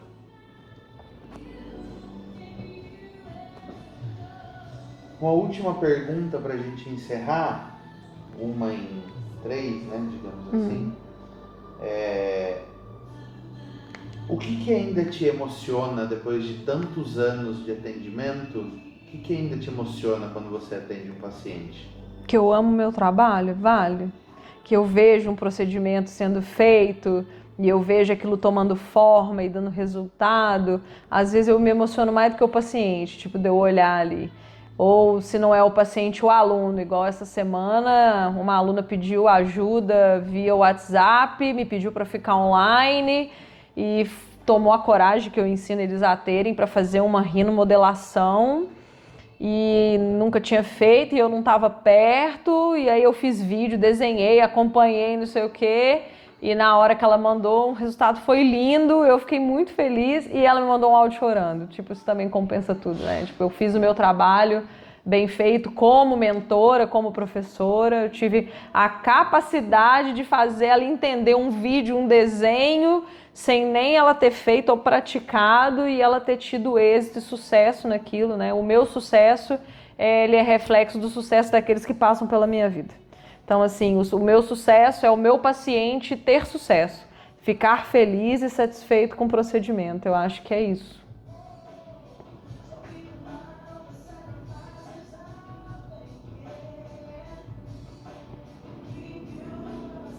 Uma última pergunta para a gente encerrar, uma em 3, né, digamos assim. O que ainda te emociona depois de tantos anos de atendimento? O que ainda te emociona quando você atende um paciente? Que eu amo meu trabalho, vale? Que eu vejo um procedimento sendo feito e eu vejo aquilo tomando forma e dando resultado. Às vezes eu me emociono mais do que o paciente, tipo, de eu olhar ali. Ou se não é o paciente, o aluno. Igual essa semana, uma aluna pediu ajuda via WhatsApp, me pediu para ficar online e tomou a coragem que eu ensino eles a terem para fazer uma rinomodelação. e nunca tinha feito e eu não estava perto, e aí eu fiz vídeo, desenhei, acompanhei, não sei o quê, e na hora que ela mandou, o resultado foi lindo, eu fiquei muito feliz e ela me mandou um áudio chorando. Tipo, isso também compensa tudo, né? Tipo, eu fiz o meu trabalho bem feito como mentora, como professora, eu tive a capacidade de fazer ela entender um vídeo, um desenho, sem nem ela ter feito ou praticado e ela ter tido êxito e sucesso naquilo, né? O meu sucesso, ele é reflexo do sucesso daqueles que passam pela minha vida. Então, assim, o meu sucesso é o meu paciente ter sucesso, ficar feliz e satisfeito com o procedimento. Eu acho que é isso.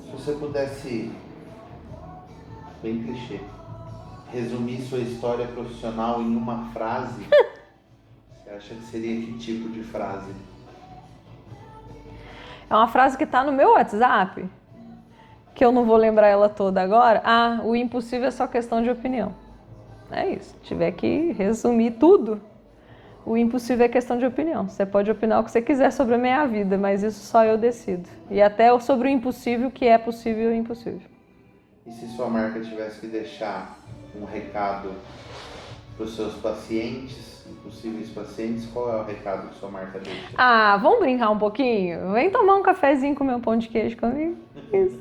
Se você pudesse, bem clichê, resumir sua história profissional em uma frase, você acha que seria que tipo de frase? É uma frase que está no meu WhatsApp, que eu não vou lembrar ela toda agora. Ah, o impossível é só questão de opinião. É isso. Se tiver que resumir tudo, o impossível é questão de opinião. Você pode opinar o que você quiser sobre a minha vida, mas isso só eu decido. E até sobre o impossível, que é possível e impossível. E se sua marca tivesse que deixar um recado para os seus pacientes, possíveis pacientes, qual é o recado que sua marca deixa? Ah, vamos brincar um pouquinho? Vem tomar um cafezinho, comer um pão de queijo comigo. Isso.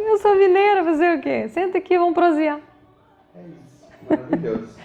Eu sou mineira, fazer o quê? Senta aqui, vamos prosear. É isso, maravilhoso.